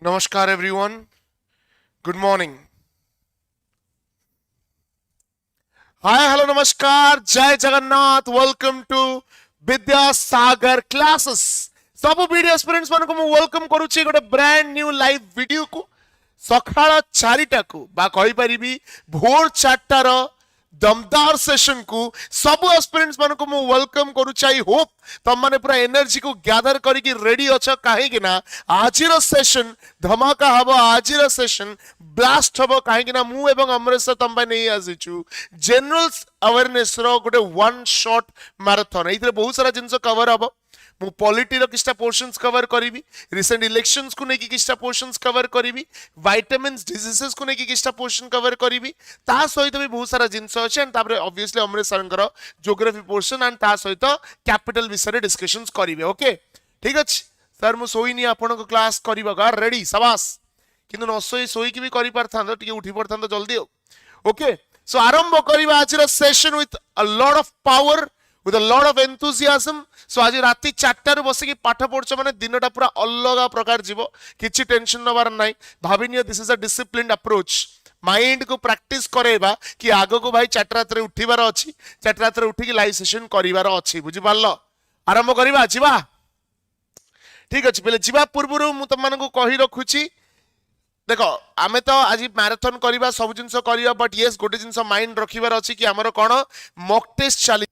Namaskar everyone. Good morning. Hi, hello, namaskar. Jai Jagannath. Welcome to Vidya Sagar classes. ସବୁ BD aspirants ମାନଙ୍କୁ ମୁଁ welcome କରୁଛି ଗୋଟେ brand new live ଭିଡିଓକୁ ସକାଳ 4ଟାକୁ ବା କହିପାରିବି ଭୋର 4ଟାର ଦମଦାର ସେସନକୁ ସବୁ aspirants ମାନଙ୍କୁ ମୁଁ ୱେଲକମ୍ କରୁଛି। ଆଇ ହୋପ ତମମାନେ ପୁରା ଏନର୍ଜିକୁ ଗ୍ୟାଦର କରିକି ରେଡି ଅଛ, କାହିଁକି ନା ଆଜିର ସେସନ ଧମାକା ହବ, ଆଜିର ସେସନ ବ୍ଲାଷ୍ଟ ହବ, କାହିଁକି ନା ମୁଁ ଏବଂ ଅମରେଶ ତମ ପାଇଁ ନେଇ ଆସିଛୁ ଜେନେରାଲ ଆୱାରନେସ ର ଗୋଟେ ୱାନ୍ ଶଟ୍ ମାରାଥନ। ଏଇଥିରେ ବହୁତ ସାରା ଜିନିଷ କଭର ହବ। ମୁଁ ପଲିଟିର କିଛିଟା पोर्शंस कवर करी, रिसेंट इलेक्शंस को लेकिन किछटा पोर्शंस कवर करी, विटामिन्स डिजीजेस को लेकिन किछटा पोर्शन कवर करी, ता सहित भी बहुत सारा जिंस अछि एंड तापर ऑब्वियसली अमरेश सरंकर ज्योग्राफी पोर्शन एंड ता सहित कैपिटल विषय डिस्कशंस करिवे। ओके ठीक अछि सर, मु सोईनी आपन को क्लास करिबा का रेडी सबास, किंतु न सोई सोई की भी करि परथांदो, टिके उठी परथांदो जल्दी। ओके सो आरंभ करिबा आजिर session with a lot of power, with a lot of enthusiasm. So आज राति 4 बस की पाठ पढ़छ माने दिनटा पूरा अलग प्रकार जीवो, किछि टेंशन नबार नाही। भाबिनियो this is a disciplined approach, mind को प्रैक्टिस करेबा कि आगो को भाई 4 रात रे उठिबार अछि, 4 रात रे उठी की लाइव सेशन करिवार अछि, बुझि पारलो। आरंभ करिबा जीवा, ठीक अछि। पहले जीवा पूर्वरु मु तम मानको कहि रखुछि, देखो आमे तो आज मैराथन करिबा सब जिंस करिया, बट यस गोटे जिंस माइंड रखिबार अछि कि हमर कोन मॉक टेस्ट चली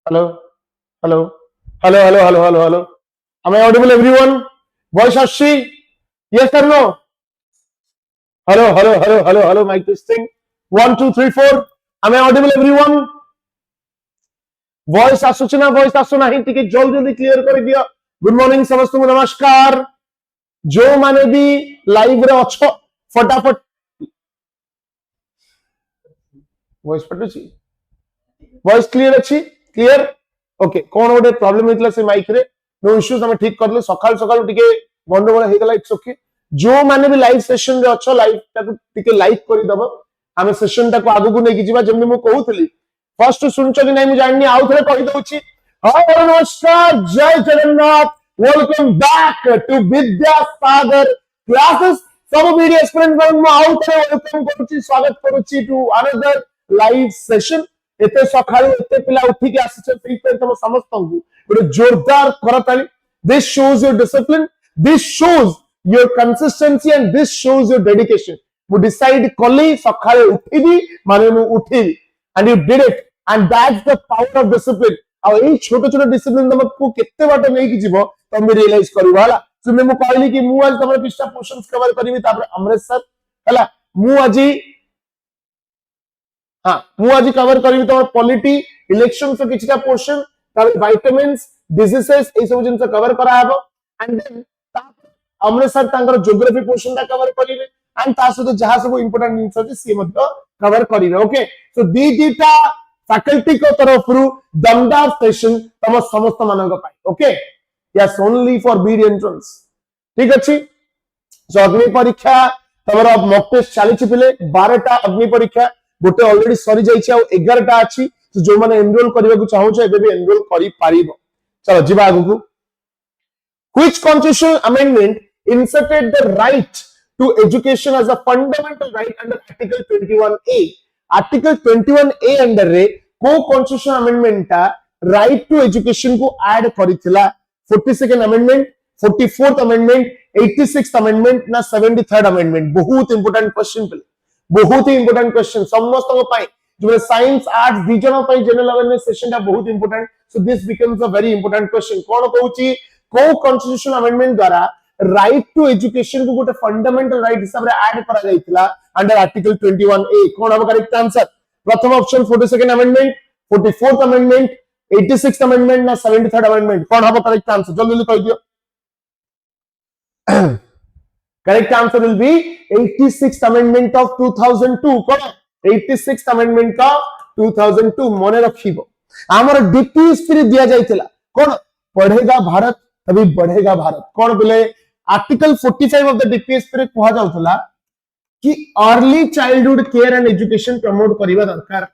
Hello, hello, hello, hello, hello, hello, hello. Am I audible, everyone? Voice Ashi? Yes or no? Hello, hello, hello, hello, hello. Mic testing. 1, 2, 3, 4. Am I audible, everyone? Voice आसुची ना voice आसु नाही टिके जल्दी जल्दी clear कर दियो. Good morning समस्त को नमस्कार. जो माने भी लाइव रे अच्छो फटाफट voice पटुची. Voice clear अच्छी clear. ओके कौन गोटे प्रॉब्लम होइतला से माइक रे नो इश्यूज हम ठीक करले सकाल सकाल टिके गंडगोल हे गला इट्स ओके जो माने भी लाइव सेशन रे अच्छो लाइव ताको टिके लाइक करि दबो हम सेशन टाको आगु को नै कि जिबा जेमने मु कहउतली फर्स्ट सुनछ कि नै मु जाननी आउ थरे कहि दउची हाय नमस्कार जय Jagannath welcome back to Vidya Sagar classes सब वीडियो एस्पिरेंट मु आउ थरे वेलकम करूची स्वागत करूची टू अनदर लाइव सेशन एते सकाळू एते पिला उठी के आसी छै तम समस्त को गोटे जोरदार करताली this shows your discipline this shows your consistency and this shows your dedication मु डिसाइड कली सकाळे उठीबी माने मु उठीबी and you did it and that's the power of discipline आ एई छोटो छोटो डिसिप्लिन तुमको केते बाट नै कि जीवो तुम रियलाइज करबो हला तुमे मु कहली कि मु आज तमर पिस्टा पोर्शंस कवर करबी तापर अमृतसर हला मु आजी हाँ मु आज कवर करी तो पॉलिटी इलेक्शन से किछटा पोर्शन तापर विटामिन्स डिजीजेस ए सब जिंस कवर करा हबो एंड देन अमृतसर तांकर ज्योग्राफी पोर्शन ता कवर करिवे एंड ता सहित जहां सब इंपोर्टेंट जिंस अछि सी मध्य कवर करिवे ओके सो दी दीटा फैकल्टी को तरफ रु दमदार सेशन तम समस्त मानक पाई okay yes only for BEd entrance ठीक अछि सो अग्नि परीक्षा तमरा मॉक टेस्ट चली छि पिले 12 टा अग्नि परीक्षा गोटे ऑलरेडी सरी जाइछि आ 11 टा अछि तो जो माने एनरोल करबा को चाहौ छै एबे भी एनरोल करि पारिबो चलो जिबा आगु को which constitutional amendment inserted the right to education as a fundamental right under article 21A article 21A under रे को कॉन्स्टिट्यूशनल अमेंडमेंट ता राइट टू एजुकेशन को ऐड करिथिला 42nd amendment 44th amendment 86th amendment ना 73rd अमेंडमेंट बहुत important question पे बहुत ही important question समस्त को पाई जो साइंस आर्ट्स विजन पाई जनरल अवेयरनेस सेशन ता बहुत important so this becomes a very important question कोन कहूची को कॉन्स्टिट्यूशनल अमेंडमेंट द्वारा राइट टू एजुकेशन को गोटे फंडामेंटल राइट हिसाब रे ऐड करा जाइतिला अंडर आर्टिकल 21A कोन अब करेक्ट आंसर प्रथम option 42nd amendment 44th amendment 86th amendment ना 73rd अमेंडमेंट कोन अब करेक्ट आंसर जल्दी जल्दी कह दियो correct answer will be 86th amendment of 2002 cone 86th amendment of 2002 मने रखिबो हमर डीपीएसपी रे दिया जाइतिला कोन पढ़ेगा भारत तभी बढ़ेगा भारत कोन बोले आर्टिकल 45 ऑफ द डीपीएसपी रे कहा जाउतला कि early childhood care and education promote करिवा दरकार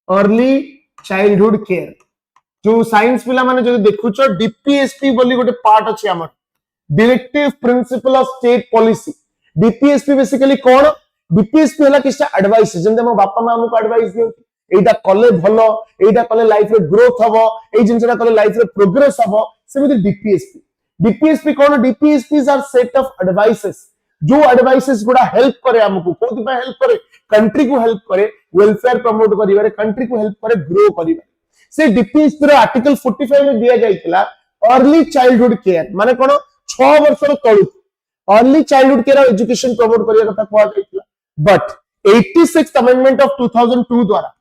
अर्ली चाइल्डहुड केयर जो साइंस पिला माने जो देखुचो डीपीएसपी बोली गोटे पार्ट अछि हमर directive principle of state policy DPSP basically cone DPSP हला किछटा एडवाइस जेंते मो बापा मां हमको एडवाइस दियो एटा कले भलो एटा कले लाइफ रे ग्रोथ हबो ए जिंसटा कले लाइफ रे प्रोग्रेस हबो सेमिति डीपीएसपी डीपीएसपी कोन DPSPs are set of advices जो एडवाइसेस गुडा हेल्प करे हमको कोथि पे हेल्प करे कंट्री को हेल्प करे वेलफेयर प्रमोट करिवारे कंट्री को हेल्प करे ग्रो करिवारे से डीपीएसपी रो आर्टिकल 45 में दिया जाइतिला अर्ली चाइल्डहुड केयर माने कोन 6 वर्ष रो तळु early childhood care education promote करिया कथा कोआ जाइतिला बट 86th अमेंडमेंट ऑफ 2002 द्वारा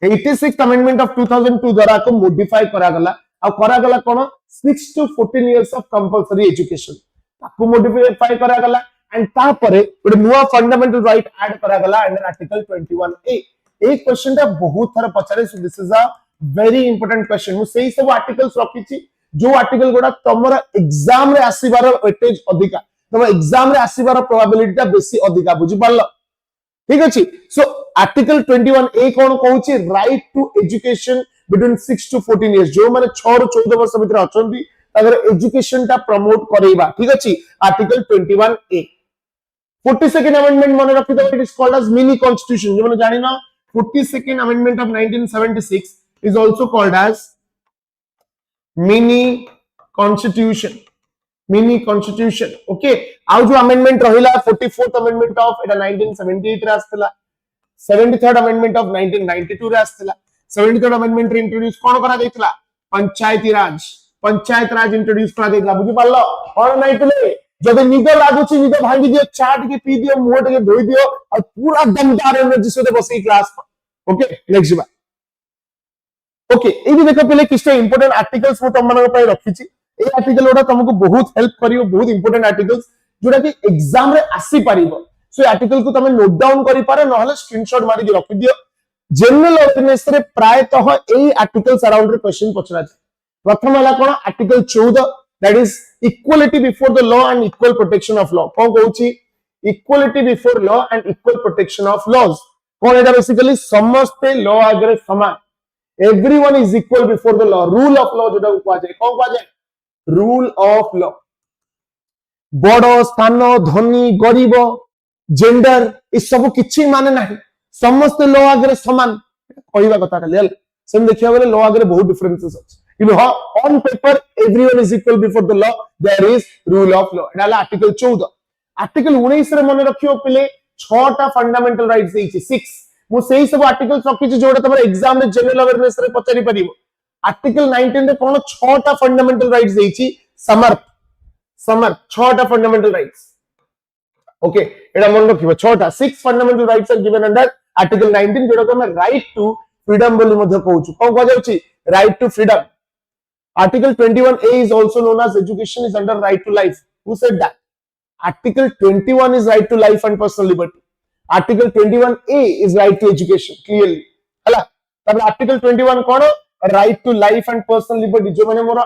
86th अमेंडमेंट ऑफ 2002 द्वारा को मॉडिफाई करा गला आ करा गला कोन 6 to 14 years of compulsory education ताको मॉडिफाई करा गला एंड ता परे ଗୋଟେ नुवा फंडामेंटल राइट ऐड करा गला अंडर आर्टिकल 21A एक क्वेश्चन ता बहुत थर पचारे so this is a very important question मु सेही सब आर्टिकल्स रखिछि जो आर्टिकल गोडा तमरा एग्जाम रे आसीबार वेटेज अधिका तम एग्जाम रे आसीबार प्रोबेबिलिटी ता बेसी अधिका बुझि पारलो ठीक अछि सो आर्टिकल 21A कोन कहूछि right to education between 6 to 14 years जो माने 6 रो 14 वर्ष भीतर अछंती अगर एजुकेशन ता प्रमोट करेबा ठीक अछि आर्टिकल 21A 42nd अमेंडमेंट माने रखि दो it is called as mini constitution जो माने जानि ना 42nd amendment of 1976 is also called as mini constitution okay आउ जो अमेंडमेंट रहिला 44th अमेंडमेंट ऑफ एटा 1978 रे आस्तला 73rd अमेंडमेंट ऑफ 1992 रे आस्तला 73rd अमेंडमेंट रे इंट्रोड्यूस कोन करा दैतला पंचायती राज इंट्रोड्यूस करा दैतला बुझी पारलो कोन नै पिले जब निद लागुची निद भांगी दियो चाट के पी दियो मुंह के धोई दियो और पूरा दमदार एनर्जी से बसी क्लास पर ओके नेक्स्ट बात ओके ए भी देखो पहले किछटा इंपोर्टेंट आर्टिकल्स मु तुम मानक पय रखी छी ए आर्टिकल ओडा तुमको बहुत हेल्प करियो बहुत इंपोर्टेंट आर्टिकल्स जोडा कि एग्जाम रे आसी पारिबो सो आर्टिकल को तुम नोट डाउन करि पारे नहले स्क्रीनशॉट मारि के रखि दियो जनरल अवेयरनेस रे प्रायतः ए आर्टिकल्स अराउंड रे क्वेश्चन पचरा छै प्रथम वाला कोन article 14 that is equality before the law and equal protection of law कोन कहूची equality before law and equal protection of laws कोन एटा बेसिकली समस्त लॉ आगे समान everyone is equal before the law rule of law जोटा को जाए कौन कहा जाए rule of law बड़ स्थान धनी गरीब जेंडर इस सब किछि माने नाही समस्त लॉ आगे समान कहबा कथा खाली हल सेम देखिया बेले लॉ आगे बहुत डिफरेंसेस अछि किंतु हां on paper everyone is equal before the law there is rule of law एडाला आर्टिकल 14 आर्टिकल 19 रे मन रखियो पिले 6 टा फंडामेंटल राइट्स देछि 6 मु सेही सब आर्टिकल रखिछि जोडा तमर एग्जाम रे जनरल अवेयरनेस रे पचारि परिबो आर्टिकल 19 रे कोन 6 टा फंडामेंटल राइट्स देछि समर्थ 6 टा फंडामेंटल राइट्स ओके एडा मन रखिबो 6 टा 6 fundamental rights are given under article 19 जोडा को हम राइट टू फ्रीडम बोली मध्ये कहउछु कोन कह जाउछि right to freedom article 21A is also known as education is under right to life who said that article 21 is right to life and personal liberty Article 21A is right to education clearly हला तब Article 21 cone right to life and personal liberty जो माने मोर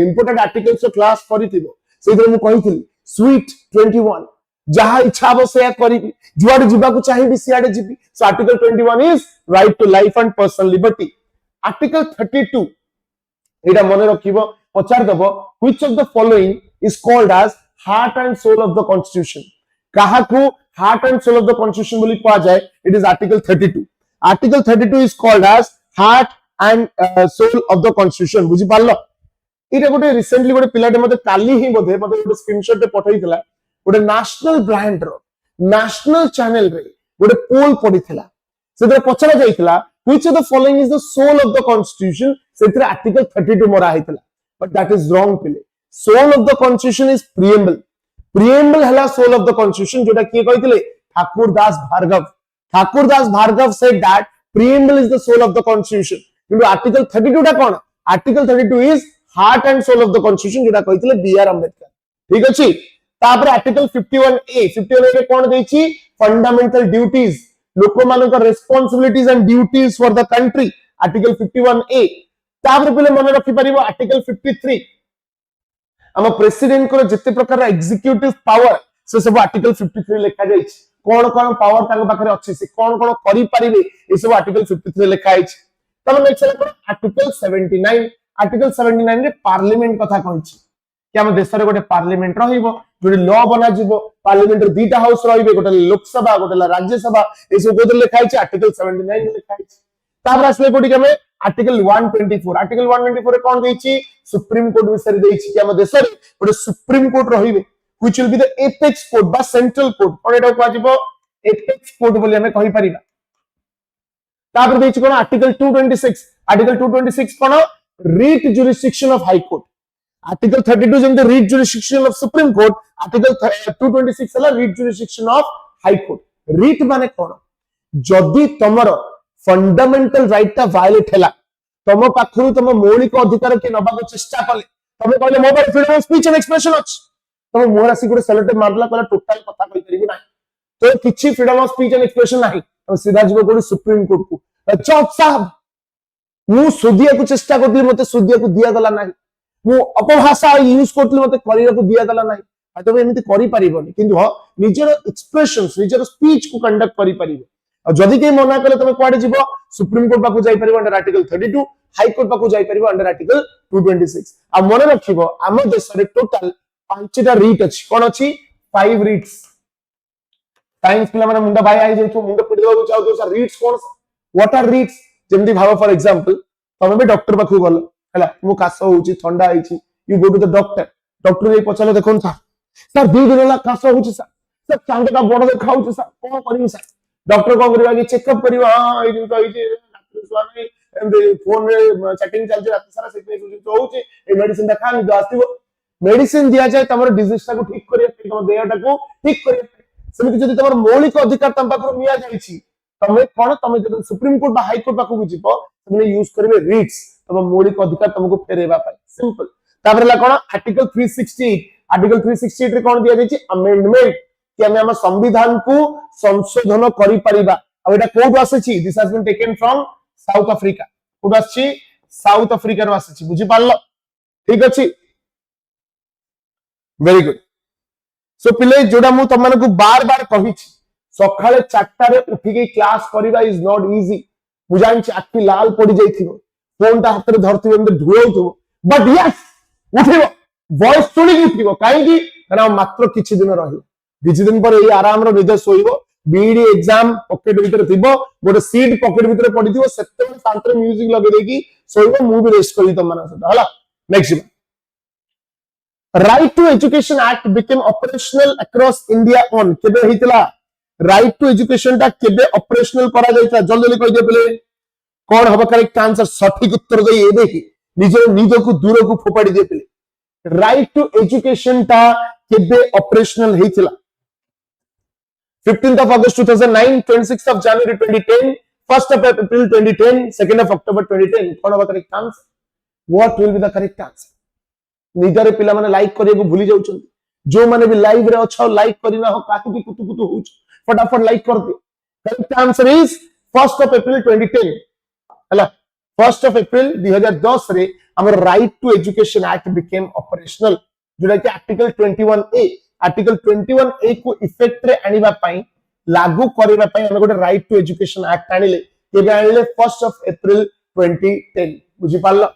important articles तो class करिथिबो सेइदरे मु कहिथिल sweet 21 जहा इच्छा हो से करिबी जुआड जिबा को चाहिबी सियाडे जिबी सो Article 21 is right to life and personal liberty Article 32 एटा मने रखिबो पचार दबो which of the following is called as heart and soul of the constitution कहा को heart and soul of the constitution बोली कहा जाए it is article 32 article 32 is called as heart and soul of the constitution बुझी पारलो इटा गोटे recently गोटे पिलाटे मते काली ही बोधे मते गोटे स्क्रीनशॉट पे पठाइतला गोटे नेशनल ब्रांड रो नेशनल चैनल रे गोटे पोल पडितला सेते पछरा जाइतला which of the following is the soul of the constitution सेते article 32 मोरा आइतला but that is wrong पिले soul of the constitution is preamble हला सोल ऑफ द कॉन्स्टिट्यूशन जोटा किए कहितले Thakur Das Bhargava said that preamble is the soul of the constitution किंतु article 32 टा कोन article 32 is heart and soul of the constitution जोटा कहितले B R. Ambedkar ठीक अछि तापर आर्टिकल 51A रे कोन देछि फंडामेंटल ड्यूटीज लोक मानक responsibilities and duties for the country article 51A तापर पहिले मन रखि परिबो आर्टिकल 53 हम प्रेसिडेंट को जिते प्रकार एग्जीक्यूटिव पावर से सब आर्टिकल 53 लिखा जाय छै कोन कोन पावर ताक पाखरे अछि से कोन कोन करि परिबे ए सब आर्टिकल 53 लिखा आइ छै तब नेक्स्ट आर्टिकल 79 रे पार्लियामेंट कथा कहै छै कि हम देश रे गोटे पार्लियामेंट रहिबो जोडी लॉ बना जिवो पार्लियामेंट रे दीटा हाउस रहिबे गोटे लोकसभा गोटे राज्यसभा ए सब कोदे लिखा आइ छै आर्टिकल 79 में लिखा आइ छै तापर असले कोडी के आर्टिकल 124 रे कोन देछि सुप्रीम कोर्ट विषय देछि कि हम देश रे गोटे सुप्रीम कोर्ट रहिबे which will be the apex court बा सेंट्रल कोर्ट कोन एटा को आजिबो एपेक्स कोर्ट बोली हमें कहि परिबा तापर देछि कोन आर्टिकल 226 कोन writ jurisdiction of high court article 32 जेंते writ jurisdiction of supreme court article 226 हला writ jurisdiction of high court writ माने कोन जदी तमरो फंडामेंटल राइट ता वायलेट हैला तम पाखरु तम मौलिक अधिकार के नबा को चेष्टा कले तमे कहले mobile freedom of speech and expression अछि तम मोरासी गुडे सेलेक्ट मारला कहला टोटल कथा कहि परिबो ना तो किछि freedom of speech and expression नाही तम सीधा जीव कोडी सुप्रीम कोर्ट को जज साहब मु सुदिया को चेष्टा करथि मते सुदिया को दिया गला नाही मु अपभाषा यूज करथि मते करिया को दिया गला नाही तबे एमिति करि परिबोनी किंतु ह निजर एक्सप्रेशंस निजर स्पीच को कंडक्ट करि परिबो जदि के मना करे तमे कुआडे जीवो सुप्रीम कोर्ट पाकु जाई परिबो अंडर आर्टिकल 32 हाई कोर्ट पाकु जाई परिबो अंडर आर्टिकल 226 आ मन रखिबो हम देश रे टोटल 5टा रीट अछि कोन अछि 5 रीट्स साइंस पिला माने मुंडा भाई आई जेतु मुंडा पिडवा को चाहो तो रीट्स कोन व्हाट आर रीट्स जेमदी भाव फॉर एग्जांपल तमे भी डॉक्टर पाकु गलो हला मु कास होउची ठंडा आइची you go to the doctor रे पछले देखोन सर 2 दिन ला कास होउची सर चांद का बड़ देखाउची सर कोन करिवि सर डॉक्टर को करबा कि चेकअप करबा हां ए दिन तो डॉक्टर स्वामी फोन रे चैटिंग चलछि रात सारा से होउछि ए मेडिसिन खा निद आस्तिबो मेडिसिन दिया जाए तमर डिजीज को ठीक करिया तम देहटा को ठीक करिया सेमिति जदि तमर मौलिक अधिकार तम पाखर निया जाइछि तमे कोन तमे जदि सुप्रीम कोर्ट बा हाई कोर्ट पाखु जिवो तमे यूज करबे रिट्स तम मौलिक अधिकार तुमको फेरेबा पाई सिंपल तापर ला कोन आर्टिकल 368 रे कोन दिया जाइछि अमेंडमेंट कि हमें हम संविधान को संशोधन करि परिबा आ एटा कोड आसेछि this has been taken from South Africa कोड आछि साउथ अफ्रीका रो आसेछि बुझि पारलो ठीक अछि वेरी गुड सो पिले जोडा मु तम को बार बार कहिछि सखाळे 4टा रे उठी के क्लास करिबा इज नॉट इजी बुझाइन आखि लाल पड़ी जाइथिबो फोन ता हाथ रे धरथिबो एंद ढुळौथिबो बट यस उठिबो वॉइस सुनी उठिबो काहे कि ना मात्र किछि दिन रही किछि दिन पर एई आराम रो निद सोइबो बीडी एग्जाम पॉकेट भीतर थिबो गोटे सीट पॉकेट भीतर पडिथिबो सेते शांत म्यूजिक लगे देकी सोइबो मु भी रेस्ट करी तम माना सदा हला next right to education act became operational across India on केबे हितला राइट टू एजुकेशन ता केबे ऑपरेशनल करा जायता जल्दी जल्दी कहि दे पले कौन हबा करेक्ट आंसर सठिक उत्तर दे ए देखि निजे निज को दूर को फोपाडी दे पले राइट टू एजुकेशन ता केबे operational हितला 15th of August 2009 26th of January 2010 1st of April 2010 2nd of October 2010 कौन हबा correct answer what will be the correct answer निजरे पिला माने लाइक करिया को भूली जाउछन जो माने भी लाइव रे अच्छा लाइक करिना हो काहे की कुतु कुतु होछ फटाफट लाइक कर दियो correct answer is 1st of April 2010 हला 1st of April 2010 रे हमर right to education act became operational जोटा कि आर्टिकल 21A को इफेक्ट रे आनिबा पई लागू करबा पई हम गोटे राइट टू एजुकेशन एक्ट आनिले केबे आनिले 1st of April 2010 बुझी पारलो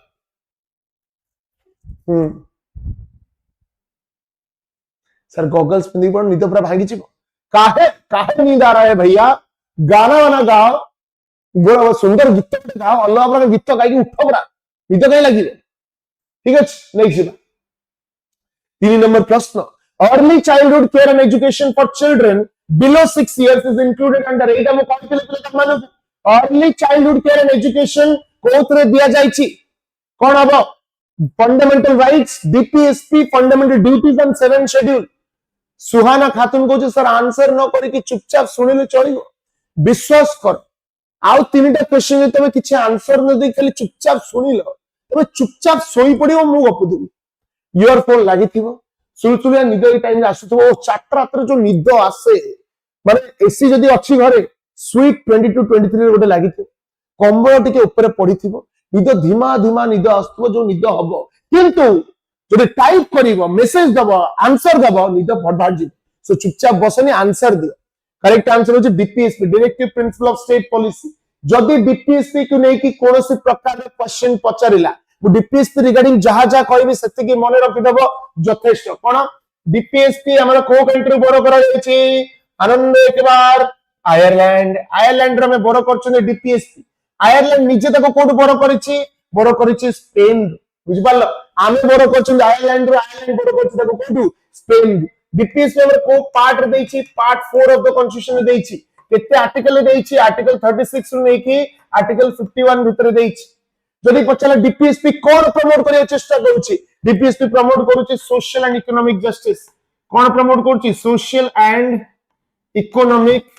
सर गॉगल्स पिंदी पर निद पूरा भागी छिबो काहे काहे नींद आ रहा है भैया गाना वाना गाओ बड़ा सुंदर गीत गाओ अल्लाह अपना गीत गाई उठो पूरा निद कहीं लगी ठीक है नेक्स्ट 3 नंबर प्रश्न early childhood care and education for children below 6 years is included under एटा मो कोन पिले मानो early childhood care and education कोथरे दिया जाईची कोन हबो fundamental rights DPSP fundamental duties and 7 schedule Suhana Khatun को सर आंसर न करी कि चुपचाप सुनिले चलियो विश्वास कर आउ 3टा क्वेश्चन तमे किछि आंसर न दे खाली चुपचाप सुनिलो तमे चुपचाप सोई पडियो मु गप देबी इयरफोन लागिथिबो सुलसुलिया निद ए टाइम आसुथबो 4टा रात्र जो निद आसे माने एसी जदी अछि घरे स्वीट 22 23 रे गोटे लागिथि कंबल टिके ऊपर पडिथिबो निद धीमा धीमा निद आसुथबो जो निद हबो किंतु जो टाइप करिवो मेसेज दबो आंसर दबो निद फटफट जी सो चुपचाप बसनी आंसर दियो करेक्ट आंसर होची DPSP directive principle of state policy जदी डीपीएसपी को नै कि कोनोसी प्रकार रे क्वेश्चन पचारिला डीपीएसपी रिगार्डिंग जहा जहा कहबे सेति कि मने रखि दबो यथेष्ट कोन डीपीएसपी हमर को कंट्री बोरो करा जायछि आनंद एक बार आयरलैंड रे में बोरो करछन डीपीएसपी आयरलैंड निजे तको कोड बोरो करिछि स्पेन बुझ पारलो आमे बोरो करछन आयरलैंड बोरो करछि तको कोड स्पेन डीपीएसपी हमर को पार्ट रे दैछि पार्ट 4 ऑफ द कॉन्स्टिट्यूशन रे दैछि केते आर्टिकल रे दैछि आर्टिकल 36 रे नै कि आर्टिकल 51 भीतर दैछि जदि पचला डीपीएसपी कोन प्रमोट करिया चेष्टा करूछि डीपीएसपी प्रमोट करूछि सोशल एंड इकोनॉमिक जस्टिस कोन प्रमोट करूछि सोशल एंड इकोनॉमिक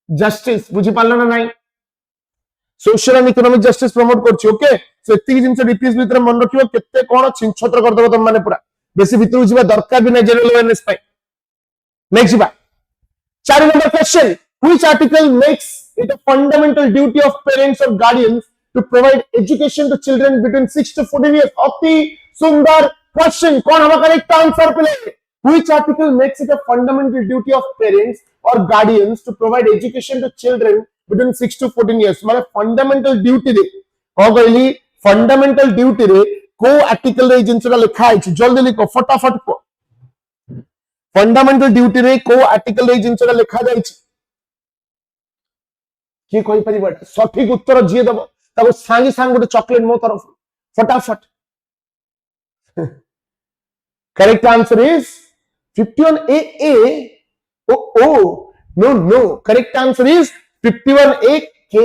जस्टिस बुझी पारला ना नाही social and economic justice promote करछि ओके सो एति जिंस डीपीएसपी भीतर मन रखियो केते कोन छिनछत्र कर दबो तुम माने पूरा बेसी भीतर जिबा दरकार भी नै जनरल अवेयरनेस पाई नेक्स्ट जिबा 4 number question which article makes it a fundamental duty of parents और guardians to provide education to children between 6 to 14 years अति सुंदर क्वेश्चन कौन हमारा करेक्ट आंसर पे which article makes it a fundamental duty of parents or guardians to provide education to children between 6 to 14 years माने fundamental duty रे को कहली fundamental duty रे को आर्टिकल रे जिंसरा लिखा है जल्दी लिखो फटाफट को फंडामेंटल ड्यूटी रे को आर्टिकल रे जिंसरा लिखा जाय कि कोई परिबा सठिक उत्तर जिए दबो तब सांगे सांग गोटे चॉकलेट मो तरफ फटाफट करेक्ट आंसर इज 51A ओ नो करेक्ट आंसर इज 51A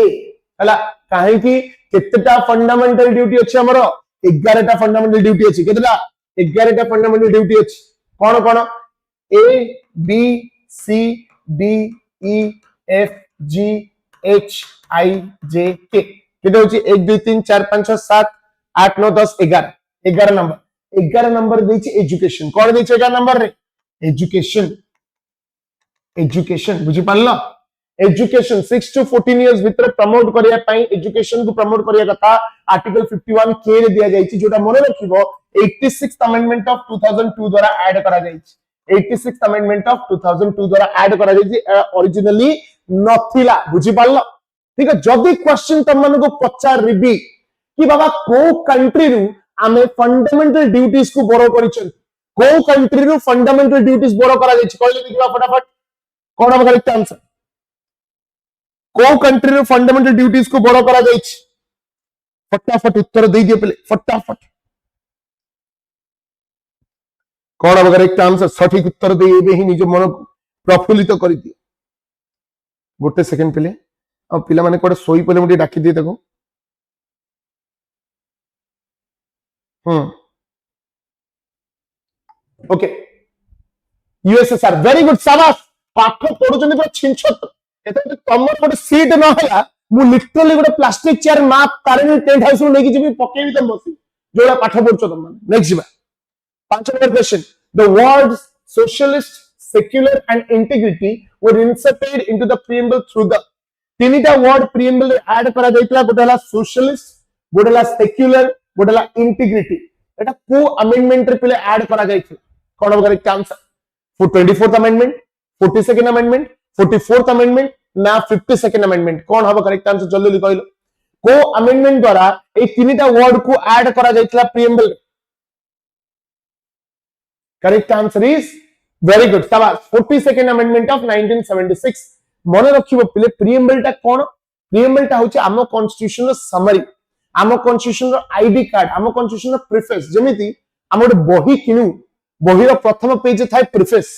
हला काहे कि केतेटा फंडामेंटल ड्यूटी अछि हमर 11टा फंडामेंटल ड्यूटी अछि केतेटा 11टा फंडामेंटल ड्यूटी अछि कोन कोन A B C D E F G H I J K केते होछि 1 2 3 4 5 6 7 8 9 10 11 11 नंबर देछि एजुकेशन कोन देछि 11 नंबर रे एजुकेशन बुझी पारलो एजुकेशन 6 to 14 इयर्स भीतर प्रमोट करिया पई एजुकेशन को प्रमोट करिया कथा आर्टिकल 51 के रे दिया जाईची जोटा मने रखिबो 86th अमेंडमेंट ऑफ 2002 द्वारा ऐड करा जाईची 86th अमेंडमेंट ऑफ 2002 द्वारा ऐड करा जाईची ओरिजिनली नथिला बुझी पारलो ठीक है जदी क्वेश्चन तम मन को पचार रिबी कि बाबा को कंट्री रु आमे फंडामेंटल ड्यूटीज को बोरो करिछन को कंट्री रु फंडामेंटल ड्यूटीज बोरो करा जाईची कहले देखिबा फटाफट कोन अब करेक्ट आंसर को कंट्री रो फंडामेंटल ड्यूटीज को बोरो करा जाईछि फटाफट उत्तर दे दिए पहले फटाफट कोन अब करेक्ट आंसर सठिक उत्तर दे एबे ही निज मन प्रफुल्लित करि दिए गोटे सेकंड पहले अब पिला माने कोडे सोई पले मुटी डाकी दिए देखो ओके यूएसएसआर वेरी गुड शाबाश पाठ पढुचंदी पर छिनछत एते तमर गोटे सीट न होला मु लिटरली गोटे प्लास्टिक चेयर माप तारिनी टेंट हाउस में लेके जीवी पकेबी तम बसी जोड़ा पाठ पढुचो तम माने नेक्स्ट जीवा 5 number question the words socialist secular and integrity were inserted into the preamble through the तीनटा वर्ड प्रीएम्बल ऐड करा जाइतला गोटे हला सोशलिस्ट गोटे हला सेक्युलर गोटे हला इंटीग्रिटी एटा को अमेंडमेंट रे पले ऐड करा जाइछ कोन अब correct answer for 24th amendment 42nd amendment 44th amendment ना 52nd amendment कौन हबो करेक्ट आंसर जल्दी जल्दी कहलो को अमेंडमेंट द्वारा ए तीनटा वर्ड को ऐड करा जाइतला preamble correct answer is very good शाबाश 42nd amendment of 1976 मन रखिबो पले प्रीएम्बल टा कोन प्रीएम्बल टा होचे आमो कॉन्स्टिट्यूशन रो समरी आमो कॉन्स्टिट्यूशन रो आईडी कार्ड आमो कॉन्स्टिट्यूशन रो प्रीफेस जेमिति आमो बही किनु बहिर प्रथम पेज थाए प्रीफेस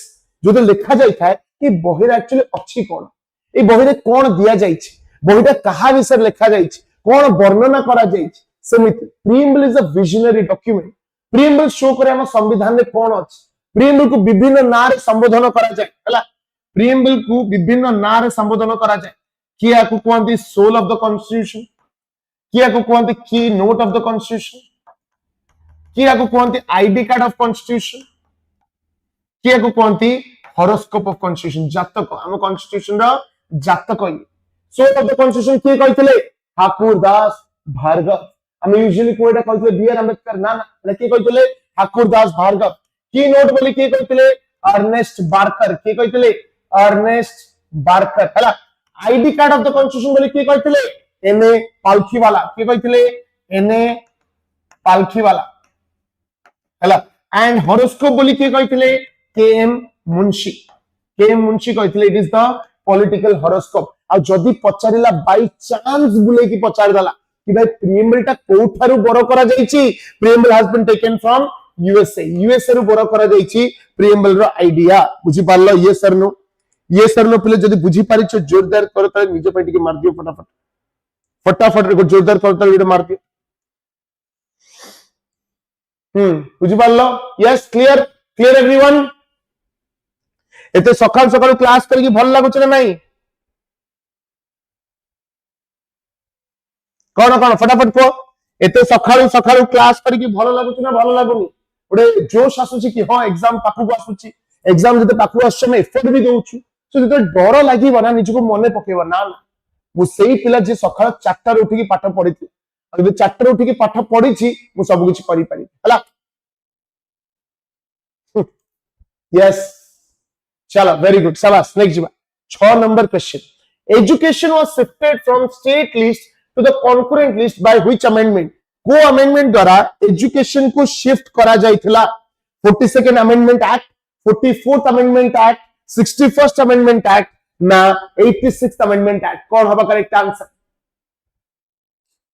जो लिखा जाय थाए कि बहिर एक्चुअली अच्छी कोन ए बहिर कोन दिया जाइछ बहिटा कहा विषय लिखा जाइछ कोन वर्णना करा जाइछ समिति preamble is a visionary document preamble show करे हम संविधान रे कोन अछि प्रीएम्बल को विभिन्न नाम रे संबोधन करा जाय हला प्रीएम्बल को विभिन्न नाम रे संबोधन करा जाय किया को कोनती सोल ऑफ द कॉन्स्टिट्यूशन किया को कोनती की नोट ऑफ द कॉन्स्टिट्यूशन किया को कोनती आईडी कार्ड ऑफ कॉन्स्टिट्यूशन किया को कोनती हॉरोस्कोप ऑफ कॉन्स्टिट्यूशन जातक हम कॉन्स्टिट्यूशन रो जातक सोल ऑफ द कॉन्स्टिट्यूशन के कहथिले ठाकुर दास भार्गव हम यूजुअली कोइटा कहथिले बी आर अंबेडकर ना ना के कहथिले ठाकुर दास भार्गव की नोट बोली के कहथिले अर्नेस्ट बार्कर के कहथिले अर्नेस्ट बार्कर हला ID card of the constitution बोली के कहथिले एने पालखी वाला के कहथिले एने पालखी वाला हला एंड हॉरोस्कोप बोली के कहथिले के.एम. मुंशी कहथिले it is the political horoscope आ जदी पचारिला बाय चांस बुले की पचार दला कि भाई प्रीएम्बल टा कोठारु बरो करा जाईची preamble has been taken from USA रु बरो करा जाईची प्रीएम्बल रो आईडिया बुझी पारलो ये सर नो पले जदी बुझी पारिछो जोरदार कर तले निजे पे टिके मार दियो फटाफट रे जोरदार कर तले मार दियो बुझी पारलो यस क्लियर एवरीवन एते सकाल सकाल क्लास करके भल लागुछ ना नहीं कौन कौन फटाफट को एते सकाल सकाल क्लास करके भल लागुछ ना भल लागुनी ओडे जोश आसुची कि हां एग्जाम पाखु को आसुची एग्जाम जते पाखु आछे मैं एफर्ट भी दोछु सो जते डर लागिबो ना निजको मने पकेबो ना ना मु सेही पिला जे सकाल 4टा रे उठी की पाठ पढिथि आ जे 4टा रे उठी की पाठ पढिछि मु सब किछि करि पारि हला यस चलो वेरी गुड शाबाश नेक्स्ट जीवा 6 number question education was shifted from state list to the concurrent list by which amendment को अमेंडमेंट द्वारा एजुकेशन को शिफ्ट करा जायथिला 42nd amendment act 44th amendment act 61st amendment act ना 86th amendment act कौन होगा correct answer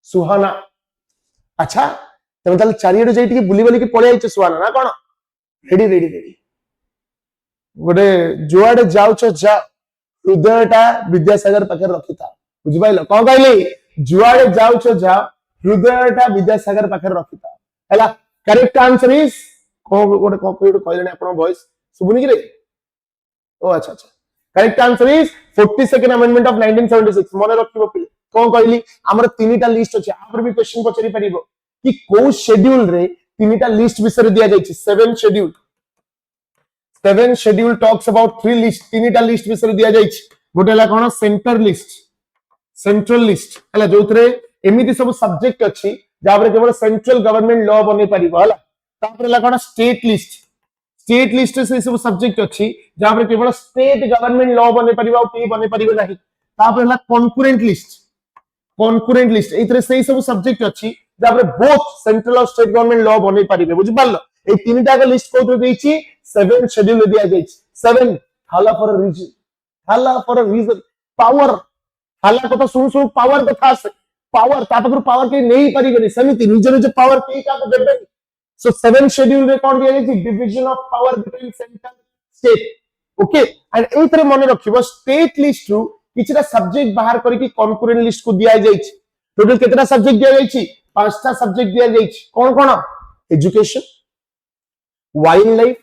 सुहाना अच्छा तमे ताले चारियडे जाई टिके बुली बुली के पळे आइछ सुहाना ना कोन रेडी गोटे जुआडे जाउछ जा हृदयटा विद्यासागर पाखे रखिता बुझिपाइल कौन कहली जुआड़े जाउछ जाओ हृदयटा विद्यासागर पाखर रखिता हैला करेक्ट आंसर इज को कहले आपन वॉइस सुबुनी कि रे ओ अच्छा अच्छा correct answer is 42nd amendment of 1976 मन रखिबो कोन कहली हमर तीनटा लिस्ट अछि आपर भी क्वेश्चन पचरी परिबो कि को शेड्यूल रे तीनटा लिस्ट विषय दिया जायछि seven schedule talks about three list तीनटा लिस्ट विषय दिया जायछि गोटे ला कोन सेंट्रल लिस्ट हला जोथरे एमिति सब सब्जेक्ट अछि जाबरे केवल सेंट्रल गवर्नमेंट लॉ बने परिबो हला तापर ला कोन स्टेट लिस्ट से सब सब्जेक्ट अछि जाबरे केवल स्टेट गवर्नमेंट लॉ बने परिबो के बने परिबो नाही तापर ला कॉन्करेंट लिस्ट एथरे सेही सब सब्जेक्ट अछि जाबरे बोथ सेंट्रल और स्टेट गवर्नमेंट लॉ बने परिबे बुझि पारलो ए तीनटा का लिस्ट कोथरे देछि 7 शेड्यूल दिया जायछि 7 हाला फॉर अ रीजन पावर हाला कथा सुन पावर कथा आसे पावर तापर पावर के नहीं परिबे समिति निज पावर के का देबे सो 7 शेड्यूल रे कोन दिया जायछि division of power between central state okay and एथरे मन रखिबो स्टेट लिस्ट रु किछटा सब्जेक्ट बाहर करके कॉन्करेंट लिस्ट को दिया जायछि टोटल केतना सब्जेक्ट दिया जायछि पांचटा सब्जेक्ट दिया जायछि कोन education wild life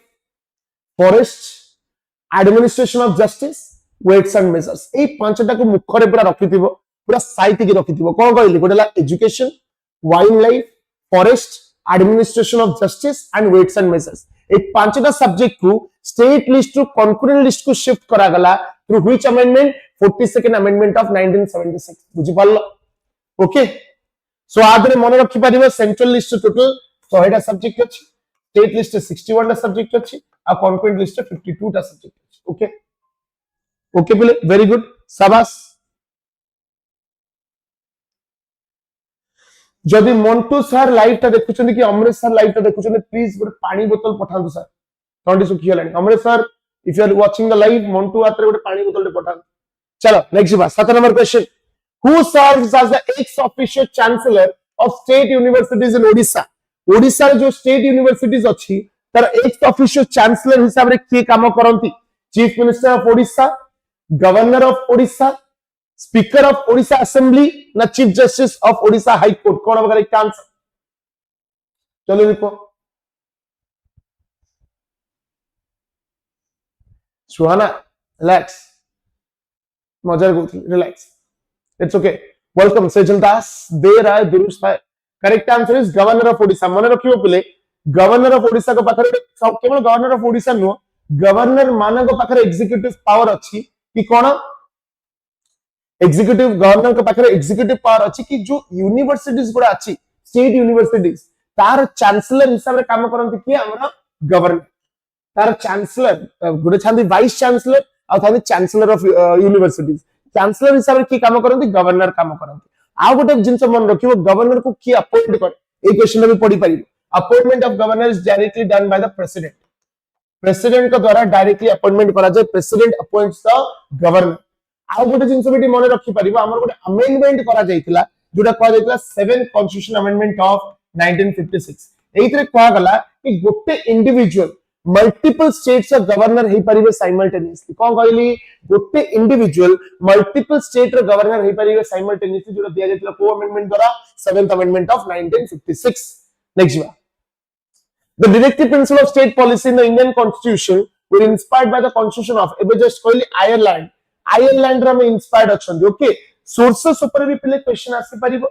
forest administration of justice weights and measures ए पांचटा को मुखरे पूरा रखिथिबो पूरा साइट के रखिथिबो कोन कहली गोटेला education wild life forest administration of justice and weights and measures ए पांचटा सब्जेक्ट को state list to concurrent list को शिफ्ट करा गला through which amendment 42nd amendment of 1976 बुझि पारलो ओके सो आदरे मन रखि परिबो सेंट्रल लिस्ट टोटल 100 टा सब्जेक्ट अछि स्टेट लिस्ट 61 टा सब्जेक्ट अछि आ कॉन्करेंट लिस्ट 52 टा सब्जेक्ट अछि ओके ओके पिले वेरी गुड शाबाश जदि मंटू सर लाइव ता देखुछन कि अमरेश सर लाइव ता देखुछन प्लीज गोटे पानी बोतल पठांतु सर तंडी सुखी हलानी Amresh sir if you are watching the live Mantu आत्रे गोटे पानी बोतल पठांतु चलो नेक्स्ट बात 7 number question who serves as the ex official chancellor of state universities in Odisha Odisha जो स्टेट यूनिवर्सिटीज अछि तर एक्स ऑफिशियल चांसलर हिसाब रे के काम करंती chief minister of Odisha governor of Odisha speaker of Odisha assembly ना chief justice of Odisha high court कौन होगा एक आंसर चलो देखो सुहाना रिलैक्स मजा relax it's okay welcome Sejal Das देर आए दुरुस्त है correct answer is governor of Odisha मन रखियो पिले गवर्नर ऑफ ओडिशा को पाखरे केवल governor of Odisha no governor मानक पाखरे एग्जीक्यूटिव पावर अछि कि कोन एग्जीक्यूटिव गवर्नर के पाखरे एग्जीक्यूटिव पावर अछि कि जो यूनिवर्सिटीज गुडा अछि स्टेट यूनिवर्सिटीज तार चांसलर हिसाब रे काम करंती कि हमरा गवर्नर तार चांसलर गुडे छांदी वाइस चांसलर आ थानी चांसलर ऑफ यूनिवर्सिटीज चांसलर हिसाब रे की काम करंती गवर्नर काम करंती आ गोटे जिंस मन रखिबो गवर्नर को की अपॉइंट करे ए क्वेश्चन में पढ़ी पारिबो appointment of governor is directly done by the president के द्वारा डायरेक्टली अपॉइंटमेंट करा जाय प्रेसिडेंट अपॉइंट्स द गवर्नर आ गोटे जिंस बेटी मन रखि परिबो हमर गोटे अमेंडमेंट करा जायतिला जोटा कहा जायतिला 7th कॉन्स्टिट्यूशन अमेंडमेंट ऑफ 1956 एइतरे कहा गला कि गोटे इंडिविजुअल मल्टीपल स्टेट्स का गवर्नर हे परिबे साइमल्टेनियसली कोन कहली गोटे इंडिविजुअल मल्टीपल स्टेट रो गवर्नर हे परिबे साइमल्टेनियसली जोटा दिया जायतिला को अमेंडमेंट द्वारा 7th amendment of 1956 next one The directive principle of state policy in the Indian Constitution were inspired by the Constitution of एबे जस्ट कहली आयरलैंड रे हम इंस्पायर्ड अछन ओके सोर्सेस ऊपर भी पिले क्वेश्चन आसी परिबो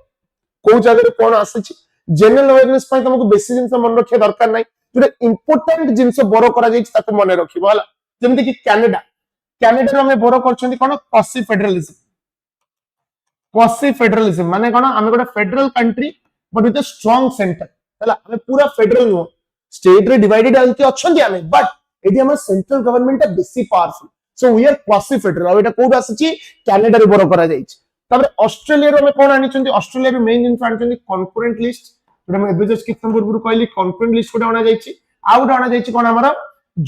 को जगह रे कोन आसी जनरल अवेयरनेस पय तुमको बेसिक जिंस मन रखे दरकार नै जोटा इंपोर्टेंट जिंस बोरो करा जाय ताको मन रखिबो हला जेमति कि कनाडा रे हम बोरो करछंती कोन क्वासी फेडरलिज्म माने कोन हम गोटे federal country but with a strong centre हला हम पूरा फेडरल नो स्टेट रे डिवाइडेड आंती अछंती हमें बट एडी हम सेंट्रल गवर्नमेंट है बेसी powerful so we are quasi federal अब एटा कोड आसी कनाडा रे बोरो करा जाय तबे ऑस्ट्रेलिया रे हम कोन आनी छंती ऑस्ट्रेलिया रे मेन जिंस आनी छंती कॉन्करेंट लिस्ट जोटा हम एबे जस्ट किछ पूर्व कहली कॉन्करेंट लिस्ट कोड आना जाय आ गोटे आना जाय कोन हमरा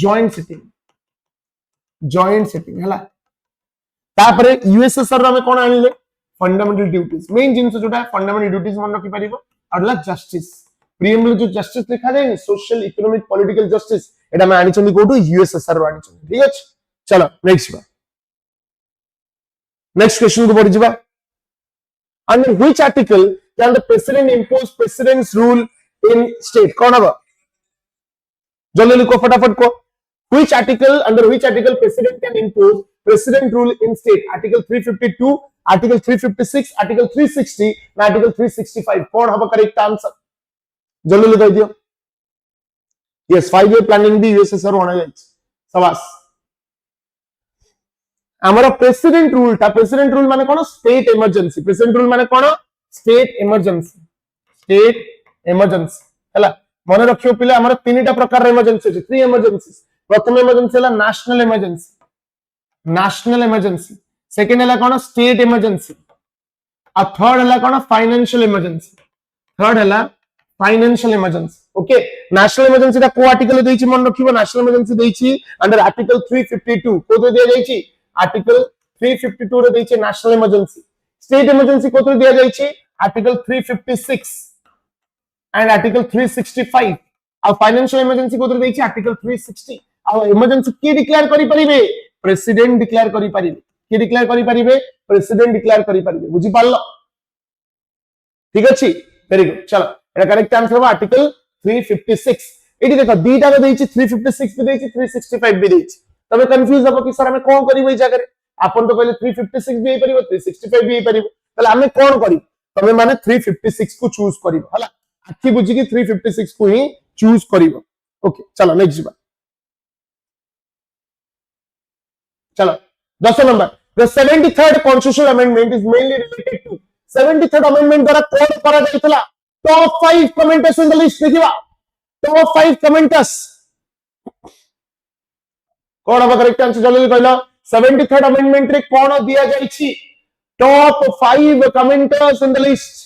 जॉइंट सेटिंग हला तापरे यूएसएसआर रे हम कोन आनिले फंडामेंटल ड्यूटीज मेन जिंस जोटा फंडामेंटल ड्यूटीज मन रखि परिबो अडला जस्टिस प्रीएम्बल जो जस्टिस लिखा जाय सोशल इकोनॉमिक पॉलिटिकल जस्टिस एटा मैं आनी छंती कोड यूएसएसआर रो आनी छंती ठीक अछि चलो नेक्स्ट क्वेश्चन को पढ़ी जिबा under which article can the president impose president's rule in state? कौन होगा? जल्दी लिखो फटाफट को. Which article, under which article president can impose president rule in state? Article 352, Article 356, Article 360, and Article 365. कौन होगा correct answer? जल्दी लिख दियो. Yes, 5 year planning भी USSR होना चाहिए. शाबाश. हमारा प्रेसिडेंट रूल माने कौन? State emergency. प्रेसिडेंट रूल माने कौन? State emergency. स्टेट इमरजेंसी हैला. मन रखियो पिले हमारा तीनटा प्रकार इमरजेंसी अछि. 3 इमरजेंसी. प्रथम इमरजेंसी हैला national emergency. National emergency. Second हैला कौन? State emergency. आ थर्ड हैला कौन? Financial emergency. थर्ड हैला financial emergency. Okay. National emergency दा को आर्टिकल देछि मन रखिबो. नेशनल इमरजेंसी देछि अंडर आर्टिकल 352. को दे दिया जाइछि? आर्टिकल 352 रे देछि नेशनल इमरजेंसी. स्टेट इमरजेंसी को दिया जाइछि आर्टिकल 356 एंड आर्टिकल 365. आ फाइनेंशियल इमरजेंसी को देछि आर्टिकल 360. आ इमरजेंसी की डिक्लेयर करि परिबे? प्रेसिडेंट डिक्लेयर करि परिबे. की डिक्लेयर करि परिबे? प्रेसिडेंट डिक्लेयर करि परिबे. बुझि पारलो? ठीक अछि. Very good. चलो एटा करेक्ट आंसर हो आर्टिकल 356. एटी देखो दीटा को देछि 356 भी देछि 365 भी देछि. तबे कंफ्यूज हो कि सर हमें कोन करिबै जगह रे? आपन तो कहले 356 भी हे परिबो 365 भी हे परिबो. तले हमें कोन करी? तबे माने 356 को चूज करिबो हला. आखि बुझी कि 356 को ही चूज करिबो. ओके चलो नेक्स्ट जीवा. चलो 10 number. The 73rd constitutional amendment is mainly related to 73rd amendment द्वारा कोन करा जायतला? Top 5 commenters in the list देखिबा. Top 5 commenters. कौन होगा करेक्ट आंसर? जल्दी कहला. 73rd अमेंडमेंट रे कौन दिया जाइछि? Top 5 commenters in the list.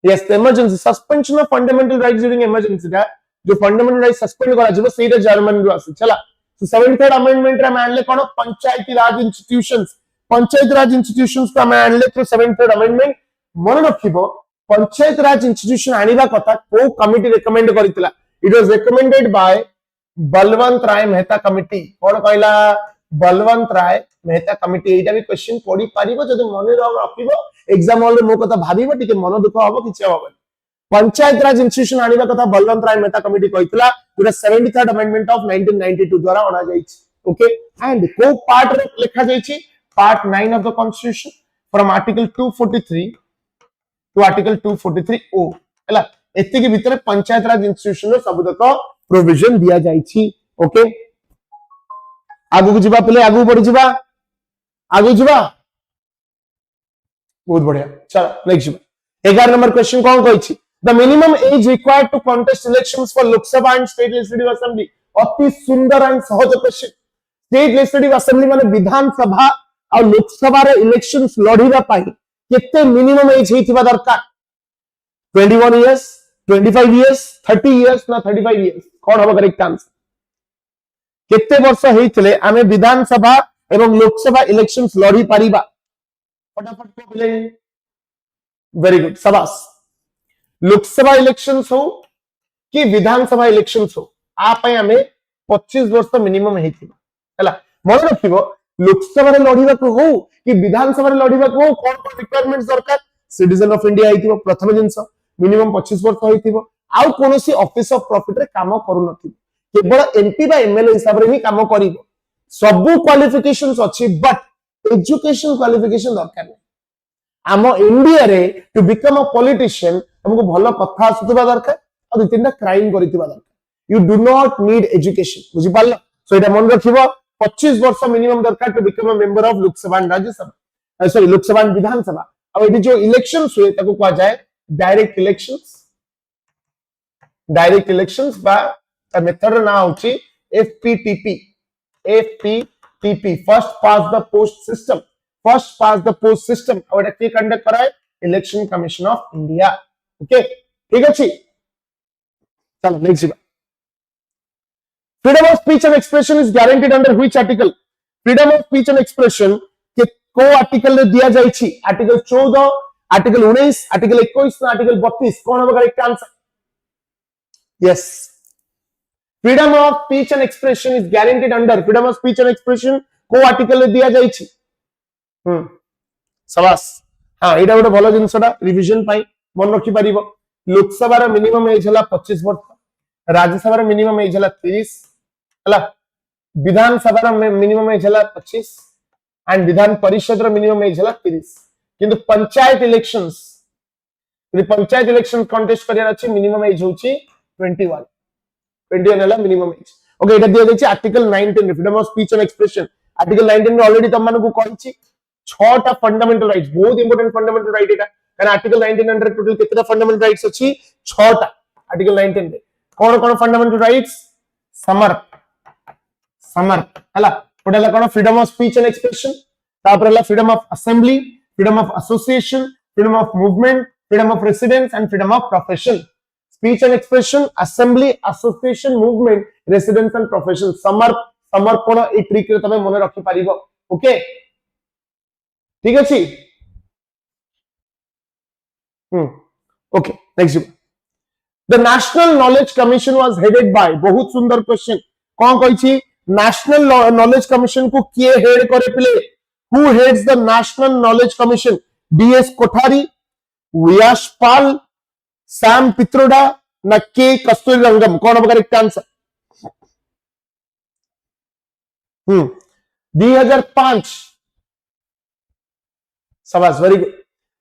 Yes emergency suspension of fundamental rights during emergency दा जो फंडामेंटल राइट सस्पेंड करा जिवो सेटा जर्मन रो आसी. चला तो 73rd अमेंडमेंट रे मानले कोन? पंचायती राज इंस्टीट्यूशंस. पंचायत राज इंस्टीट्यूशंस को मानले तो 73rd अमेंडमेंट मन रखिबो. पंचायत राज इंस्टीट्यूशन आनिबा कथा को कमिटी रेकमेंड करितला? It was recommended by Balwant Rai Mehta committee. कौन कहला? बलवंत राय मेहता कमिटी. एटा भी क्वेश्चन पढ़ी पारिबो जदि मन रखिबो एग्जाम हॉल रे मो कथा भाबिबो टिके मन दुख हबो किछ हबो. पंचायत राज इंस्टीट्यूशन आनिबा कथा बलवंत राय मेहता कमिटी कहितला. पुरा 73rd अमेंडमेंट ऑफ 1992 द्वारा अना जाइछि. ओके एंड को पार्ट रे लिखा जाइछि? Part 9 of the constitution from article 243 to article 243 ओ हैला. एति के भीतर पंचायत राज इंस्टीट्यूशन रो सब तक प्रोविजन दिया जाइछि. ओके आगु को जिबा पहले आगु बढ़ी जिबा. आगु जिबा. बहुत बढ़िया. चलो नेक्स्ट जिबा. 11 नंबर क्वेश्चन कौन कहिछि? The minimum age required to contest elections for Lok Sabha and state legislative assembly. अति सुंदर एंड सहज क्वेश्चन. स्टेट लेजिस्लेटिव असेंबली माने विधानसभा और लोकसभा रे इलेक्शंस लढिबा पाई केते मिनिमम एज हेतिबा दरकार? 21 इयर्स, 25 इयर्स, 30 इयर्स ना 35 इयर्स. कौन होगा करेक्ट आंसर? केते वर्ष हेतिले आमे विधानसभा एवं लोकसभा इलेक्शंस लढी पारिबा? फटाफट को बोले. वेरी गुड शाबाश. लोकसभा इलेक्शंस हो कि विधानसभा इलेक्शंस हो आ पय आमे 25 वर्ष मिनिमम हेतिबा हैला. मन रखिबो लोकसभा रे लढिबा को हो कि विधानसभा रे लढिबा को हो कोन कोन रिक्वायरमेंट्स दरकार? सिटीजन ऑफ इंडिया हेतिबो प्रथम जिंस. मिनिमम 25 वर्ष हेतिबो. आउ कोनोसी ऑफिस ऑफ प्रॉफिट रे काम करू नथि. केवल एमपी बा एमएलए हिसाब रे ही काम करिवो. सब क्वालिफिकेशंस अछि बट एजुकेशन क्वालिफिकेशन दरकार नै. आम इंडिया रे टू बिकम अ पॉलिटिशियन हमको भलो कथा आसुतबा दरकार और तीनटा क्राइम करितबा दरकार. You do not need education. बुझि पारलो? सो एटा मन रखिबो 25 वर्ष मिनिमम दरकार to become a member of Lok Sabha and Rajya Sabha. Sorry Lok Sabha and Vidhan Sabha. और एटी जो इलेक्शंस हुए ताको कहा जाय डायरेक्ट इलेक्शंस. डायरेक्ट इलेक्शंस बा मेथड ना होची FPTP. FPTP first past the post system. First past the post system और एटा के कंडक्ट कराए? Election commission of India. Okay ठीक अछि. चलो next. Freedom of speech and expression is guaranteed under which article? Freedom of speech and expression के को article रे दिया जाइछि? आर्टिकल 14, आर्टिकल 19, आर्टिकल 21 ना आर्टिकल 32. कौन होगा correct answer? Yes freedom of speech and expression is guaranteed under freedom of speech and expression को article रे दिया जाइछि? शाबाश. हाँ एटा गोटे भल जिनसटा रिविजन पाई मन रखि परिबो लोकसभा मिनिमम एज हला 25 वर्ष राज्यसभा मिनिमम एज हला 30 हला विधानसभा मिनिमम एज हला 25 and Vidhan Parishad minimum age हला 30 किंतु panchayat elections panchayat election contest करियर अछि मिनिमम एज होची 21 हला मिनिमम एज ओके एटा दिया जायछि article 19 freedom of speech and expression article 19 रे ऑलरेडी तम मानको कहिछि 6टा फंडामेंटल राइट्स बहुत इंपोर्टेंट फंडामेंटल राइट एटा कारण आर्टिकल 19 अंडर टोटल केतेटा फंडामेंटल राइट्स अछि 6टा आर्टिकल 19 रे कोन फंडामेंटल राइट्स समर्थ हला ओडला कोन freedom of speech and expression तापर हला freedom of assembly freedom of association freedom of movement freedom of residence and freedom of profession speech and expression assembly association movement residence and profession समर्पण ए trick रे तमे मन रखि परिबो okay ठीक अछि okay next the national knowledge commission was headed by बहुत सुंदर क्वेश्चन कोन कहै छी नेशनल नॉलेज कमीशन को किए हेड करे पिले who heads the national knowledge commission B S Kothari Yashpal Sam Pitroda ना के कस्तूरी रंगम कौन होगा करेक्ट आंसर 2005 शाबाश वेरी गुड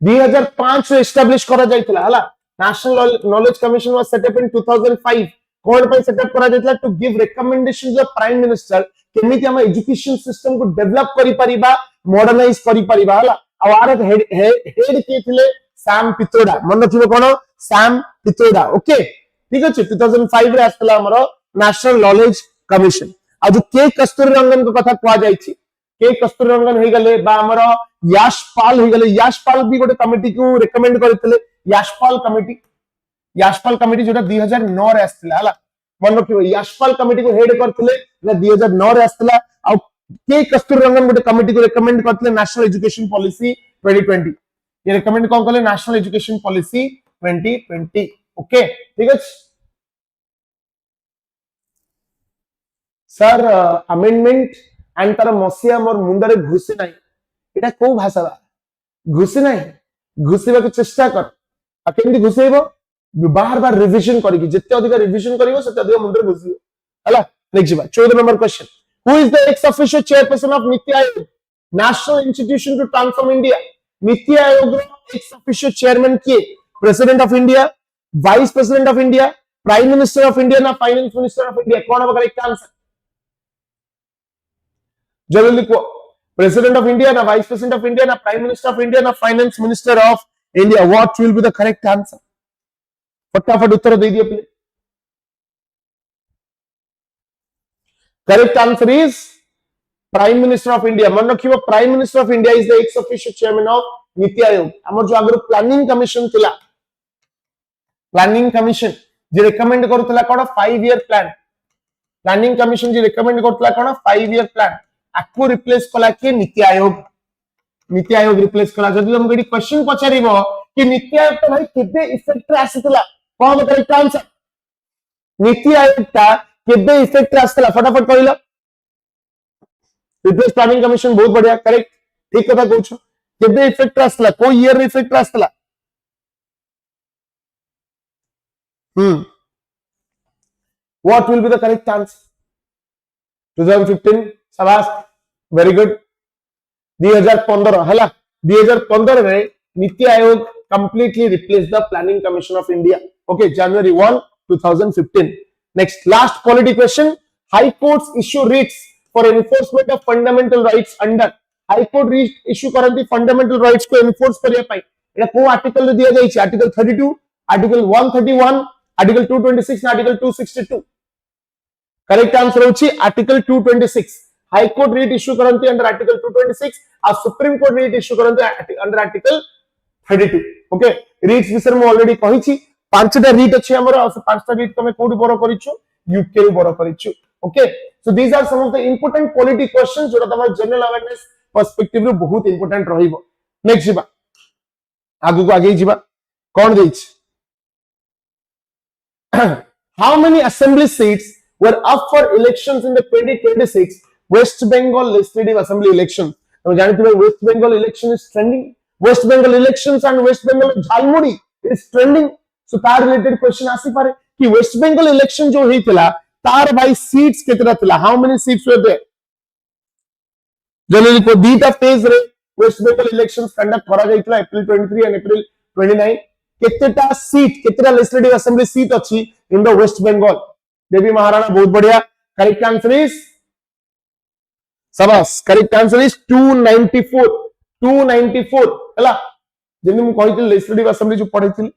2005 रे एस्टैब्लिश करा जायतिला हला national knowledge commission was set up in 2005 कोन पे सेट अप करा जायतिला to give recommendations to prime minister केमिति हम एजुकेशन सिस्टम को डेवलप करि परिबा मॉडर्नाइज करि परिबा हला आवार हेड के थिले सैम पित्रोडा मन रखिबो कोन सैम पित्रोडा ओके ठीक अछि 2005 रे आस्तला हमरो नेशनल नॉलेज कमीशन आ जो के कस्तूरी रंगन को कथा कहआ जाय छी के कस्तूरी रंगन हे गले बा हमरो यशपाल हे गले यशपाल भी गोटे कमिटी को रेकमेंड करथिले यशपाल कमिटी जोटा 2009 रे आस्तला हला मन रखिबो यशपाल कमिटी को हेड करथिले 2009 रे आस्तला आ के कस्तूरी रंगन गोटे कमिटी को रेकमेंड करथिले नेशनल एजुकेशन पॉलिसी 2020 ये रेकमेंड कौन कले नेशनल एजुकेशन पॉलिसी 2020 ओके ठीक है सर अमेंडमेंट एंड तार मसिया मोर मुंडरे घुसी नाही एटा को भाषा बा घुसी नाही घुसीबा के चेष्टा कर आ केमि घुसेबो बार बार रिवीजन करिकि जत्ते अधिक रिवीजन करिवो सत्ते अधिक मुंडरे घुसियो हला नेक्स्ट बा 14 number question who is the ex official chairperson of NITI Aayog national institution to transform India NITI Aayog ex official chairman किए president of India vice president of India prime minister of India ना finance minister of India कौन होगा correct answer जल्दी लिखो president of India ना vice president of India ना prime minister of India ना finance minister of India what will be the correct answer फटाफट उत्तर दे दिए please correct answer is prime minister of India मन रखिबो prime minister of India is the ex official chairman of NITI Aayog हमर जो आगर प्लानिंग कमीशन थिला प्लानिंग कमीशन जे रिकमेंड करथला कोन 5 ईयर प्लान प्लानिंग कमीशन जे रिकमेंड करथला कोन 5 ईयर प्लान आको रिप्लेस कला के नीति आयोग रिप्लेस कला जदि हम गडी क्वेश्चन पचारिबो कि नीति आयोग तो भाई केबे इफेक्ट रे आसीतला कोन करेक्ट आंसर नीति आयोग ता केबे इफेक्ट रे आसीतला फटाफट कहिला रिप्लेस प्लानिंग कमीशन बहुत बढ़िया करेक्ट ठीक कथा कहूछ केबे इफेक्ट आसला को ईयर रे इफेक्ट आसला what will be the correct answer 2015 शाबाश वेरी गुड 2015 हला 2015 रे NITI Aayog completely replace the planning commission of India okay जनवरी 1 2015 next last polity question high courts issue writs for enforcement of fundamental rights under high court issue करंती fundamental rights को enforce करिया पाई एटा को आर्टिकल रे दिया जाई छै article 32 article 131 article 226 article 262 correct answer होची article 226 high court writ issue करंती अंडर आर्टिकल 226 आ सुप्रीम कोर्ट रीट इश्यू करंती अंडर आर्टिकल 32 ओके रीट्स विषय में ऑलरेडी कहि छी पांचटा रीट अछि हमर आ पांचटा रीट तमे कोडी बरो करिछु यूके रे बरो करिछु okay so these are some of the important polity questions जोटा तमर जनरल अवेयरनेस पर्सपेक्टिव रे बहुत इंपोर्टेंट रहिबो नेक्स्ट जिबा आगु को आगे जिबा कोन देछ how many assembly seats were up for elections in the 2026 West Bengal legislative assembly election तो जानते हो West Bengal election is trending West Bengal elections and West Bengal jhalmuri is trending. So तार related question आसी पारे कि West Bengal election जो ही थिला तार भाई seats कितना थिला? How many seats were there? Generally को दीटा फेज रे वेस्ट बंगाल इलेक्शंस कंडक्ट करा जाइतला अप्रैल 23 एंड अप्रैल 29 केतेटा सीट केतेटा लेजिस्लेटिव असेंबली सीट अछि in the West Bengal Devi Maharana बहुत बढ़िया करेक्ट आंसर इज सबस करेक्ट आंसर इज 294 हला जेने मु कहितले लेजिस्लेटिव असेंबली जो पढितली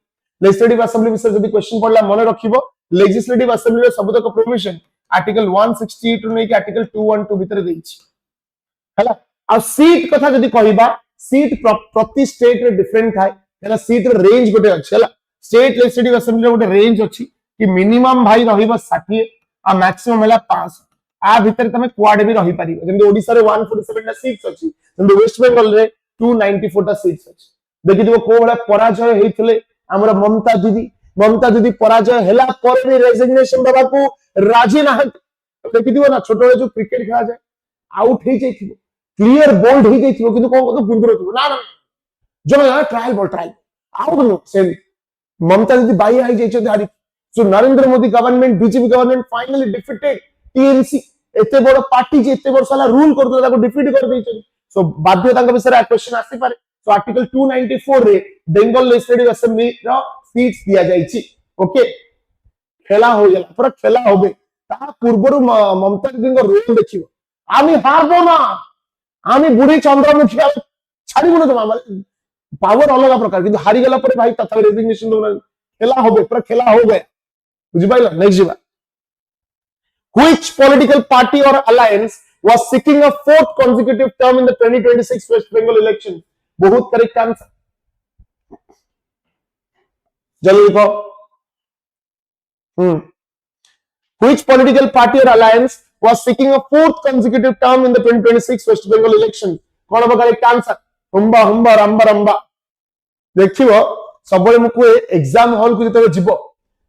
लेजिस्लेटिव असेंबली विषय जदी क्वेश्चन पढला मने रखिबो लेजिस्लेटिव असेंबली रे सबतक प्रोविजन आर्टिकल 168 टू नेकी आर्टिकल 212 भीतर देइछि हला आ सीट कथा जदी कहिबा सीट प्रति स्टेट रे डिफरेंट थाए हला सीट रे रेंज गोटे अछि हला स्टेट लेजिस्लेटिव असेंबली रे गोटे रेंज अछि कि मिनिमम भाई रहिबा 60 आ मैक्सिमम हला 5 आ भीतर तमे क्वाड भी रहि पारिबो जेंदे ओडिसा रे 147 टा सीट्स अछि जेंदे वेस्ट बंगाल रे 294 टा सीट्स अछि देखि दिबो को बडा पराजय हेइथिले हमरा ममता दीदी पराजय हला पर भी रेजिग्नेशन देबा को राजी ना देखि दिबो ना छोटो जो क्रिकेट खेला जाय आउट हे जाइथिबो क्लियर बोल्ड हे जाइथिबो किंतु कोन को गुंदरो थिबो ना जो ना trial ball trial out no same Mamata Didi बाई आई जाइछो हारी so Narendra Modi government BJP government finally defeated TMC एते बड़ पार्टी जे एते वर्ष वाला रूल कर देला को डिफीट कर दैछन सो बाध्य तांका विषय क्वेश्चन आसी पारे सो आर्टिकल 294 रे बेंगल लेजिस्लेटिव असेंबली रो सीट्स दिया जाइछि ओके खेला हो गेला पूरा खेला होबे ता पूर्वरु ममता दीदी को रोल देखिबो आमी हारबो ना आमी बुढ़ी चंद्रमुखी छाड़ीबो ना जमा पावर अलग प्रकार किंतु हारी गेला पर भाई तथा रेजिग्नेशन दोना खेला होबे पूरा खेला हो गया बुझि पाइला नेक्स्ट जीवा Which political party or alliance was seeking a fourth consecutive term in the 2026 West Bengal election? बहुत करेक्ट आंसर जल्दी लिखो Which political party or alliance was seeking a fourth consecutive term in the 2026 West Bengal election? कौन होगा correct answer हुम्बा हुम्बा रंबा रंबा देखिबो सबले मुको exam hall को जते जिवो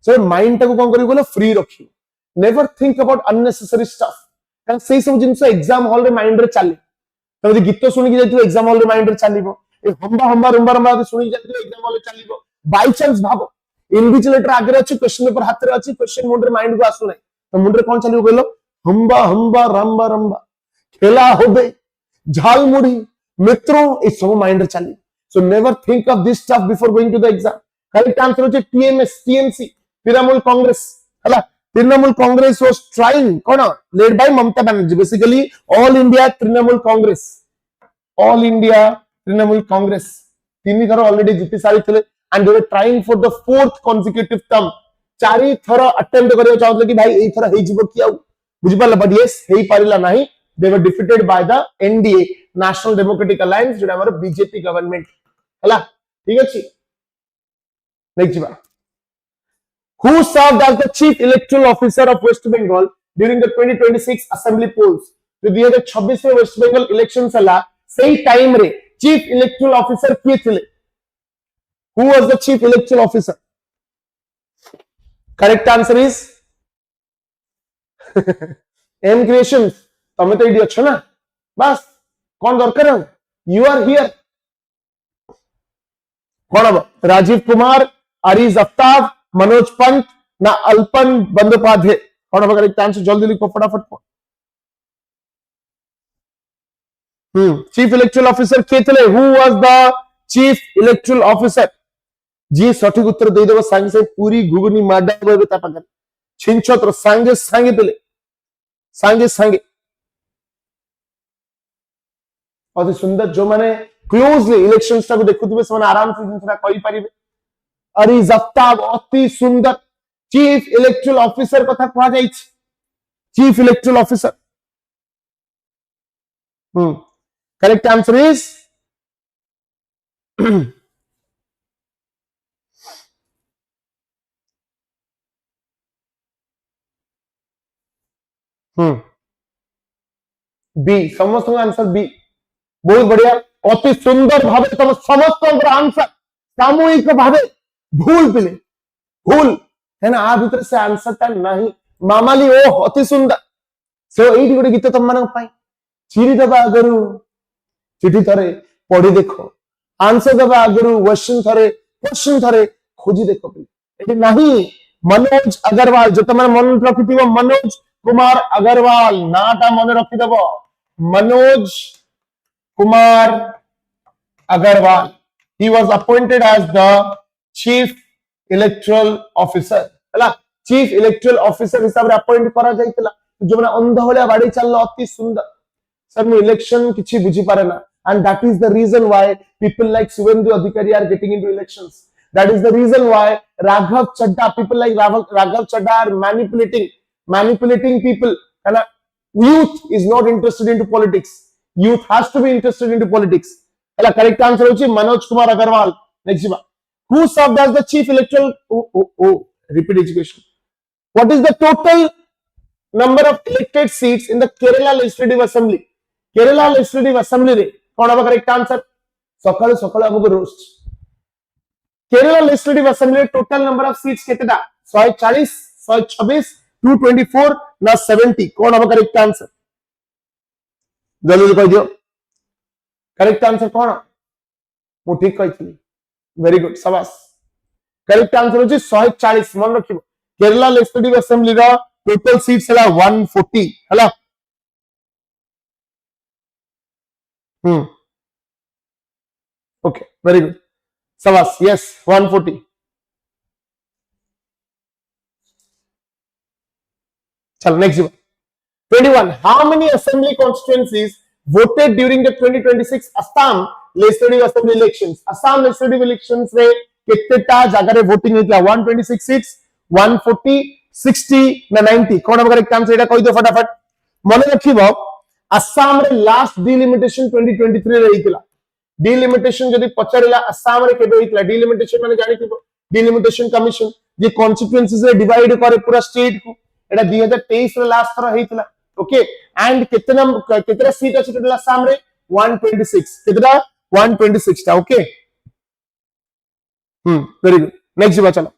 से माइंड टाको कोन करिवो बोले फ्री रखियो never think about unnecessary stuff कारण से सब जिंस एग्जाम हॉल रे माइंड रे चली तमे गीत सुनि कि जाइतो एग्जाम हॉल रे माइंड रे चलीबो ए हुम्बा हुम्बा रंबा रंबा सुनि जाइतो एग्जाम हॉल रे चलीबो बाय चांस भाबो इनविजिलेटर आगे अछि क्वेश्चन पेपर हाथ रे अछि क्वेश्चन मुंड रे माइंड को आसु नै तो मुंड रे कोन चलीबो कहलो हुम्बा हुम्बा रंबा रंबा खेला होबे झालमुड़ी मित्रों ए सब माइंड रे चली so never think of this stuff before going to the exam correct answer होचे टीएमसी तृणमूल कांग्रेस हला तृणमूल कांग्रेस वाज ट्राइंग कोन led by Mamata Banerjee basically All India Trinamool Congress तीन थर ऑलरेडी जीति सारी थिले and they were trying for the fourth consecutive term चारि थर अटेम्प्ट करियो चाहतले कि भाई एई थर हेइ जिवो कि आउ बुझि पाला बट यस हेइ पारिला नाही they were defeated by the NDA National Democratic Alliance जो हमर बीजेपी गवर्नमेंट हला ठीक अछि नेक्स्ट बा who served as the chief electoral officer of West Bengal during the 2026 assembly polls जो 2026 में वेस्ट बंगाल इलेक्शंस हला सही टाइम रे चीफ इलेक्टोरल ऑफिसर किए थिले who was the chief electoral officer correct answer is M creations तमे तो ED अच्छो ना बस कौन दरकार है यू आर हियर कौन अब राजीव कुमार अरीज अफ्ताब मनोज पंत ना अल्पन बंदोपाध्याय कौन अब करेक्ट आंसर जल्दी लिखो फटाफट चीफ इलेक्टोरल ऑफिसर के थे who was the chief electoral officer जी सठिक उत्तर दे देबो संग से पूरी घुगनी माडा बेबे ता पकड़ छिनछत्र संगे संगे दिले संगे अति सुंदर जो माने क्लोजली इलेक्शंस को देखुथिबे से आराम से जिनसा कहि परिबे अरे जफ्ताब अति सुंदर चीफ इलेक्टोरल ऑफिसर कथा कहा जाई chief electoral officer correct answer is B समस्त आंसर बी बहुत बढ़िया अति सुंदर भावे तुम समस्त आंसर सामूहिक भावे भूल पिले भूल है ना आ भीतर से आंसर ता नहीं मामाली ओ अति सुंदर सो एठी गोटे गीत तुम मानक पाई चिरी दबा अगरु चिठी थरे पढ़ी देखो आंसर दबा आगुरु क्वेश्चन थरे खोजी देखो पे एटी नहीं मनोज अग्रवाल जो तुम मन रखिथिबो मनोज कुमार अग्रवाल नाटा मन रखिदबो Manoj Kumar Agarwal he was appointed as the chief electoral officer हला chief electoral officer हिसाब रे अपॉइंट करा जाइतला जो माने अंध भलिया बाडी चललो अति सुंदर सर मु इलेक्शन किछि बुझी पारे ना and that is the reason why people like Suvendu Adhikari are getting into elections. That is the reason why Raghav Chadda, people like Raghav Chadda are manipulating people. And youth is not interested into politics. Youth has to be interested into politics. Hala correct answer hochi Manoj Kumar Agarwal. Next one. Who served as the chief electoral? Repeat education. What is the total number of elected seats in the Kerala Legislative Assembly? Kerala Legislative Assembly रे कौन अब correct answer सकाळ सकाळ हमको रोस्ट Kerala legislative assembly total number of seats केतेटा 140 126 224 ना 70 कौन अब करेक्ट आंसर जल्दी कह दियो करेक्ट आंसर कौन मु ठीक कहितली वेरी गुड शाबाश करेक्ट आंसर होची 140 मन रखिबो केरला लेजिस्लेटिव असेंबली रो टोटल सीट्स हला 140 हला Okay, very good. Savas, yes, 140. Chalo, next one. 21. How many assembly constituencies voted during the 2026 Assam Legislative Assembly elections? Assam Legislative elections रे कितने जगह रे voting हुई थी? 126 seats, 140, 60 ना 90. कौन अब करेक्ट आंसर इटा कोई दो फटाफट मने रखिबो असम रे लास्ट डिलिमिटेशन 2023 रे रहितला डिलिमिटेशन जदि पचारिला असम रे केबे हितला डिलिमिटेशन माने जानिथिबो डिलिमिटेशन कमिशन जे कॉन्स्टिट्यूएंसीज रे डिवाइड करे पूरा स्टेट को एटा 2023 रे लास्ट थरा हितला ओके एंड कितना सीट अछि टोटल असम रे 126 कितना 126 ता ओके वेरी गुड नेक्स्ट बचला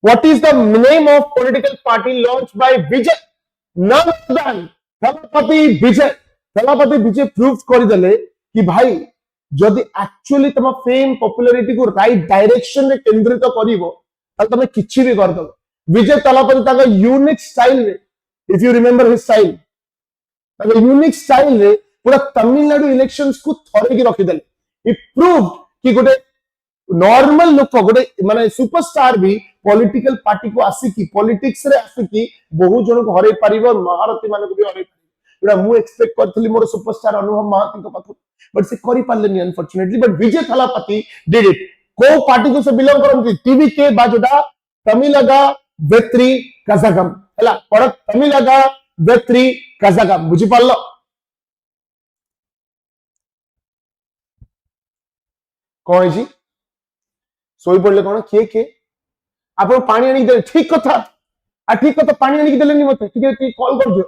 what is the name of political party launched by Vijay none than Thalapathy Vijay prove कर देले कि भाई जदि एक्चुअली तुम फेम पॉपुलैरिटी को राइट डायरेक्शन रे केंद्रित करिवो त तमे किछि भी कर दबो विजय थलापति ताका यूनिक स्टाइल रे if you remember his style ताका यूनिक स्टाइल रे पूरा तमिलनाडु इलेक्शंस को थरे की रखि देले ही प्रूव कि गोटे नॉर्मल लोक गोटे माने सुपरस्टार भी पॉलिटिकल पार्टी को आसिकी पॉलिटिक्स रे आसिकी बहु जन को हरै परिबो महारथी माने को भी हरै परिबो एटा मु एक्सपेक्ट करथली मोर सुपरस्टार अनुभव महाती को पाखु बट से करि पारलेनी unfortunately but Vijay Thalapathy did it को पार्टी को से बिलोंग करथि टीवीके बाजोडा तमिलगा वेत्री कजागम हला पर तमिलगा वेत्री कजागम बुझि पारलो कोन जी सोई पड़ले कोन के आप पानी आनी दे ठीक कथा पानी आनी देलेनी मते ठीक कॉल कर दियो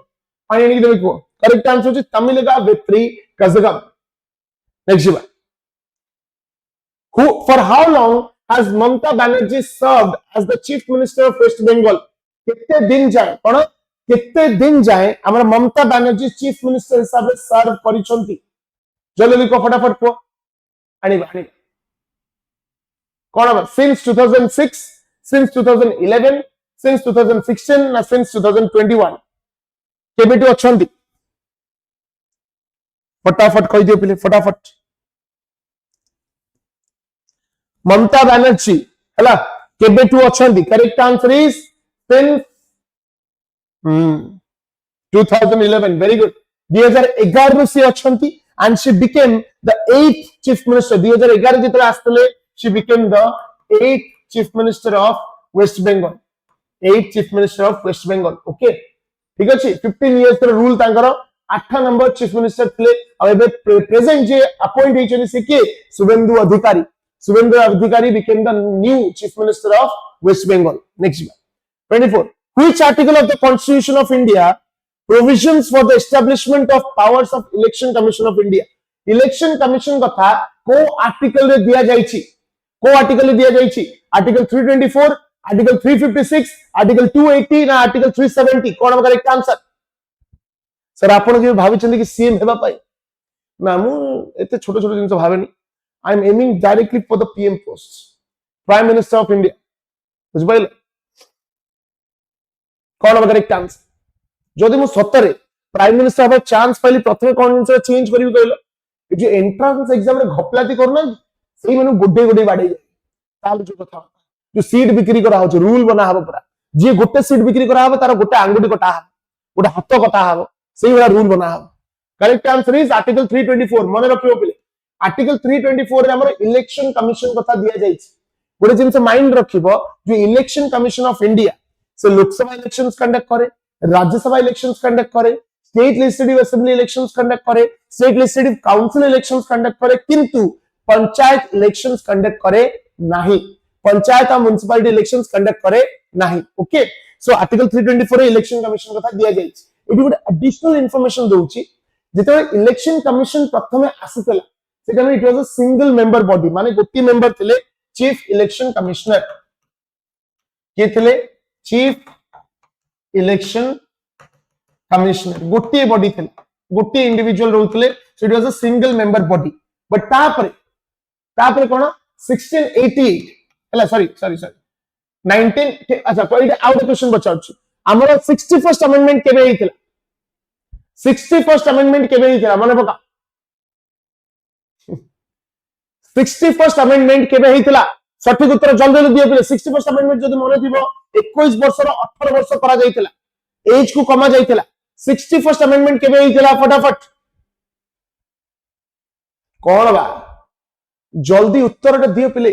पानी आनी देबे को करेक्ट आंसर होची Tamilaga Vettri Kazhagam next one who for how long has Mamata Banerjee served as the chief minister of West Bengal कितने दिन जाए हमरा ममता बनर्जी चीफ मिनिस्टर हिसाब से सर्व करिसंती जल्दी को फटाफट को आनी कौन अब since 2006 since 2011 since 2016 ना since 2021 केबेटू अछंती फटाफट कहि दियो पहिले फटाफट ममता बनर्जी हला केबेटू अछंती correct answer is since 2011 very good 2011 से अछंती and she became the 8th chief minister 2011 जितरा आस्तले she became the 8th chief minister of West Bengal 8th chief minister of West Bengal okay ठीक अछि 15 years र रूल तांकर 8 number chief minister थे अब present जे appoint होइछन से के शुभेंदु अधिकारी became the new chief minister of West Bengal next one 24 which article of the constitution of India provisions for the establishment of powers of election commission of India election commission कथा को article रे दिया जाइछि को article रे दिया जाइछि article 324 article 356 article 280 ना आर्टिकल 370 कोन हम करेक्ट आंसर सर आपण के भाबी चंदी कि सीएम हेबा पाई ना मु एते छोट छोट जिंस भाबेनी I am aiming directly for the PM post, prime minister of India. बुझिपाइले कौन हम करेक्ट आंसर? जदि मु सतरे प्राइम मिनिस्टर हबा चांस पाइली प्रथमे कौन जिंस चेंज करिवि कहलो? ए जो एंट्रांस एग्जाम रे घपलाती करना सेही माने गुड्डे गुड्डे बाडे जाय ताल जो कथा जो सीट बिक्री करा हो रूल बना हबो पूरा जे गोटे सीट बिक्री करा हबो तार गोटे आंगुठी कटा हबो गोटे हाथ कटा हबो सेही वाला रूल बना हबो। करेक्ट आंसर इज आर्टिकल 324 मन रखियो पिले आर्टिकल 324 रे हमर इलेक्शन कमिशन कथा दिया जायछि गोटे जिंस माइंड रखिबो जो इलेक्शन कमिशन ऑफ इंडिया से लोकसभा इलेक्शंस कंडक्ट करे, राज्यसभा इलेक्शंस कंडक्ट करे, state legislative assembly elections conduct करे, state legislative council elections conduct करे, किंतु पंचायत इलेक्शंस कंडक्ट करे नाही, पंचायत और म्युनिसिपैलिटी इलेक्शंस कंडक्ट करे नाही। ओके, सो आर्टिकल 324 रे इलेक्शन कमिशन कथा दिया जायछि। एटी गुड एडिशनल इंफॉर्मेशन दोउछि जेते इलेक्शन कमिशन प्रथमे आसीतला सेटा it was a single member body माने गोटी मेंबर थिले चीफ इलेक्शन कमिश्नर के थिले चीफ इलेक्शन कमिश्नर गोटे बॉडी थे गोटे इंडिविजुअल रोते so it was a single member body but तापरे कोन 1688 हला सॉरी 19 अच्छा कोई आउट क्वेश्चन बचाउछु हमर 61st अमेंडमेंट केबे हेतिला 61st अमेंडमेंट केबे हेतिला माने पका 61st अमेंडमेंट केबे हेतिला सठिक उत्तर जल्दी जल्दी दियो पिले 61st अमेंडमेंट जदि मन थिबो 21 वर्ष रो 18 वर्ष करा जायतिला एज को कमा जायतिला 61st अमेंडमेंट केबे हेतिला फटाफट कोन बा जल्दी उत्तर दियो पिले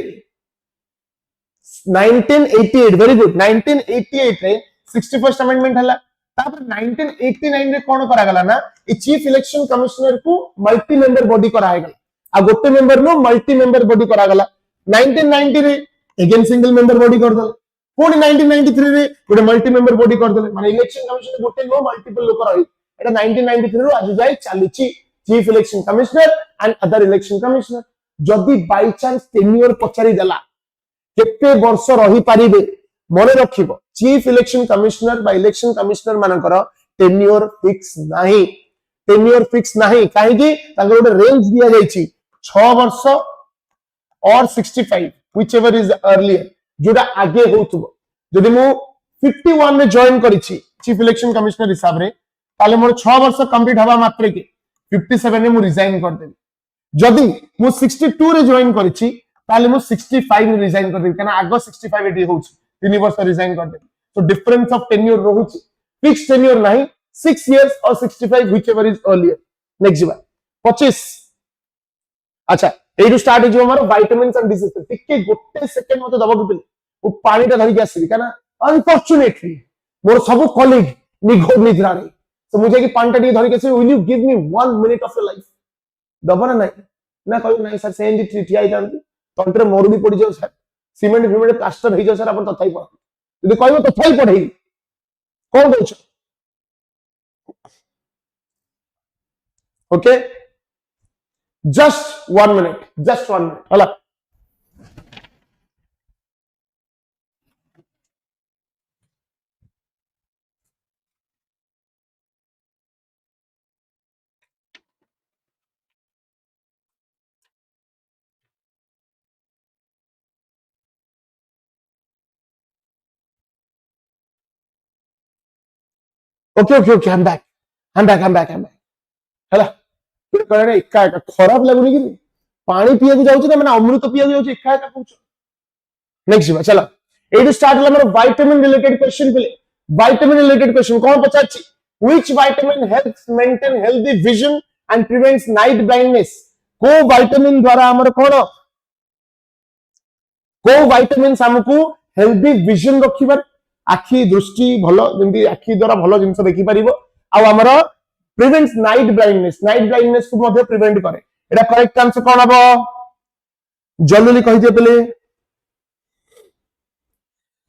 1988 वेरी गुड 1988 रे 61st अमेंडमेंट हला तापर 1989 रे कोन करा गला ना ए चीफ इलेक्शन कमिश्नर को मल्टी मेंबर बॉडी करा है गला आ गोटे मेंबर नो मल्टी मेंबर बॉडी करा गला 1990 रे अगेन सिंगल मेंबर बॉडी कर दल पुणी 1993 रे गोटे मल्टी मेंबर बॉडी कर दले माने इलेक्शन कमिशन गोटे नो मल्टीपल लोक रही एटा 1993 रो आज जाय चालीची chief election commissioner and other election commissioner जदी बाय चांस टेन्योर पचारी देला केते वर्ष रही पारिबे मने रखिबो चीफ इलेक्शन कमिश्नर बा इलेक्शन कमिश्नर मानकर टेन्योर फिक्स नाही काहे कि तांकर गोटे रेंज दिया जायछि 6 वर्ष और 65 व्हिच एवर इज अर्लियर जोटा आगे होतबो जदि मु 51 रे जॉइन करिछि चीफ इलेक्शन कमिश्नर हिसाब रे ताले मोर 6 वर्ष कंप्लीट हवा मात्र के 57 रे मु रिजाइन कर देबी जदि मु 62 रे जॉइन करिछि ताले मु 65 रे रिजाइन कर देबी काना आगो 65 एडी होउछि 3 वर्ष रिजाइन कर देबी सो डिफरेंस ऑफ टेन्योर रहउछि फिक्स टेन्योर नाही 6 years or 65 whichever is earlier next बार 25 अच्छा एडू स्टार्ट हो हमर विटामिन्स एंड डिजीज टिके गोटे सेकंड मते दबक पिले ओ पानीटा धरि के आसीबी काना अनफॉर्चूनेटली मोर सब कॉलीग निघोड निद्रा रे तो मुझे कि पानीटा टी धरि के आसीबी will you give me 1 minute of your life दबना नहीं ना कहू नहीं सर सेंडी ठिया ही जानती तंत्र मोर भी पड़ी जाओ सर सीमेंट फिमेंट प्लास्टर हो जाओ सर अपन तथाई पढ़ यदि कहबो तथाई पढ़ेई कोन कहछ okay just 1 minute hala okay I'm back hala कहने एका एका खराब लगुनी कि पानी पिया को जाउछ ना माने अमृत पिया को जाउछ एका एका कहूछ नेक्स्ट बा चला एडू स्टार्ट हला हमर विटामिन रिलेटेड क्वेश्चन पिले विटामिन रिलेटेड क्वेश्चन कोन पचाछि which vitamin helps maintain healthy vision and prevents night blindness को विटामिन द्वारा हमर कोन को विटामिन्स हमकु हेल्दी विजन रखिबार आखी दृष्टि भलो जेंति आखी द्वारा भलो जिंस देखि परिबो आ हमर प्रिवेंट्स नाइट ब्लाइंडनेस को मध्य प्रिवेंट करे एटा करेक्ट आंसर कोन हबो जल्दी कहि दे पले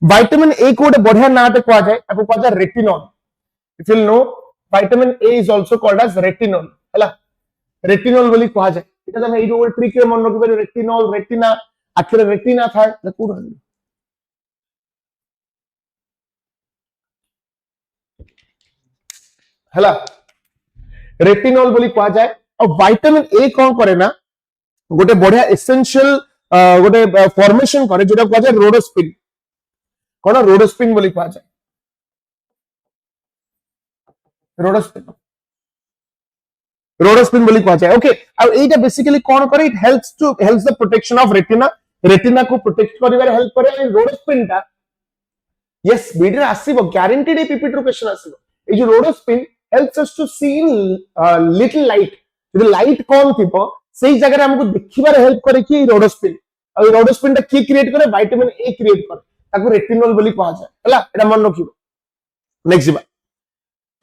विटामिन ए को गोटे बढ़िया नाटे कहा जाए ताको कहा जाए retinol if you know vitamin A is also called as retinol हला रेटिनॉल बोली कहा जाए एटा हम एई गोटे ट्रिक मन रखि पारे रेटिनॉल रेटिना आखिर रेटिना थाए देखु हला रेटिनॉल बोली कहा जाए और विटामिन ए कौन करे ना गोटे बढ़िया एसेंशियल गोटे फॉर्मेशन करे जोटा कह जाए रोडोस्पिन कौन रोडोस्पिन बोली कह जाए रोडोस्पिन रोडोस्पिन बोली कह जाए ओके अब एटा बेसिकली कौन करे it helps the protection of retina retina को प्रोटेक्ट करिवार हेल्प करे रोडोस्पिन टा यस बीडरे आसीबो गारंटीड पीपीटी रो क्वेश्चन आसीबो ए जो rhodopsin helps us to see in little light जो लाइट कम थिबो सेही जगह हमको देखिबार हेल्प करे कि रोडोस्पिन आ रोडोस्पिन टा की क्रिएट करे विटामिन ए क्रिएट करे ताको रेटिनॉल बोली कहा जाए हला एटा मन रखिबो नेक्स्ट बा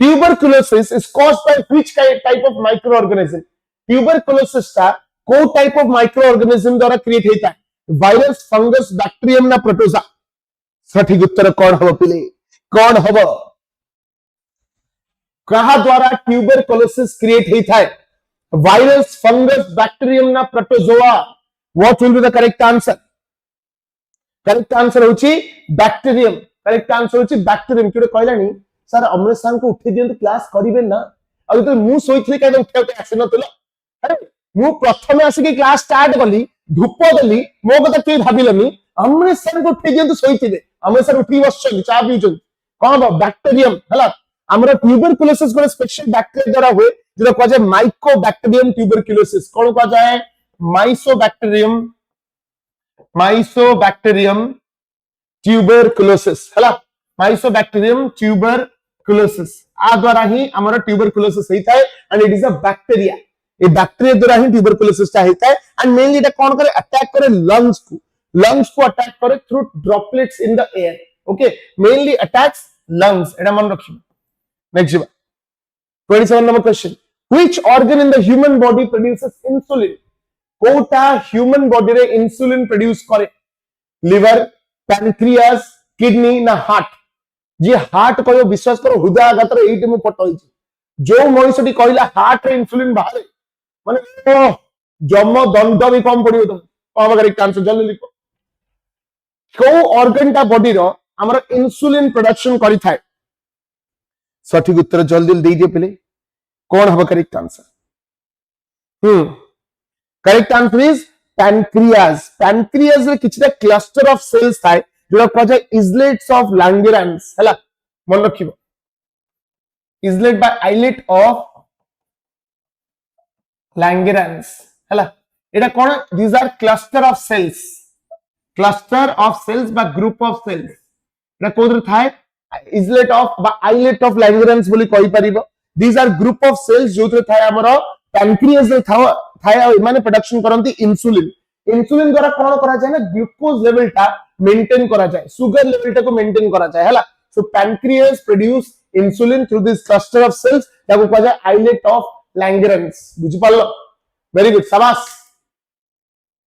tuberculosis is caused by which type of microorganism tuberculosis टा को टाइप ऑफ माइक्रोऑर्गेनिज्म द्वारा क्रिएट होता है वायरस फंगस बैक्टीरियम ना प्रोटोजा सठिक उत्तर कौन हबो पिले कौन हबो कहा द्वारा ट्यूबरकुलोसिस क्रिएट होता है वायरस फंगस बैक्टीरियम ना protozoa what will be the correct answer होची बैक्टीरियम करेक्ट आंसर होची बैक्टीरियम किडे कहलानी सर अमरेश सर को उठे दियंतु क्लास करिवे ना अब तो मु सोइथली काहे उठे उठे आसी नतलो अरे मु प्रथमे आसी के क्लास स्टार्ट कली धूप देली मो कथा के भाबिलनी अमरेश सर को उठे दियंतु सोइथिबे अमरेश सर उठी बसछन चा पिउछन कोन बा बैक्टीरियम हला हमरा ट्यूबरकुलोसिस को स्पेशल बैक्टीरिया द्वारा हुए जो कह जाए माइकोबैक्टीरियम ट्यूबरकुलोसिस कोन कह जाए माइसोबैक्टीरियम ट्यूबरकुलोसिस हला माइसोबैक्टीरियम ट्यूबरकुलोसिस आ द्वारा ही हमारा ट्यूबरकुलोसिस होता है and it is a bacteria ये बैक्टीरिया द्वारा ही ट्यूबरकुलोसिस टा होता है एंड मेनली এটা কোন করে अटैक करे लंग्स को अटैक करे through droplets in the air okay mainly attacks lungs এটা मन रखिबो next 27 number question which organ in the human body produces insulin कोटा ह्यूमन बॉडी रे इंसुलिन प्रोड्यूस करे लिवर पैनक्रियास किडनी ना हार्ट जी हार्ट कहो विश्वास करो हृदयाघात रे एटी मु पटो जो मनुष्यटी कहला हार्ट रे इंसुलिन बाहर माने जम दंड भी कम पड़ियो तुम कौन करेक्ट आंसर जल्दी लिखो को ऑर्गन टा बॉडी रो हमर इंसुलिन प्रोडक्शन करि थाए सठिक उत्तर जल्दी दे दियो पहले कौन हबो correct answer correct answer is pancreas रे किछटा क्लस्टर ऑफ सेल्स थाए जो कह जाए इजलेट्स ऑफ लैंगेरेंस हला मन रखिबो islet by islet of Langerhans हला एटा कोन these are cluster of cells बा ग्रुप ऑफ सेल्स एटा कोदर थाए इजलेट ऑफ बा आइलेट ऑफ लैंगेरेंस बोली कहि परिबो these are group of cells जो थाए हमरो पैनक्रियास रे थाए माने प्रोडक्शन करंती इंसुलिन द्वारा कौन करा जाए ना ग्लूकोज लेवल टा मेंटेन करा जाए सुगर लेवल टा को मेंटेन करा जाए हला so pancreas produce insulin through this cluster of cells ताको कहा जाए आइलेट ऑफ लैंगेरेंस बुझि पालो वेरी गुड शाबाश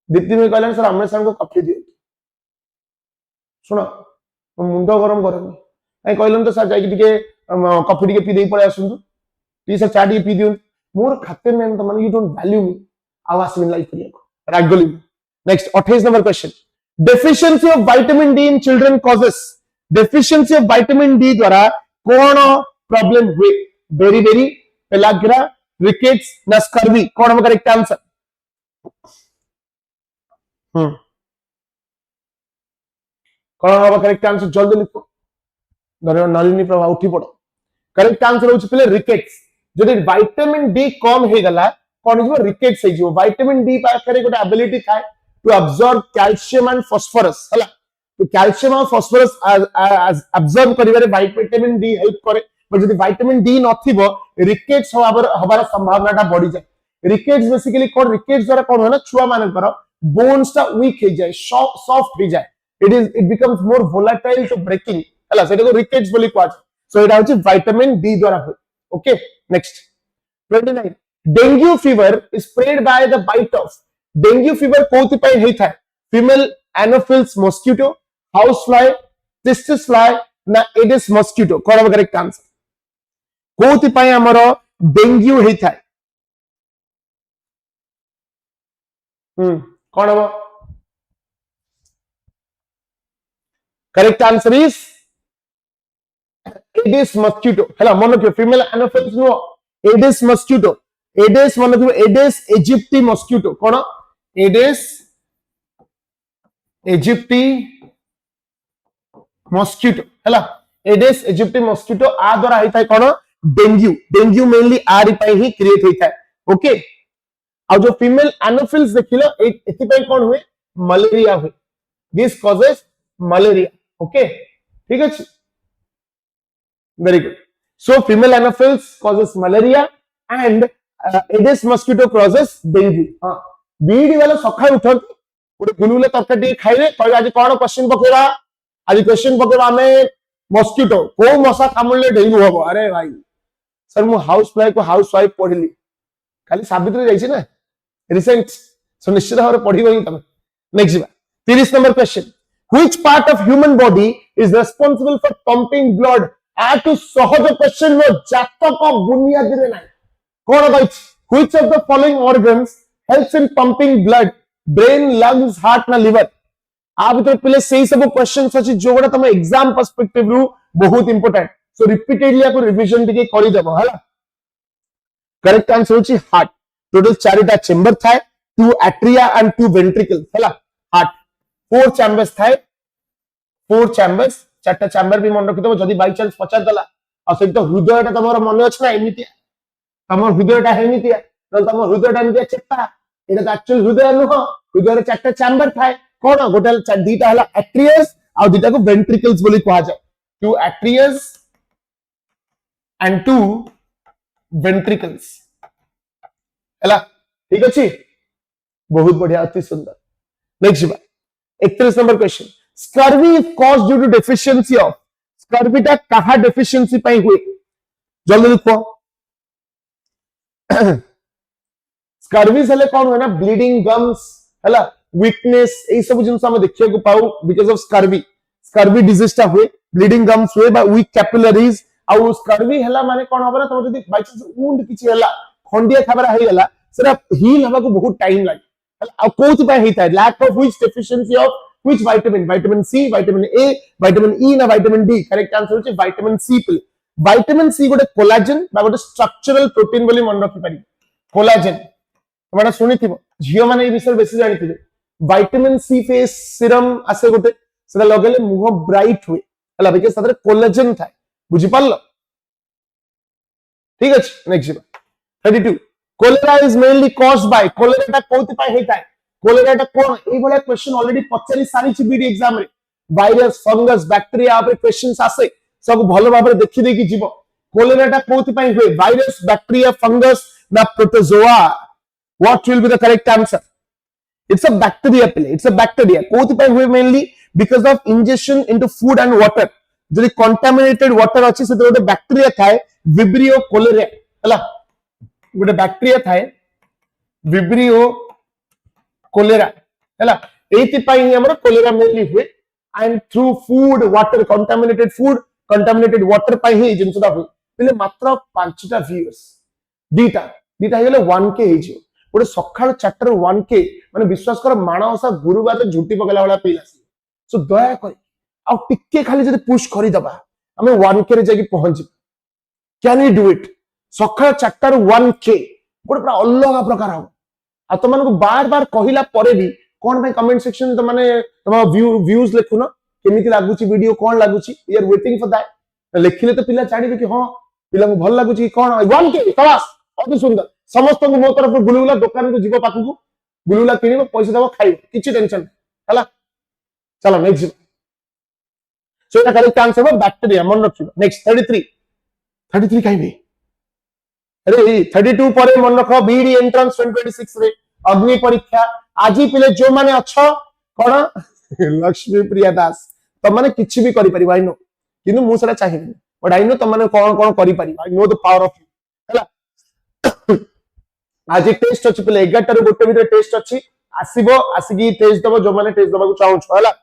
दीप्ति में कहलन सर हमरे सर को कॉफी दियो सुनो मुंडो गरम करनी ए कहलन तो सर जाई के कॉफी टिके पी देई पळे आसुंतु टी सर चा टिके पी दियो मोर खाते में तो माने यू डोंट वैल्यू मी आवास में लाइफ करिया रागोली next 28 number question deficiency of vitamin D in children causes deficiency of vitamin D द्वारा कौन प्रॉब्लम हुए बेरी बेरी पेलाग्रा रिकेट्स ना स्कर्वी कौन हम करेक्ट आंसर कौन हम करेक्ट आंसर जल्दी लिखो धन्यवाद नलिनी प्रभा उठी पड़ो करेक्ट आंसर होछि पहले रिकेट्स जदि विटामिन डी कम हे गला कौन हो रिकेट्स हे जो विटामिन डी पाखरे गोटे एबिलिटी थाए to absorb calcium and phosphorus हला तो कैल्शियम और फास्फोरस अब्सॉर्ब करिवारे विटामिन डी हेल्प करे बट जदि विटामिन डी नथिबो रिकेट्स हबार संभावनाटा बढ़ी जाए रिकेट्स बेसिकली कौन रिकेट्स द्वारा कौन है ना छुआ मानकर बोन्स टा वीक हो जाए सॉफ्ट हो जाए it becomes more volatile to breaking हला सेटा को रिकेट्स बोली कहा जाए सो एटा होची विटामिन डी द्वारा हुए okay next 29 dengue fever is spread by the bite of dengue fever कोथि पय हेता है female Anopheles mosquito house fly tsetse fly ना एडिस मॉस्किटो कोन करेक्ट आंसर कोथि पय हमरो डेंगू हेता है कोन हो correct answer is Aedes mosquito हला मन रखियो female Anopheles no Aedes mosquito Aedes मन रखियो एडिस इजिप्टी मॉस्किटो कोन एडिस इजिप्टी मस्किटो हैला एडिस इजिप्टी मस्किटो आ द्वारा होता है कौन डेंगू डेंगू मेनली आर ही क्रिएट होता है ओके आ जो फीमेल एनोफिल्स देखिलो एथि कौन हुए मलेरिया हुए दिस कॉजेस मलेरिया ओके ठीक है very good so female anopheles causes malaria and aedes mosquito causes dengue हां बीडी वाला सखा उठत गोटे गुलुले तरकारी खाइले कहबे आज कोन क्वेश्चन पकेबा आज क्वेश्चन पकेबा हमें मस्किटो को मशा कामुले डेंगू हबो अरे भाई सर मु हाउस वाइफ को हाउस वाइफ पढिली खाली साबित्री जाइछि ना रिसेंट सो निश्चित भाव पढिबो ही तमे next 30 number question which part of human body is responsible for pumping blood आटू सहज क्वेश्चन नो जातक बुनियादी रे नाही कोन कहछ which of the following organs helps in pumping blood brain lungs heart ना liver आ भीतर पहले सही सब क्वेश्चंस अछि जोगडा तम एग्जाम पर्सपेक्टिव रु बहुत इंपोर्टेंट सो रिपीटेडली आपको रिवीजन टिके करि देबो हला करेक्ट आंसर होछि हार्ट टोटल चारिटा चेंबर थाए 2 एट्रिया एंड 2 वेंट्रिकल हला हार्ट 4 चैम्बर्स थाए 4 चैम्बर्स चारटा चैम्बर भी मन रखि दबो जदी बाय चांस पचार दला आ सहित हृदयटा तमरो मन अछि ना एमितिया तमर हृदयटा हेमितिया त तमर हृदयटा एमितिया चेपा एटा त एक्चुअल हृदय नुह हृदय रे चारटा चैम्बर थाए कोन गोटे दीटा हला एट्रियस आ दीटा को वेंट्रिकल्स बोली कहा जाय 2 एट्रियस एंड 2 वेंट्रिकल्स हला ठीक अछि बहुत बढ़िया अति सुंदर next 31 number question scurvy is caused due to deficiency of scurvy टा कहा डेफिशिएंसी पाई हुए जल्दी लिखो स्कर्वी हले कौन हुए ना ब्लीडिंग गम्स हला वीकनेस ए सब जिंस हम देखिया को पाऊ बिकॉज़ ऑफ स्कर्वी डिजीज टा हुए ब्लीडिंग गम्स हुए बा वीक कैपिलरीज आ स्कर्वी हला माने कौन होबा ना तुम जदी बाय चांस वुंड किछि हला खंडिया खबरा हेई हला सेरा हील हबा को बहुत टाइम लागे आ कोथ पाई हेता है lack of which deficiency of which vitamin C vitamin A vitamin E ना vitamin D करेक्ट आंसर होचे vitamin C पिल vitamin C गोटे कोलाजन बा गोटे स्ट्रक्चरल प्रोटीन बोली मन रखि पारि कोलाजन तमरा सुनिथिबो झियो माने ए विषय बेसी जानिथिबे vitamin C फेस सीरम आसे गोटे सेला लगेले मुह ब्राइट हुए हला बिकॉज़ तदरे कोलाजन थाए बुझि पारलो ठीक अछि next 32 cholera is mainly caused by cholera ता कोथि पाई हेताय कोलेरा टा कोन ए भले क्वेश्चन ऑलरेडी पचरी सारी छि बीडी एग्जाम रे वायरस फंगस बैक्टीरिया आपे क्वेश्चंस आसे सब भलो भाबरे देखि देखि जीवो कोलेरा टा कोथि पाई हुए वायरस बैक्टीरिया फंगस ना protozoa what will be the correct answer it's a bacteria पिले इट्स अ बैक्टीरिया कोथि पाई हुए mainly because of injection into food and water जदि कंटामिनेटेड वाटर अछि से गोटे बैक्टीरिया थाए विब्रियो कोलेरा हला गोटे बैक्टीरिया थाए विब्रियो कोलेरा हैला एति पाई ही हमर कोलेरा मेनली हुए and through food water contaminated water पाई ही जिंसदा हुए पहले मात्र 5टा व्यूअर्स दीटा हेले 1k हे जो गोटे सखाळ चैप्टर 1k माने विश्वास कर मानवसा गुरुवार झुटी पगला वाला पीला सो दया कर आ टिके खाली जदी पुश करि दबा हमें 1k रे जाकी पहुंच कैन यू डू इट सखाळ चैप्टर 1k गोटे पूरा अलग प्रकार हो आ तुम को बार बार कहिला परे भी कोन भाई कमेंट सेक्शन त माने तुम व्यूज लिखुनो केमिति लागुची वीडियो कोन लागुची we are waiting for that लिखिले तो पिला जानिबे कि हां पिला को भल लागुची कोन 1k तलास अति सुंदर समस्त को मो तरफ गुलुला दुकान को जीवो पाखु को गुलुला किनिबो पैसा देबो खाइबो किछि टेंशन हला चलो नेक्स्ट सो एटा करेक्ट आंसर हो बैक्टीरिया मन रखिबो नेक्स्ट 33 खाइबे अरे 32 पर मन रखो बीडी एंट्रेंस 2026 रे अग्नि परीक्षा आजी पिले जो माने अच्छो कोन लक्ष्मी प्रिया दास त माने किछि भी करि परिबा नो किनु मु सेटा चाहिबे बट आई नो त माने कोन कोन करि परिबा I know the power of you हला आज टेस्ट अछि पिले 11 टा गोटे भीतर टेस्ट अछि आसीबो आसीगी टेस्ट दबो जो माने टेस्ट दबा को चाहू छ हला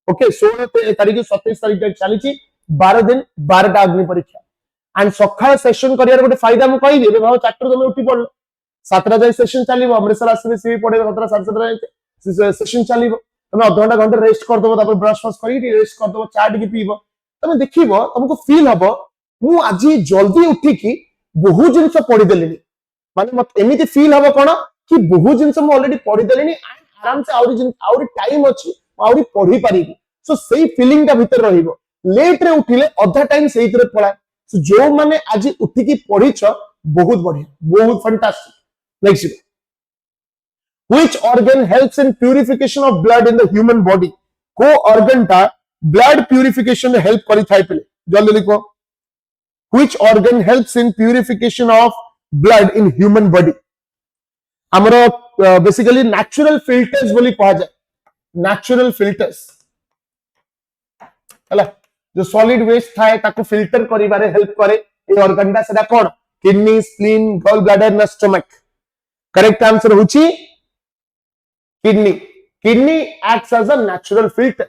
ओके 16 तारीख 27 तारीख तक चली छी 12 दिन 12 टा अग्नि परीक्षा एंड सखा सेशन करियर गोटे फायदा मु कहि देबे भाव चाटर तुम उठी पड़लो 7टा जाय सेशन चलीबो अमृतसर आसीबे सीवी पड़े 17 7:30 जाय सेशन चलीबो तुम आधा घंटा रेस्ट कर दबो तापर ब्रश वॉश करी रेस्ट कर दबो चाट की पीबो तुम देखिबो तुमको फील हबो मु आज जल्दी उठी की बहु जिंस पढ़ी देलिनी माने मत एमिति फील हबो कोन कि बहु जिंस मु ऑलरेडी पढ़ी देलिनी आराम से आउरी टाइम अछि आउरी पढ़ी परिबी सो सेही फीलिंग ता भीतर रहिबो लेट रे उठिले अधा टाइम सेही तरह पळाय सो जो माने आज उठिकी पढिछ बहुत बढ़िया बहुत fantastic next which organ helps in purification of blood in the human body को organ ता blood purification help करी थाई पले जल्दी लिखो which organ helps in purification of blood in human body हमरो बेसिकली नेचुरल फिल्टर्स बोली कहा जाए नेचुरल फिल्टर्स हला जो सॉलिड वेस्ट थाए ताको फिल्टर करिबारे हेल्प करे ए ऑर्गन ता सेटा कोन किडनी स्प्लीन गॉल ब्लैडर ना स्टमक करेक्ट आंसर होची kidney kidney acts as a natural filter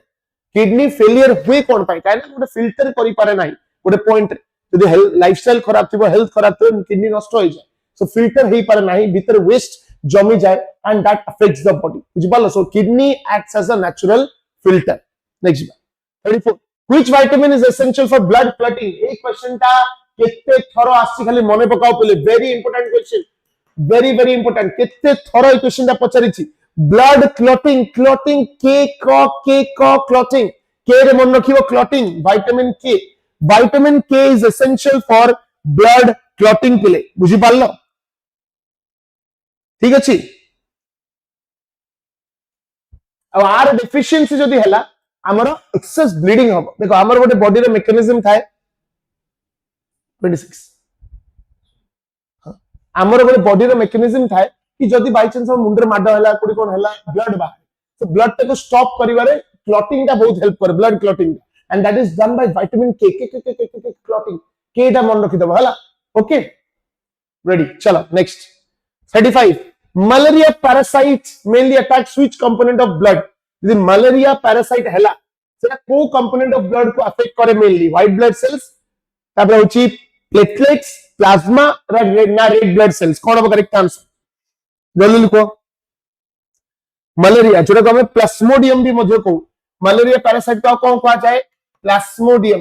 kidney failure हुए कोन पाई काहे ना गोटे फिल्टर करि पारे नाही गोटे पॉइंट यदि लाइफस्टाइल खराब थिबो हेल्थ खराब थिबो किडनी नष्ट हो जाए सो फिल्टर हेई पारे नाही भीतर वेस्ट जमी जाए and that affects the body बुझि पालो so kidney acts as a natural filter next 34 which vitamin is essential for blood clotting एक क्वेश्चन ता केते थरो आसी खाली मने पकाओ पले very important question very important केते थरो ई क्वेश्चन ता पचारिछि ब्लड क्लॉटिंग क्लॉटिंग के क क्लॉटिंग के रे मन रखिबो क्लॉटिंग विटामिन के is essential for blood clotting पिले बुझि पारलो ठीक अछि अब आर डेफिशिएंसी जदी हला हमर एक्सेस ब्लीडिंग हो देखो हमर गोटे बॉडी रे मेकैनिज्म थाए 26 हमर गोटे बॉडी रे मेकैनिज्म थाए कि जदी बाय चांस हम मुंडर माड हला कोडी कोन हला ब्लड बाहर तो ब्लड को स्टॉप करिवारे क्लॉटिंग का बहुत हेल्प करे blood clotting and that is done by vitamin के क्लॉटिंग के दा मन रखि दबो हला ओके रेडी चलो next 35 malaria parasite mainly attacks which component of blood the malaria parasite hela सेटा को component of blood को affect करे mainly white blood cells तापर होची platelets plasma ना red blood cells कोन हो करेक्ट आंसर जल्दी लिखो मलेरिया जोटा को हमें प्लाज्मोडियम भी मध्य को मलेरिया पैरासाइट का कौन कहा जाए plasmodium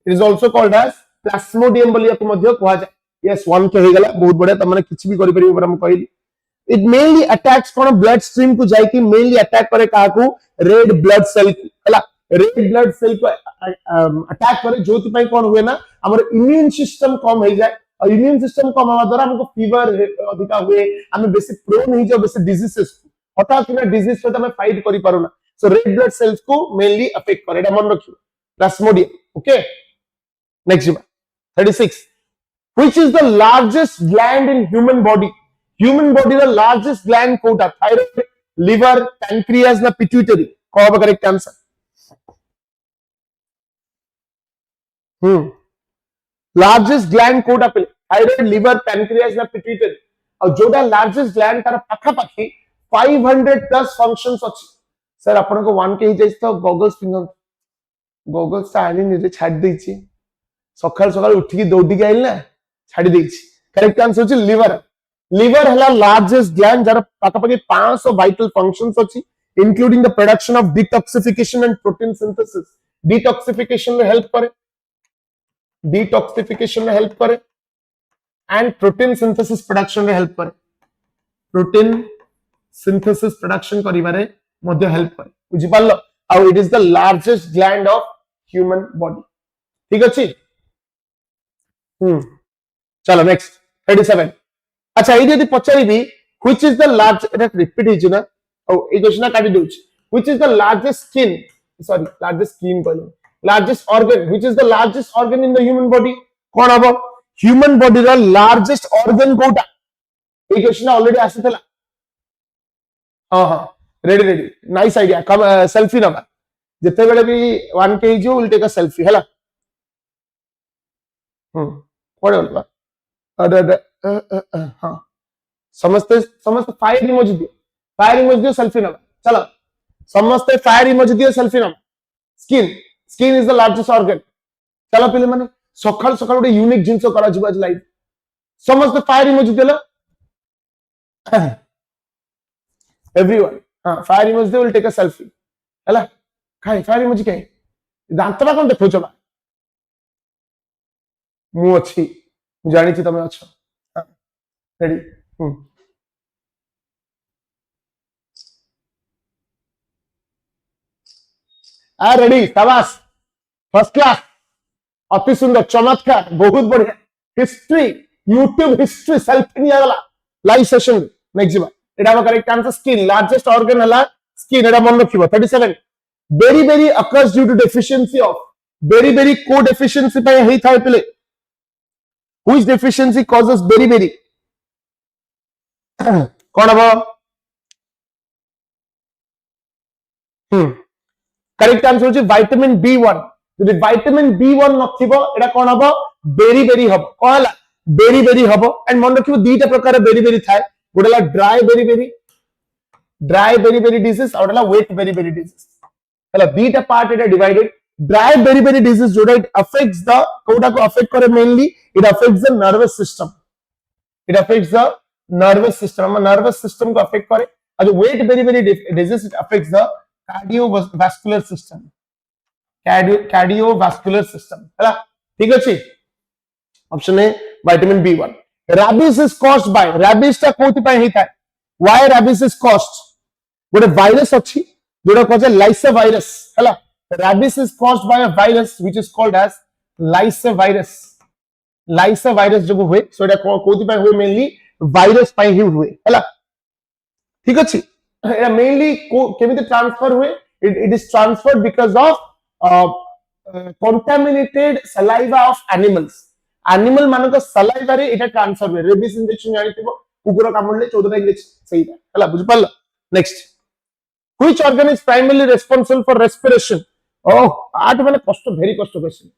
it is also called as plasmodium बोलिया को मध्य कहा जाए यस वन के हो गला बहुत बढ़िया तमने किछ भी करि परिबो हम कहली it mainly attacks cone blood stream को जाई कि मेनली अटैक करे का को रेड ब्लड सेल हला रेड ब्लड सेल को अटैक करे जोति पई कोन हुए ना हमर इम्यून सिस्टम कम हो जाए और इम्यून सिस्टम कम होवा द्वारा हमको फीवर अधिका हुए हमें बेसिक प्रोन हो जाए बेसिक डिजीजेस हठात कि डिजीज पे हमें फाइट करि पारो ना सो रेड ब्लड सेल्स को मेनली अफेक्ट करे एटा मन रखियो Plasmodium okay next 36 which is the largest gland in human body the largest gland कोटा thyroid liver pancreas na pituitary कौन होगा करेक्ट आंसर लार्जेस्ट ग्लैंड कोटा पे थायराइड लिवर पैनक्रियास ना पिट्यूटरी और जोटा लार्जेस्ट ग्लैंड तार पाखा पाखी 500 प्लस फंक्शंस अछि सर अपन को 1 के ही जाइस तो गॉगल्स पिन गॉगल्स ता आनी निजे छाड़ देई छी सकाल सकाल उठी की दौड़ी के आइल ना छाड़ देई छी करेक्ट आंसर अछि लिवर हला लार्जेस्ट ग्लैंड जार पाखा पाखी 500 वाइटल फंक्शंस अछि including the production of detoxification and protein synthesis detoxification में हेल्प करे डिटॉक्सिफिकेशन में हेल्प करे एंड प्रोटीन सिंथेसिस प्रोडक्शन में हेल्प करे प्रोटीन सिंथेसिस प्रोडक्शन करिबारे मध्ये हेल्प करे बुझि पालो और it is the largest gland of human body ठीक अछि चलो नेक्स्ट 37 अच्छा ये यदि पचारिबी व्हिच इज द लार्ज एटा रिपीट हिज ना ओ ए क्वेश्चन काटी दोछ which is the largest skin sorry largest skin कहलो largest organ which is the largest organ in the human body कौन हबो human body रा largest organ कोटा ए क्वेश्चन ऑलरेडी आसीतला हां रेडी नाइस आईडिया कम सेल्फी नबा जते बेले भी 1 के जो विल टेक अ सेल्फी हला कोडे बोलबा अरे हां समस्त फायर इमोजी दियो सेल्फी नबा चलो समस्त फायर इमोजी दियो सेल्फी नबा skin is the largest organ चलो पहले माने सकाल सकाल गोटे यूनिक जिंस करा जिबा लाइव समस्त फायर इमोजी देला एवरीवन हां fire emoji will take a selfie हला काई फायर इमोजी काई दांतरा कोन देखो छबा मु अछि जानि छी तमे अछ रेडी आ रेडी शाबाश फर्स्ट क्लास अति सुंदर चमत्कार बहुत बढ़िया हिस्ट्री यूट्यूब हिस्ट्री सेल्फी नहीं आगला लाइव सेशन नेक्स्ट जीवा एटा हम correct answer skin largest organ हला स्किन एटा मन रखिबो 37 beriberi occurs due to deficiency of beriberi को डेफिशिएंसी पे हेई थाए पिले which deficiency causes beriberi कोन हबो करेक्ट आंसर होची विटामिन B1 यदि विटामिन B1 नथिबो एटा कोन हबो बेरी बेरी हबो कोला बेरी बेरी हबो एंड मन रखिबो दीटा प्रकार बेरी बेरी थाए गोडला ड्राई बेरी बेरी डिजीज और डला वेट बेरी बेरी डिजीज हला दीटा पार्ट एटा divided dry beriberi disease जोडा इट अफेक्ट्स द कोडा को अफेक्ट करे mainly it affects the nervous system हम नर्वस सिस्टम को अफेक्ट करे और जो wet beriberi disease it affects the cardiovascular system हला ठीक अछि option A vitamin B1 rabies is caused by rabies ता कोथि पय हेता why rabies is caused गोटे वायरस अछि जोडा कहजे लाइसा वायरस हला rabies is caused by a virus which is called as lyssa virus जो हुए सो एटा कोथि पय हुए मेनली वायरस पय ही हुए हला ठीक अछि एटा मेनली केमिति ट्रांसफर हुए it is transferred because of contaminated saliva of animal मानक सलाइवा रे एटा ट्रांसफर हुए रेबिस इंजेक्शन जानिथिबो कुकुर कामुडले 14 टा इंजेक्शन सहीटा हला बुझ पाल next which organ is primarily responsible for respiration oh आठ माने कष्ट भेरी कष्ट क्वेश्चन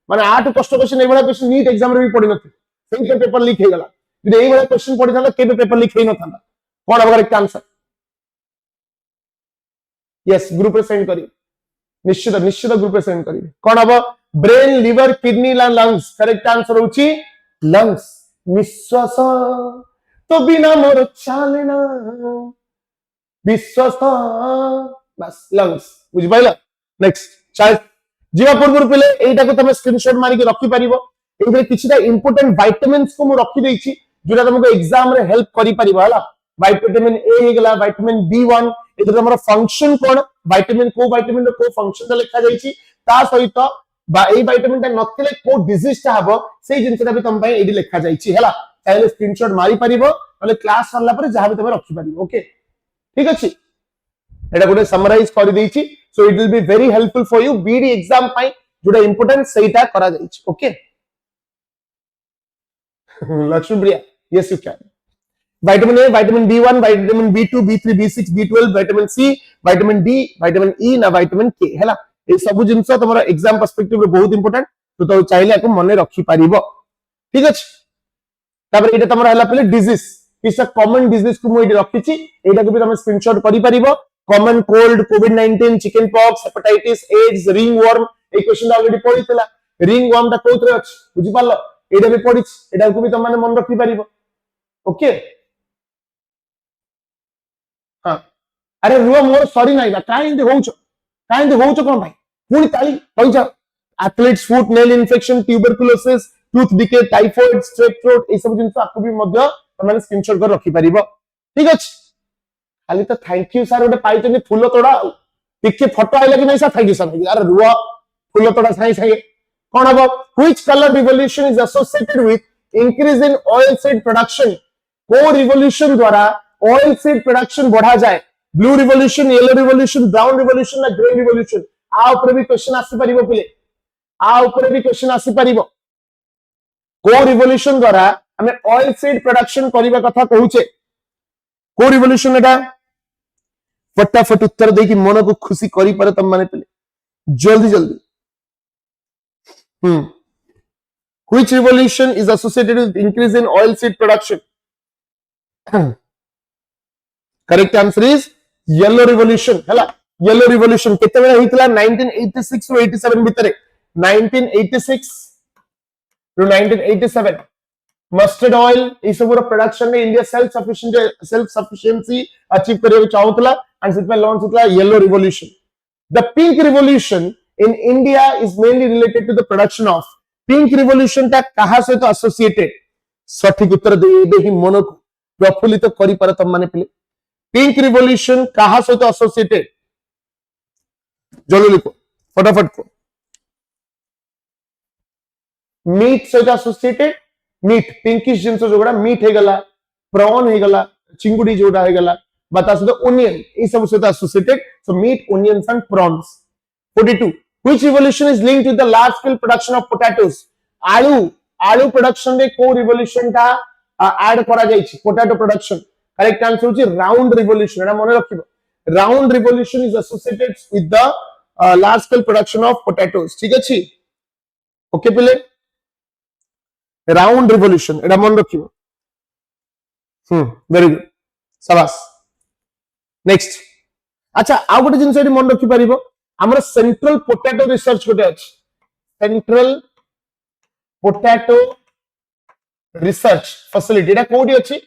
माने आठ कष्ट क्वेश्चन एबला क्वेश्चन नीट एग्जाम रे भी पड़ी नथि सेही पेपर लीक हे गला यदि एबला क्वेश्चन पड़ी थाला केबे पेपर लीक हे न थाला कोन अब करेक्ट आंसर यस ग्रुप रे सेंड करी निश्चित ग्रुप रे सेंड करी कोन अब brain liver kidney lungs correct answer होची लंग्स निश्वास तो बिना मोर चालेना विश्वास बस लंग्स बुझ पाइला नेक्स्ट चल जीवा पूर्व पिले एटा को तमे स्क्रीनशॉट मारी के रखि परिबो एबे किछटा इंपोर्टेंट विटामिन्स को मु रखि देछि जोटा तुमको एग्जाम रे हेल्प करि परिबो हला विटामिन ए हे गला विटामिन B1 एतर हमर फंक्शन कोन विटामिन रो को फंक्शन लिखा जाईछि ता सहित बा ए विटामिन ता नथिले को डिजीज ता हबो सेही जिंसटा भी तम पय एडी लिखा जाईछि हला ताले स्क्रीनशॉट मारी परिबो ताले क्लास सरला पर जहां भी तमे रखि परिबो ओके ठीक अछि एटा गोटे समराइज कर देछि so it will be very helpful for you BD exam पय जोटा इंपोर्टेंट सेहीटा करा जाईछि okay Lakshmi Priya yes you can vitamin A vitamin B1 vitamin B2 B3 B6 B12 vitamin C vitamin D vitamin E ना vitamin K हैला ए सब जिंस तमरा exam perspective रे बहुत इंपोर्टेंट तो चाहिले को मने रखि परिबो ठीक अछि तबर एटा तमरा हला पले डिजीज किस कॉमन डिजीज को मोइ रखिछि एटा को भी तमे स्क्रीनशॉट करि परिबो कॉमन कोल्ड कोविड-19 chickenpox hepatitis AIDS ringworm ए क्वेश्चन ऑलरेडी पढितला रिंग वर्म ता कोथरे अछि बुझि पालो एटा भी पढिछ एटा को भी तम माने मन रखि परिबो ओके हां अरे रुआ मोर सॉरी नाही बा काइंद होउछ कोन भाई पुनी ताली होइछ athlete's foot nail infection tuberculosis tooth decay typhoid strep throat ए सब जिंस आपको भी मध्य तमाने स्क्रीनशॉट कर रखि परिबो ठीक अछि खाली तो थैंक यू सर ओटे पाइचनी फूल तोड़ा टिके फोटो आइला कि नहीं सर थैंक यू सर अरे रुआ फूल तोड़ा साई साई कोन हबो which colour revolution is associated with increase in oil seed production को रिवोल्यूशन द्वारा ऑयल सीड प्रोडक्शन बढ़ा जाए blue revolution yellow revolution brown revolution ना ग्रीन रिवोल्यूशन आ ऊपर भी क्वेश्चन आसी परिबो पिले आ ऊपर भी क्वेश्चन आसी परिबो को रिवोल्यूशन द्वारा हमें ऑयल सीड प्रोडक्शन करिबा कथा कहूचे को रिवोल्यूशन एटा फटाफट उत्तर दे कि मन को खुशी करी पर तम माने पिले जल्दी which revolution is associated with increase in oil seed production correct answer is yellow revolution hela yellow revolution kete bela hitla 1986 ro 87 bitare 1986 ro 1987 mustard oil ई सब प्रोडक्शन में इंडिया सेल्फ सफिशिएंसी अचीव करे चाहतला and सिट में launch होतला yellow revolution the pink revolution in India is mainly related to the production of pink revolution ता कहा से तो एसोसिएटेड सठिक उत्तर दे ही मन को प्रफुल्लित करि पर तम माने पिले पिंक रिवॉल्यूशन कहा से तो एसोसिएटेड जल्दी लिखो फटाफट को मीट सहित एसोसिएटेड मीट पिंकिश जिंस जोगड़ा मीट हे गला प्रॉन हे गला चिंगुडी जोड़ा हे गला बता सहित ओनियन ई सब सहित associated so meat onions and prawns 42 which revolution is linked with the large scale production of potatoes आलू आलू प्रोडक्शन रे को रिवोल्यूशन ता ऐड करा जायछि पोटैटो प्रोडक्शन करेक्ट आंसर होछि राउंड रिवोल्यूशन एटा मने रखिबो round revolution is associated with the large scale production of potatoes ठीक अछि ओके पिले राउंड रिवोल्यूशन एटा मन रखिबो वेरी गुड शाबाश नेक्स्ट अच्छा आ गोटे जिंस एटी मन रखि परिबो हमर सेंट्रल पोटैटो रिसर्च गोटे अछि सेंट्रल पोटैटो रिसर्च फैसिलिटी एटा कोडी अछि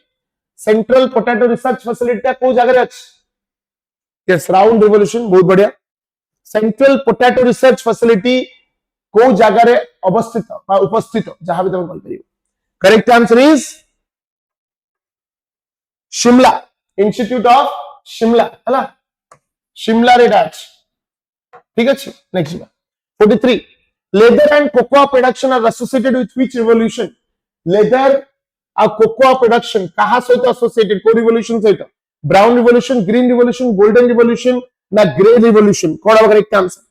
सेंट्रल पोटैटो रिसर्च फैसिलिटी ता को जगह रे अछि यस राउंड रिवोल्यूशन बहुत बढ़िया सेंट्रल पोटैटो रिसर्च फैसिलिटी को जगह रे अवस्थित बा उपस्थित जहां भी तुम बोल परियो correct answer is Shimla institute of Shimla हला शिमला रे डाच ठीक अछि next 43 leather and cocoa production are associated with which revolution leather और कोकोआ प्रोडक्शन कहा सहित एसोसिएटेड को रिवोल्यूशन सहित brown revolution green revolution golden revolution ना ग्रे रिवोल्यूशन कोन correct answer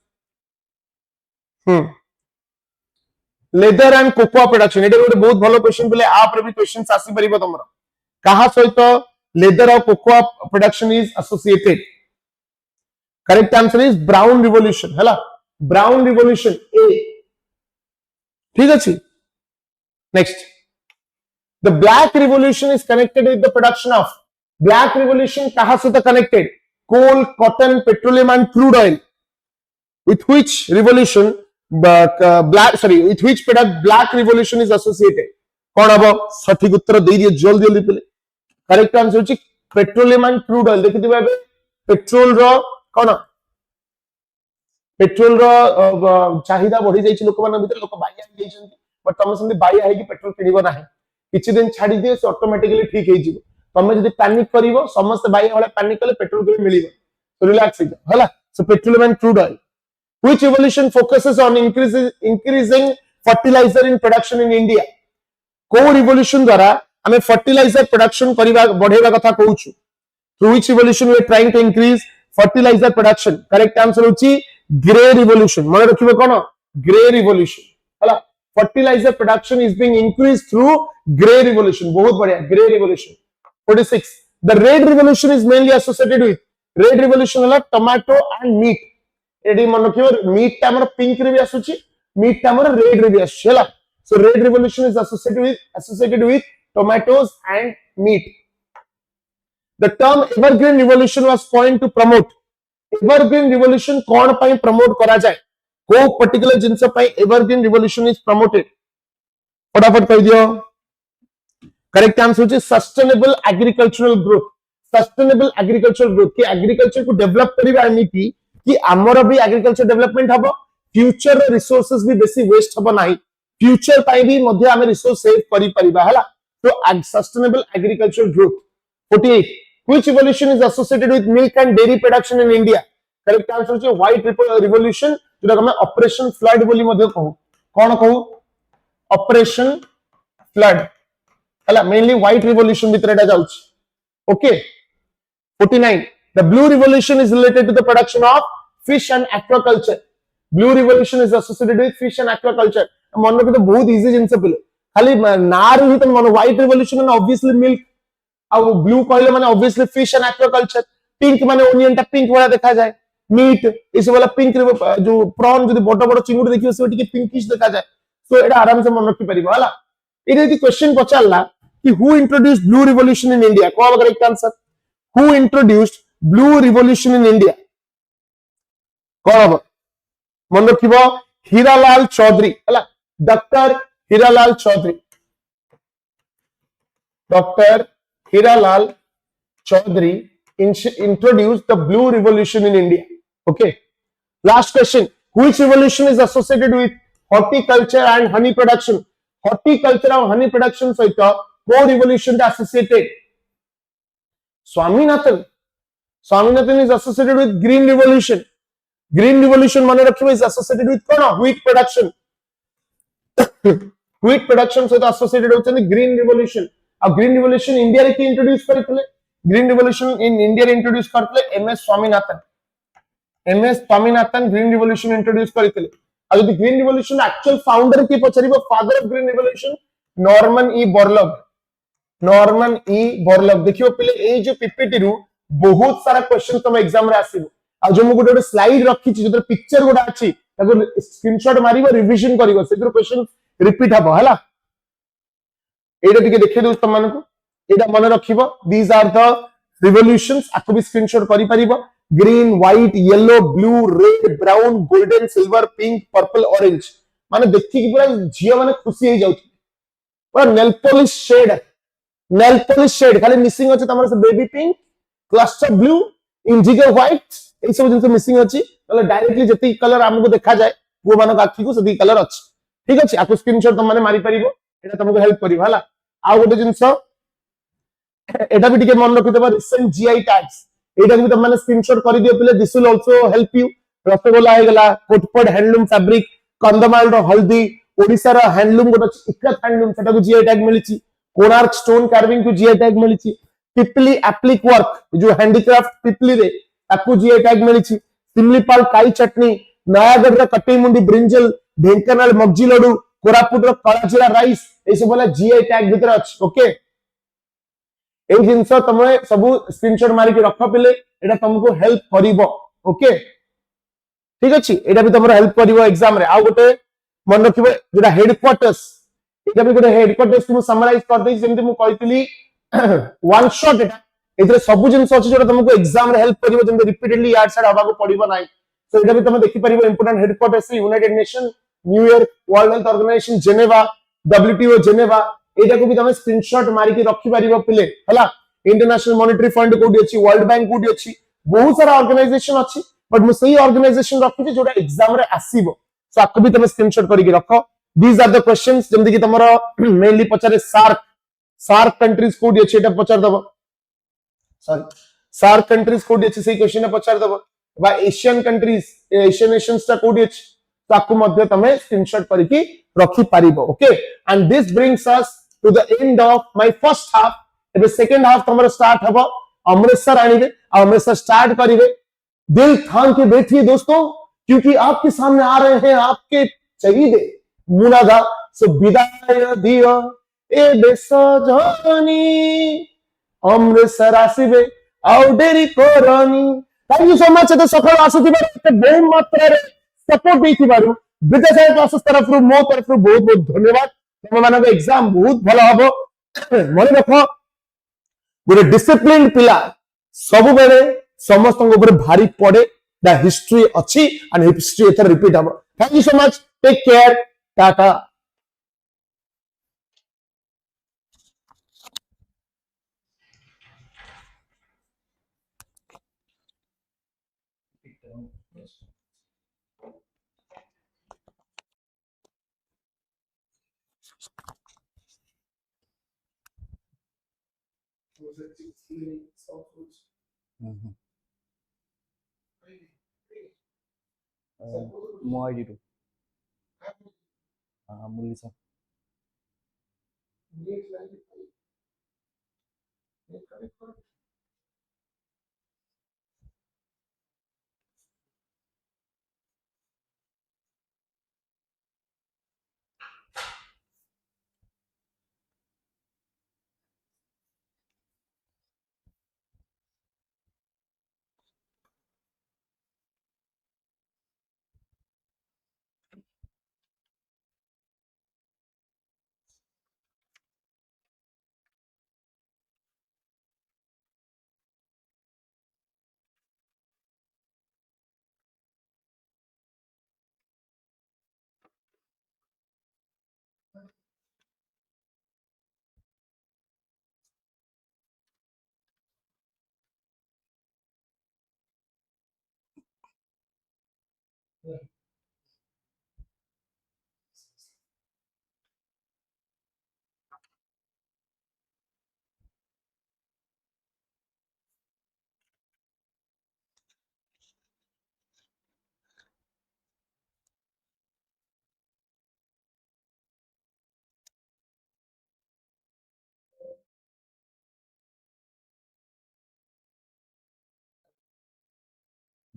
leather and cocoa production एटा गोटे बहुत भलो क्वेश्चन बोले आप रे भी क्वेश्चंस आसी परिबो तमरो कहा सहित लेदर और cocoa production is associated correct answer is brown revolution हला ब्राउन रिवोल्यूशन ए ठीक अछि next the black revolution is connected with the production of black revolution कहा से connected coal cotton petroleum and crude oil with which revolution with which product black revolution is associated कौन हबो सठिक उत्तर दे दिए जल्दी जल्दी पले करेक्ट आंसर होची पेट्रोलियम एंड क्रूड ऑयल देखि दिबे पेट्रोल रो कौन पेट्रोल रो चाहिदा बढ़ी जाई लोक मान भीतर लोक बाया हो जाइछन बट तमे संदि बाया है कि पेट्रोल किनिबो नाही किछि दिन छाडी दिए से ऑटोमेटिकली ठीक हे जिवो तमे जदी पैनिक करिवो समस्त बाया वाला पैनिक कले पेट्रोल के मिलिबो तो रिलैक्स हो जा हला so petroleum and crude oil which evolution focuses on increasing fertilizer in production in India को revolution द्वारा हमें fertilizer production करिबा बढ़ेबा कथा कहूछु through which evolution we are trying to increase fertilizer production correct answer होची grey revolution मन रखिबो कोन grey revolution हला fertilizer production is being increased through grey revolution बहुत बढ़िया grey revolution 46 the red revolution is mainly associated with red revolution हला tomato and meat AD मन रखिबो meet ता हमर pink रे भी आसुची मीट ता हमर रेड रे भी आसुची हला so red revolution is associated with tomatoes and meat the term evergreen revolution was coined to promote evergreen revolution कोन पई प्रमोट करा जाय को पर्टिकुलर जिंस पई evergreen revolution is promoted फटाफट कह दियो करेक्ट आंसर होची सस्टेनेबल एग्रीकल्चरल ग्रोथ कि एग्रीकल्चर को डेवलप करिबा एमिति कि हमर भी एग्रीकल्चर डेवलपमेंट हबो फ्यूचर रिसोर्सेस भी बेसी वेस्ट हबो नाही फ्यूचर पाई भी मध्ये हमें रिसोर्स सेव करि परिबा हला तो sustainable agriculture growth 48 which evolution is associated with milk and dairy production in India correct answer होची व्हाइट रिवोल्यूशन जोटा हमें ऑपरेशन फ्लड बोली मध्ये कहू कोन कहू ऑपरेशन फ्लड हला मेनली व्हाइट रिवोल्यूशन भीतर एटा जाउछ okay 49 the blue revolution is related to the production of fish and aquaculture blue revolution is associated with fish and aquaculture मन को तो बहुत इजी जिंस पिले खाली नार ही तो मन व्हाइट रिवोल्यूशन माने ऑब्वियसली मिल्क आ ब्लू कहले माने obviously fish and aquaculture pink माने ओनियन टा पिंक वाला देखा जाए मीट इस वाला पिंक जो प्रॉन जो बड़ बड़ चिंगुडी देखियो से टिके पिंकिश देखा जाए तो एटा आराम से मन रखि परिबो हला एटा यदि क्वेश्चन पचारला कि who introduced blue revolution in India को correct answer who introduced blue revolution in India कौन मन रखिबो हीरालाल चौधरी हला doctor Hiralal Chaudhary introduced the blue revolution in India okay last question which revolution is associated with horticulture and honey production horticulture and honey production सहित को revolution associated Swaminathan is associated with green revolution green revolution मन रखिबे is associated with कोन wheat production wheat production सहित associated होचंदी green revolution आ green revolution India रे की इंट्रोड्यूस करथिले ग्रीन रिवोल्यूशन इन इंडिया रे इंट्रोड्यूस करथिले MS Swaminathan green revolution introduce करथिले आ जदि ग्रीन रिवोल्यूशन एक्चुअल फाउंडर की पचरिबो father of green revolution Norman E Borlaug देखियो पहले ए जो पीपीटी रु बहुत सारा क्वेश्चन तुम एग्जाम रे आसीबो आ जो मु गोटे स्लाइड रखी छी जो पिक्चर गोटा अछि ताको स्क्रीनशॉट मारिबो रिवीजन करिवो सेतिर क्वेश्चन रिपीट हबो हला एटा टिके देखि दउ तुम मानको एटा मन रखिबो दीज आर द रिवोल्यूशंस आको भी स्क्रीनशॉट करि परिबो green white yellow blue red brown golden silver pink purple orange माने देखि कि पूरा झियो माने खुशी हो जाउछ पूरा नेल पॉलिश शेड खाली मिसिंग अछि तमर से baby pink cluster blue indigo white ए सब जिंस मिसिंग अछि तले डायरेक्टली जति कलर हमको देखा जाए वो मानो आखि को सदी कलर अछि ठीक अछि आको स्क्रीनशॉट तुम माने मारी परिबो एटा तुमको हेल्प करिबो हला आ गोटे जिंस एटा भी टिके मन रखि देबा रिसेंट जीआई टैग्स एटा भी तुम माने स्क्रीनशॉट करि दियो पले this will also help you rasgulla हे गला कोटपड हैंडलूम फैब्रिक कंदमाल रो हल्दी ओडिसा रो हैंडलूम गोटे इकत हैंडलूम सेटा को जीआई टैग मिलिछि कोणार्क स्टोन कार्विंग को जीआई टैग मिलिछि पिपली एप्लिक वर्क जो हैंडीक्राफ्ट पिपली रे ताकू जीआई टैग मिलिछि सिमलीपाल काई चटनी नयागढ़ रे कटई मुंडी ब्रिंजल ढेंकानाल मगजी लडू कोरापुट रो कलाजीरा राइस ए सब वाला जीआई टैग भीतर अछि ओके ए जिंस तमे सब स्क्रीनशॉट मारी के रख पिले एटा तुमको हेल्प करिवो ओके ठीक अछि एटा भी तुमरो हेल्प करिवो एग्जाम रे आ गोटे मन रखिबे जेटा हेडक्वार्टर्स एटा भी गोटे हेडक्वार्टर्स को समराइज कर देई जेंति मु कहितली वन शॉट एटा एतरे सब जिंस अछि जेटा तुमको एग्जाम रे हेल्प करिवो जेंति रिपीटेडली यार साइड हबा को पड़िबो नाही सो एटा भी तुम देखि परिबो important headquarters United Nation New York World Health Organization Geneva WTO Geneva एटा को भी तुम स्क्रीनशॉट मारी के रखि परिबो पिले हला इंटरनेशनल मॉनेटरी फंड कोडी अछि वर्ल्ड बैंक कोडी अछि बहुत सारा ऑर्गेनाइजेशन अछि बट मु सही ऑर्गेनाइजेशन रखि छी जोटा एग्जाम रे आसीबो सो आको भी तुम स्क्रीनशॉट करि के रखो दीज आर द क्वेश्चंस जेंति कि तमरो मेनली पचारे सार्क कंट्रीज कोडी अछि एटा पचार दबो सॉरी सार्क कंट्रीज कोडी अछि सही क्वेश्चन ने पचार दबो बा एशियन कंट्रीज एशियन नेशंस ता कोडी अछि ताकू मध्ये तमे स्क्रीनशॉट करके रखि पारिबो okay and this brings us to the end of my first half एबे सेकंड हाफ तमरो स्टार्ट हबो अमृतसर आनिबे अमृतसर स्टार्ट करिवे दिल थाम के बैठिए दोस्तों क्योंकि आपके सामने आ रहे हैं आपके शहीद मुनादा सो विदाय दियो ए बेसजनी अमृतसर आसीबे आउ डेरी करनी थैंक यू सो मच तो सकाळ आसुथिबा बहुत मात्रा रे सपोर्ट देथिबारु विद्यासागर क्लासेस तरफ रु मो तरफ रु बहुत बहुत धन्यवाद तुम मानक एग्जाम बहुत भलो हबो मन रखो गोटे डिसिप्लिन पिला सब बेले समस्त ऊपर भारी पड़े द हिस्ट्री अच्छी एंड हिस्ट्री एथर रिपीट हम thank you so much take care tata ମୋ ଆଇଡିରୁ ମୁରଲି ସାର୍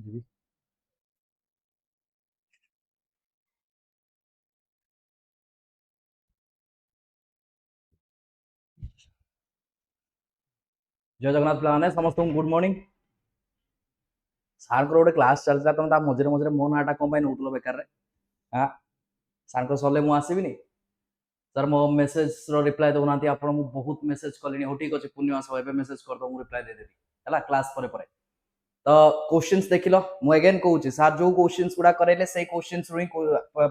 जीबी जय जगन्नाथ प्लान समस्त गुड मॉर्निंग सार गोटे क्लास चलता तुम मझे मझे मो नाटा कौन नौल बेकार हाँ सार सरले मुझे आसबिनी सर मो मेसेज रिप्लाई दौना आप बहुत मेसेज कले हो ठीक अच्छे पूर्णिमा सब मेसेज करदे मुझे रिप्लाई देदेवी है क्लास पर तो क्वेश्चंस देख लो मु अगेन कहूँ सार जो क्वेश्चंस गुड़ा कराइले से क्वेश्चंस ही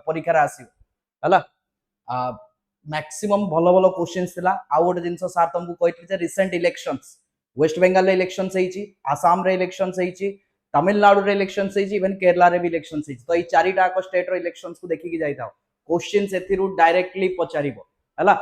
परीक्षा आसो है मैक्सिमम भल भल क्वेश्चंस थिला आ गोटे जिनस सार तुमको कहते रिसेंट इलेक्शंस वेस्ट बेंगल रे इलेक्शंस आसाम रे इलेक्शंस तमिलनाडु रे इलेक्शंस इवन केरला रे भी इलेक्शंस तो ये चारिटा स्टेट रो इलेक्शंस को देखिकी जाइथाओ क्वेश्चंस एथिरु डायरेक्टली पचारिबो हला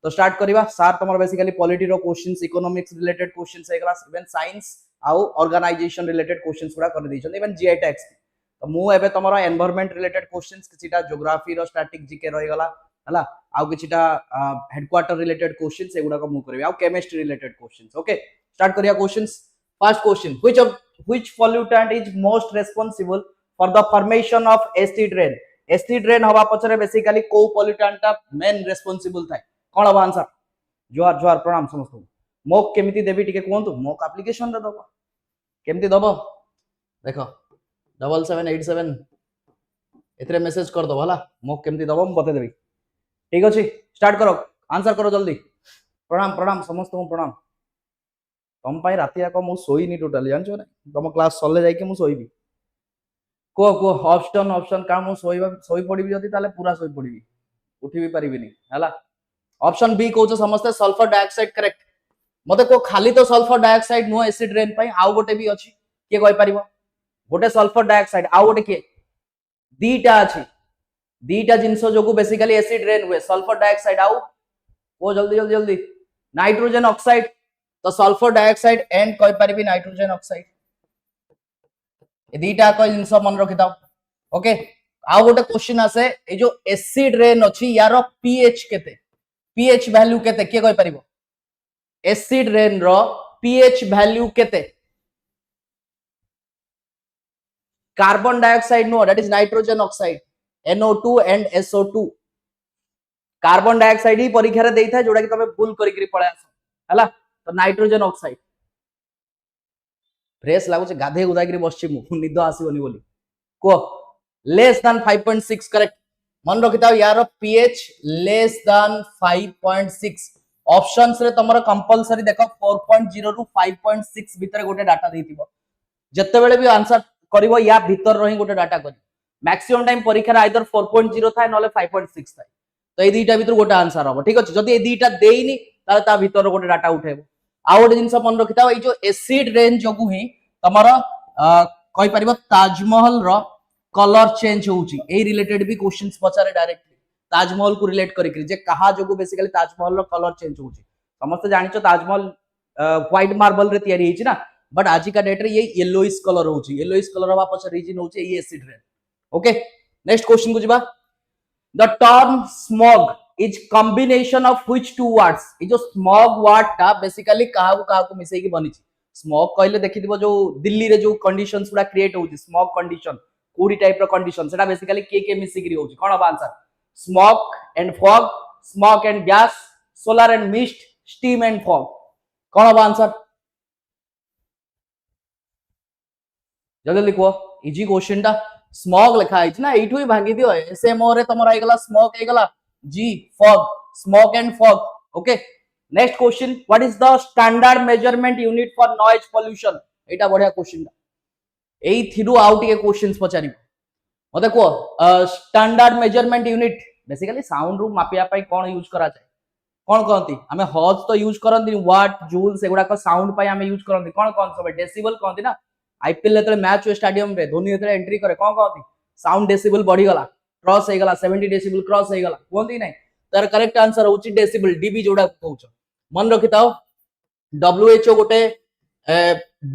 तो स्टार्ट करिवा सार तमर बेसिकली पॉलिटी रो क्वेश्चंस इकोनॉमिक्स रिलेटेड क्वेश्चंस हेगला इवन साइंस आउ ऑर्गेनाइजेशन रिलेटेड क्वेश्चंस गुडा कर दैछन इवन जीआई टैक्स तो मु एबे तमर एनवायरनमेंट रिलेटेड क्वेश्चंस किछिटा ज्योग्राफी रो स्टैटिक जीके रहिगला हला आउ किछिटा हेडक्वार्टर रिलेटेड क्वेश्चंस एगुडा को मु करबी आउ chemistry related questions okay start करिया questions first question which pollutant is most responsible for the formation of acid rain acid rain हवा पछरे बेसिकली को pollutant ता मेन रेस्पोंसिबल थाय कोन हबा आंसर जोहार जोहार प्रणाम समस्त मोक केमिति देबी टिके कोंतु मोक एप्लीकेशन रे दबो केमिति दबो देखो 7787 एतरे मेसेज कर दो हला मोक केमिति दबो म बते देबी ठीक अछि स्टार्ट करो आंसर करो जल्दी प्रणाम प्रणाम समस्त को प्रणाम तुम राति जाक मु सोईनी टोटाली जानछ ना तुम क्लास सरले जाइके मु सोईबी को ऑप्शन ऑप्शन का मु सोई पड़िबी जदी ताले पूरा सोई पड़िबी उठी भी परिबिनी हला ऑप्शन बी कहउछ समस्त सल्फर डाइऑक्साइड करेक्ट मते को खाली तो सल्फर डाइऑक्साइड नो एसिड रेन पई आउ गोटे भी अछि के कहि परिबो गोटे सल्फर डाइऑक्साइड आउ गोटे के दीटा अछि दीटा जिंसो जोगु बेसिकली एसिड रेन हुए सल्फर डाइऑक्साइड आउ ओ जल्दी जल्दी जल्दी नाइट्रोजन ऑक्साइड तो सल्फर डाइऑक्साइड एंड कहि परिबी नाइट्रोजन ऑक्साइड ए दीटा को जिंस मन रखि दाओ ओके आ गोटे क्वेश्चन आसे ए जो एसिड रेन अछि यार पीएच केते पीएच वैल्यू केते के कहि परिबो एसिड रेन रो पीएच वैल्यू केते carbon dioxide no that is nitrogen oxide NO2 and SO2 carbon dioxide ही परीक्षा रे देइथा जोडा कि तमे भूल करि करि पळे आसो हला तो नाइट्रोजन ऑक्साइड फ्रेश लागुचे गाधे उदागिरी बसछि मु निद आसीबनी बोली को लेस देन 5.6 करेक्ट मन रखिताओ यार पीएच लेस देन 5.6 ऑप्शंस रे तमरो कंपलसरी देखो 4.0 रु 5.6 भीतर गोटे डाटा देथिबो जत्ते बेले भी आंसर करिवो या भीतर रही गोटे डाटा करी मैक्सिमम टाइम परीक्षा रे आइदर 4.0 थाय नले 5.6 थाय तो ए दीटा भीतर गोटे आंसर हबो ठीक अछि जदी ए दीटा देइनी ताले ता भीतर गोटे डाटा उठेबो आ गोटे जिंस मन रखिताओ ए जो एसिड रेन जोगु ही तमरो कहि परिबो ताजमहल रो कलर चेंज होउची ए रिलेटेड भी क्वेश्चंस पचारे डायरेक्टली ताजमहल को रिलेट करिकरी जे कहा जोगु बेसिकली ताजमहल रो कलर चेंज होउची समस्त जानिचो ताजमहल व्हाइट मार्बल रे तयारी हिची ना बट आज का डेट रे ये येलोइश कलर होउची येलोइश कलर हवा पछ रीजन होउची ये acid rain okay next question को जिबा the term smog is combination of which two words ए जो स्मॉग वर्ड ता बेसिकली कहा को मिसई की बनिची स्मॉग कहले देखिदिबो जो दिल्ली रे जो कंडीशंस गुडा क्रिएट होउची स्मॉग कंडीशन कोडी टाइप रो कंडीशन सेटा बेसिकली के मिसी की होउची कोन answer smog and fog smog and gas solar and mist steam and fog कोन आंसर जल्दी लिखो इजी क्वेश्चन टा स्मॉग लिखा है ना एठु ही भागी दियो एसएमओ रे तमरा आइगला स्मॉग आइगला जी fog smog and fog okay next question what is the standard measurement unit for noise pollution एटा बढ़िया क्वेश्चन टा एई थिरु आउट के क्वेश्चंस पचारिबो मते को standard measurement unit basically sound रू मापिया पई कोन यूज करा जाय कोन कहंती हमें हर्ट्ज तो यूज करंती वाट जूल सेगुडा को साउंड पई हमें यूज करंती कोन कोन सब डेसिबल कहंती ना आईपीएल लेते मैच हुए स्टेडियम रे धोनी लेते एंट्री करे कोन कहंती साउंड डेसिबल बढ़ी गला क्रॉस हे गला 70 डेसिबल क्रॉस हे गला कहंती नै तार करेक्ट आंसर होची डेसिबल डीबी जोडा कहउछ मन रखिताओ डब्ल्यूएचओ गोटे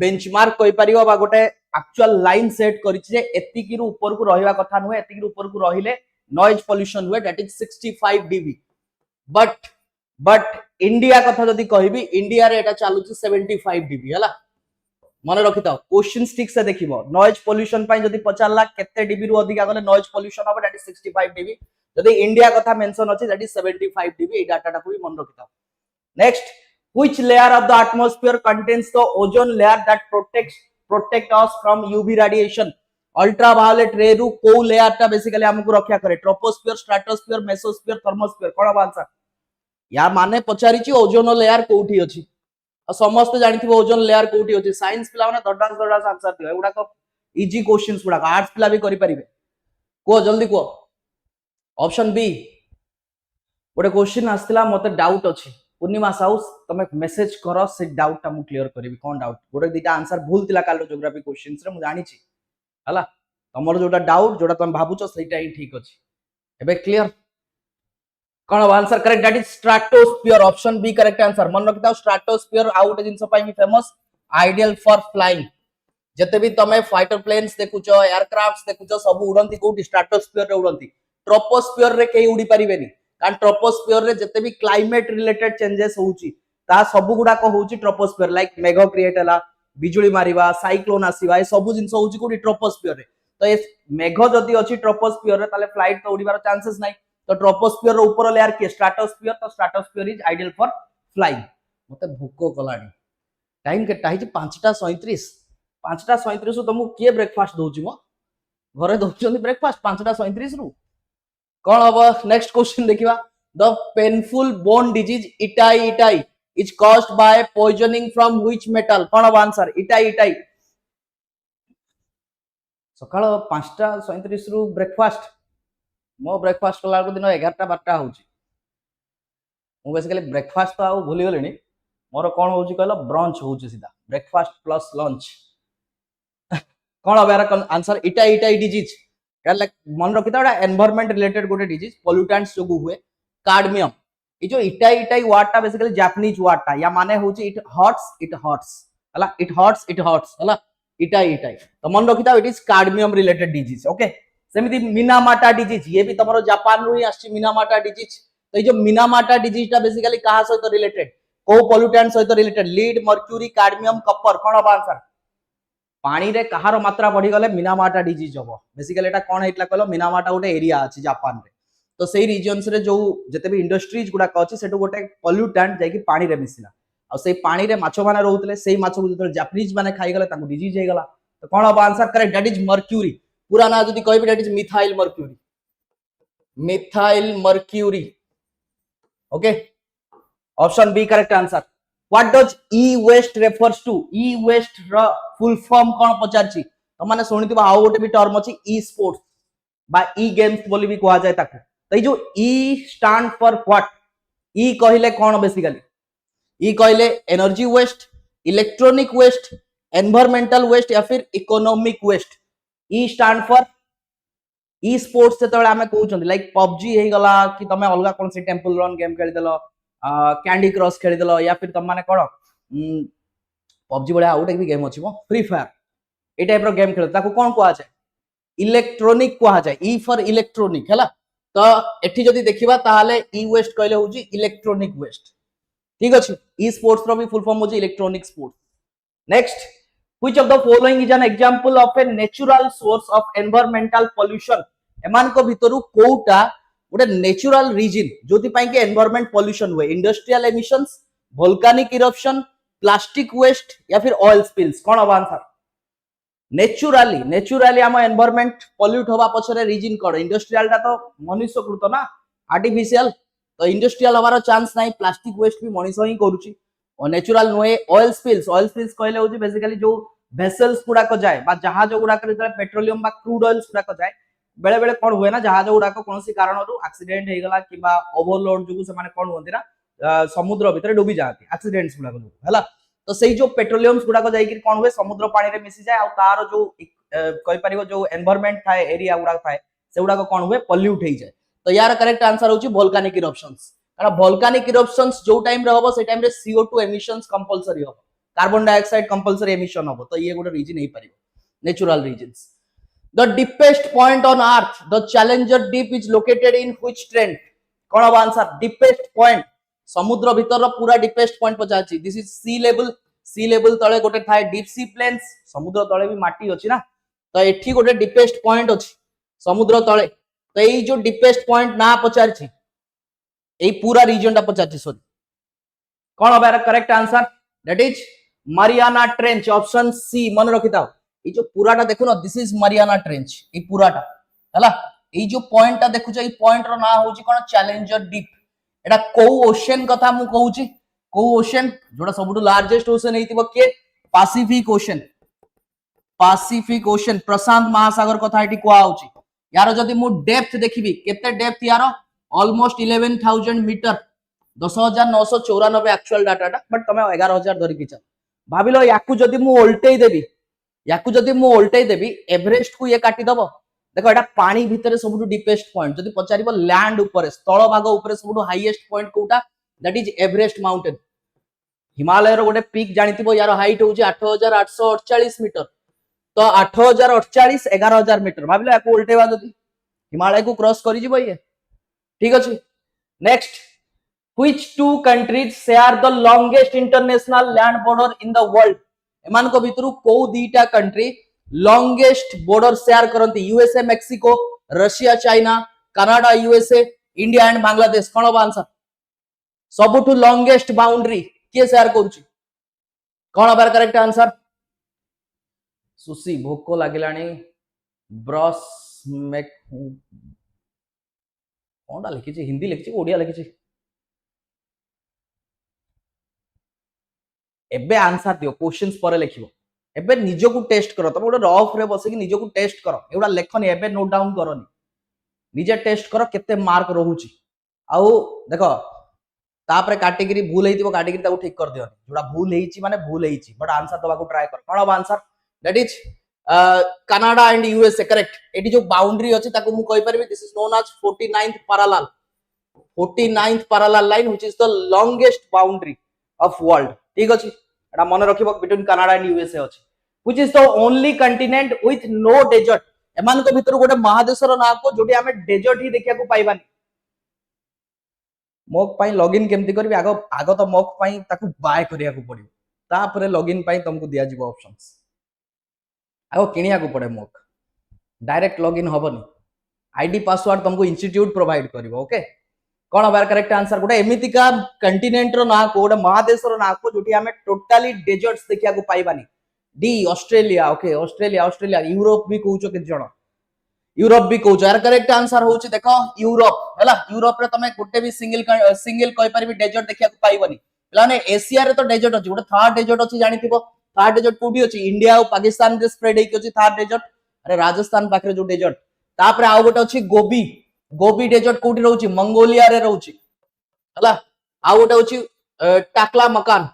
बेंचमार्क कहि परिबो बा गोटे एक्चुअल लाइन सेट करिछि जे एतिकी रु ऊपर को रहिबा कथा नुहे एतिकी रु ऊपर को रहिले नॉइज पोल्यूशन हुए that is 65 dB but India कथा जदी कहिबी इंडिया रे एटा चालुछि 75 डीबी हला मन रखि था क्वेश्चन ठीक से देखिबो नॉइज पोल्यूशन पई जदी पचारला केते डीबी रु अधिका गले नॉइज पोल्यूशन हो दैट इज 65 डीबी जदी इंडिया कथा मेंशन अछि that is 75 dB A data को भी मन रखि था next which layer of the atmosphere contains the ozone layer that protect us from UV radiation ultraviolet ray रु को लेयर टा बेसिकली हमकु रक्षा करे ट्रोपोस्फियर स्ट्रेटोस्फियर मेसोस्फियर थर्मोस्फियर कोन आंसर या माने पचारि छि ओजोन लेयर कोठी अछि समस्त जानिथिबो ओजोन लेयर कोठी अछि साइंस पिला माने दडास आंसर दियो एगुडा को इजी क्वेश्चंस गुडा आर्ट्स पिला भी करि परिबे को जल्दी को ऑप्शन बी गोटे क्वेश्चन आस्तिला मते डाउट अछि पूर्णिमा साहू तमे मेसेज करो से डाउट टा मु क्लियर करबी कोन डाउट गोटे दिटा आंसर भूल तिला कालो ज्योग्राफी क्वेश्चंस रे मु जानि छि हला तमर जोटा डाउट जोटा तमे भाबुचो सेटा ही ठीक अछि एबे क्लियर कोन answer correct that is stratosphere option B correct answer मन रखिता स्ट्रेटोस्फियर आउट जिंस पई भी फेमस आइडियल फॉर फ्लाइंग जते भी तमे फाइटर प्लेन्स देखुचो एयरक्राफ्ट्स देखुचो सब उड़ंती कोठी स्ट्रेटोस्फियर रे उड़ंती ट्रोपोस्फियर रे केही उड़ी परिबेनी कारण ट्रोपोस्फियर रे जते भी क्लाइमेट रिलेटेड चेंजेस होउची ता सब गुडा को होउची ट्रोपोस्फियर लाइक मेघ क्रिएट हला बिजुली मारिबा साइक्लोन आसीबा ए सब जिंस होउची कोठी ट्रोपोस्फियर रे तो ए मेघ जदी अछि ट्रोपोस्फियर रे ताले फ्लाइट तो उड़ीबार चांसेस नाही तो ट्रोपोस्फियर रो ऊपर लेयर के स्ट्रेटोस्फियर तो stratosphere is ideal for flying मते भूको कलानी टाइम के टाइज 5:37 5:37 तुमको किए ब्रेकफास्ट दउची मो घरे दउचंदी ब्रेकफास्ट 5:37 रु कौन अब नेक्स्ट क्वेश्चन देखिबा the painful bone disease itai is caused by poisoning from which metal कौन अब आंसर इटाई सकाळ 5:37 रु ब्रेकफास्ट मो ब्रेकफास्ट कला को दिन 11:12 होउची मु बेसिकली ब्रेकफास्ट तो आ भूली गलेनी मोर कोन होउची कहलो ब्रंच होउची सीधा ब्रेकफास्ट प्लस लंच कौन अब यार आंसर इटाई डिजीज लाइक मन रखिता एनवायरनमेंट रिलेटेड गोटे डिजीज पोल्यूटेंट्स जो हुए कार्डमियम ये जो इटाई वर्ड टा बेसिकली जापानीज वर्ड टा या माने होची इट हर्ट्स हला इट हर्ट्स हला इटाई तो मन रखिता it is cadmium related disease okay सेमिति मिनामाटा डिजीज ये भी तमरो जापान रु ही आछि मिनामाटा डिजीज तो ये जो मिनामाटा डिजीज टा बेसिकली कहा सहित रिलेटेड को पोल्यूटेंट सहित रिलेटेड लीड मर्क्यूरी कार्डमियम कपर कोन अब आंसर पानी रे कहार मात्रा बढ़ी गले मिनामाटा डिजीज होबो बेसिकली एटा कोन हेतला कहलो मिनामाटा गोटे एरिया अछि जापान रे तो सेही रीजन्स रे जो जते भी इंडस्ट्रीज गुडा अछि सेटो गोटे पोल्यूटेंट जाय कि पानी रे मिसिला आ सेही पानी रे माछो माने रहउतले सेही माछो को जतो जापानीज माने खाइ गले ताको डिजीज हे गला तो कोन अब answer correct that is mercury पूरा ना जदी कहबी that is methyl mercury okay option B correct answer what does e waste refers to e waste र फुल फॉर्म कोन पचारची तो माने सुनिथिबा आउ गोटे भी टर्म अछि ई स्पोर्ट्स बा ई गेम्स बोली भी कहा जाय ताको तो जो E stand for what E कहिले कोन बेसिकली ई कहिले energy waste electronic waste environmental waste या फिर economic waste E stand for E sports से तळे हमें कहउछन लाइक पबजी हे गला कि तमे अलगा कोन से टेंपल रन गेम खेली देलो कैंडी क्रश खेली देलो या फिर तम माने कोन पबजी बडा आउट एक भी गेम अछि मो फ्री फायर ए टाइप रो गेम खेल ताको कोन कहा जाय इलेक्ट्रॉनिक कहा जाय ई फॉर इलेक्ट्रॉनिक हैला तो एठी जदी देखिबा ताहाले ई वेस्ट कहले होउची इलेक्ट्रॉनिक वेस्ट ठीक अछि ई स्पोर्ट्स रो भी फुल फॉर्म होउची electronic sports next which of the following is an example of a natural source of environmental pollution एमान को भितरु कोउटा गोटे नेचुरल रीजन जोति पई के एनवायरनमेंट पोल्यूशन हुए industrial emissions volcanic eruption plastic waste या फिर ऑयल स्पिल्स कोन अब आंसर नेचुरली हम एनवायरनमेंट पोल्यूट होबा पछरे रीजन कोन इंडस्ट्रियल ता तो मनुष्य कृत ना आर्टिफिशियल तो इंडस्ट्रियल हमारो चांस नाही प्लास्टिक वेस्ट भी मनुष्य ही करूची और नेचुरल नुए ऑयल स्पिल्स कहले होची बेसिकली जो वेसल्स गुडा को जाय बा जहाज गुडा को पेट्रोलियम बा क्रूड ऑयल्स गुडा को जाय बेले बेले कोन हुए ना जहाज गुडा को कोनसी कारणरू एक्सीडेंट हे गला किबा ओवरलोड जुगु से माने कोन होंती ना समुद्र भीतर डूबी जाती एक्सीडेंट्स गुडा को हला तो सेही जो पेट्रोलियम्स गुडा को जाय कि कोन हुए समुद्र पानी रे मिसी जाय आ तार जो कहि परिबो जो एनवायरनमेंट थाए एरिया गुडा थाए से गुडा को कोन हुए पोल्यूट हे जाय तो यार करेक्ट आंसर होची वोल्केनिक इरप्शंस कारण वोल्केनिक इरप्शंस जो टाइम रे होबो से टाइम रे CO2 एमिशंस कंपलसरी होबो कार्बन डाइऑक्साइड कंपलसरी एमिशन होबो तो ये गोटे रीजन हे परिबो natural reasons the deepest point on earth the Challenger Deep is located in which trench कोन अब आंसर डीपेस्ट पॉइंट समुद्र भीतर पूरा डीपेस्ट पॉइंट पचाची this is sea level sea level तले गोटे थाए डीप सी प्लेन्स समुद्र तले भी माटी अछि ना तो एठी गोटे डीपेस्ट पॉइंट अछि समुद्र तले तो एई जो डीपेस्ट पॉइंट ना पचारछि एई पूरा रीजन टा पचारछि सॉरी कोन हबार correct answer that is Mariana Trench option C मन रखिताओ ये जो पूराटा देखो ना दिस इज मारियाना ट्रेंच ये पूराटा हला ये जो पॉइंट टा देखुछ ये पॉइंट रो ना होची कोन चैलेंजर डीप एटा को ओशन कथा मु कहूची को ओशन जोड़ा सबुटु लार्जेस्ट ओशन हेतिबो के पैसिफिक ओशन प्रशांत महासागर कथा एटी कोआ होची यार जदी मु डेप्थ देखिबी केते डेप्थ यार ऑलमोस्ट 11000 मीटर 10994 एक्चुअल डाटाटा बट तमे 11000 धरि कि भाबिलो याकू जदी मु उल्टेई देबी एवरेस्ट को ये काटी दबो देखो एटा पानी भितरे सबुटु डीपेस्ट पॉइंट जदी पचारिबो लैंड ऊपर स्थल भाग ऊपर सबुटु हाईएस्ट पॉइंट कोटा that is Everest mountain Himalaya रो गोटे पीक जानिथिबो यार हाइट होची 8848 मीटर तो 8048 11000 मीटर भाबिलो याकू उल्टेबा जदी हिमालय को क्रॉस करि जिवो ये ठीक अछि next which two countries share the longest international land border in the world एमान को भितरु को दीटा कंट्री लॉन्गेस्ट बॉर्डर शेयर करंती USA Mexico Russia China Canada USA India and Bangladesh कोन बा आंसर सबुठु लॉन्गेस्ट बाउंड्री के शेयर करूची कोन बार करेक्ट आंसर सुसी भोको लागिलानी ब्रस मेक कोनडा लिखिची हिंदी लिखिची ओडिया लिखिची एबे आंसर दियो क्वेश्चंस पर लिखिबो एबे निजो को टेस्ट करो तब गोटे रफ रे बसे कि निजो को टेस्ट करो एउडा लेखनी एबे नोट डाउन करनी निजे टेस्ट करो केते मार्क रहूची आउ देखो तापरे कैटेगरी भूल हेतिबो कैटेगरी ताको ठीक कर दियो जोडा भूल हेची माने भूल हेची बट आंसर दबा को ट्राई कर कोन अब answer that is Canada and USA correct एटी जो बाउंड्री अछि ताको मु कहि परबी this is known as 49th parallel line which is the longest boundary of world ठीक अछि एटा मन रखिबो बिटवीन कनाडा एंड यूएसए अछि which is the only continent with no desert एमान को भितर गोटे महादेशर ना को जोटी हमें डेजर्ट ही देखिया को पाइबानी मॉक पई लॉगिन केमती करबी आगो तो मॉक पई ताको बाय करिया को पड़ियो तापरे लॉगिन पई तुमको दिया जिवो ऑप्शंस आगो किनिया को पड़े मॉक डायरेक्ट लॉगिन होबनी आईडी पासवर्ड तुमको इंस्टीट्यूट प्रोवाइड करिवो ओके कोन बार करेक्ट आंसर गोटे एमितिका कंटिनेंट रो ना को गोटे महादेश रो ना को जोटी हमें टोटली डेजर्ट्स देखिया को पाइबानी डी ऑस्ट्रेलिया ओके ऑस्ट्रेलिया यूरोप भी कहउचो के जण यूरोप भी कहउचो यार करेक्ट आंसर होउची देखो यूरोप हैला यूरोप रे तमे गोटे भी सिंगल कहि परबी डेजर्ट देखिया को पाइबनी लाने एशिया रे तो डेजर्ट अछि गोटे थर्ड डेजर्ट अछि जानिथिबो थर्ड डेजर्ट कोडी अछि इंडिया और पाकिस्तान रे स्प्रेड हेकि अछि थर्ड डेजर्ट अरे राजस्थान पाखरे जो डेजर्ट तापरे आ गोटे अछि गोबी डेजर्ट कोडी रहउची मंगोलिया रे रहउची हला आ गोटे अछि टाकला मकान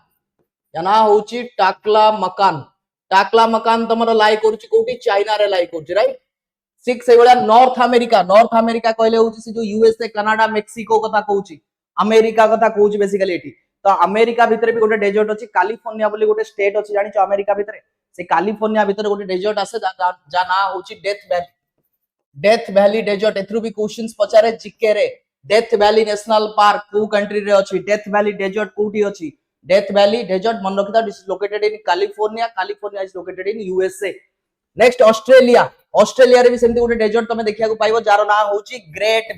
याना होउची टाकला मकान तमरो लाई करूची कोठी चाइना रे लाई करूची राइट सिक्स एवला नॉर्थ अमेरिका कहले होउची से जो यूएसए कनाडा मेक्सिको कथा कहूची अमेरिका कथा कहूची बेसिकली एठी तो अमेरिका भितरे भी गोटे डेजर्ट अछि कैलिफोर्निया बोली गोटे स्टेट अछि जानि छ अमेरिका भितरे से कैलिफोर्निया भितरे गोटे डेजर्ट आसे जा ना होउची डेथ वैली डेजर्ट एथरु भी क्वेश्चंस पचारे जीके रे डेथ वैली नेशनल पार्क को कंट्री रे अछि डेथ वैली डेजर्ट कोठी अछि डेथ वैली डेजर्ट मन रखिता this is located in California is located in USA next Australia रे भी सेमती गोटे डेजर्ट तमे देखिया को पाइबो जार ना होची ग्रेट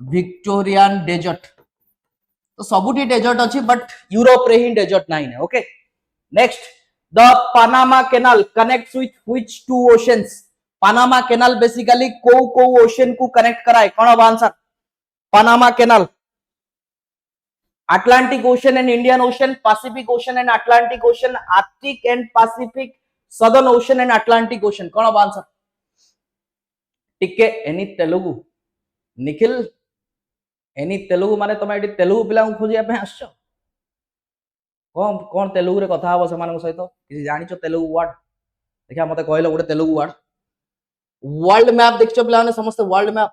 विक्टोरियन डेजर्ट तो सबुठी डेजर्ट अछि बट यूरोप रे ही डेजर्ट नाही ने okay next the Panama Canal connects with which two oceans Panama Canal basically को ओशन को कनेक्ट कराए कोन अब answer Panama Canal Atlantic Ocean and Indian Ocean, Pacific Ocean and Atlantic Ocean, Arctic and Pacific, Southern Ocean and Atlantic Ocean. कौन अब answer? टिके any Telugu Nikhil any Telugu माने तुम एटी तेलुगु पिला खोजिया पे आछो कौन तेलुगु रे कथा हबो समान सहित किसी जानिचो तेलुगु वर्ड देखिया मते कहलो गोटे तेलुगु वर्ल्ड मैप देखचो पिला ने समस्त world map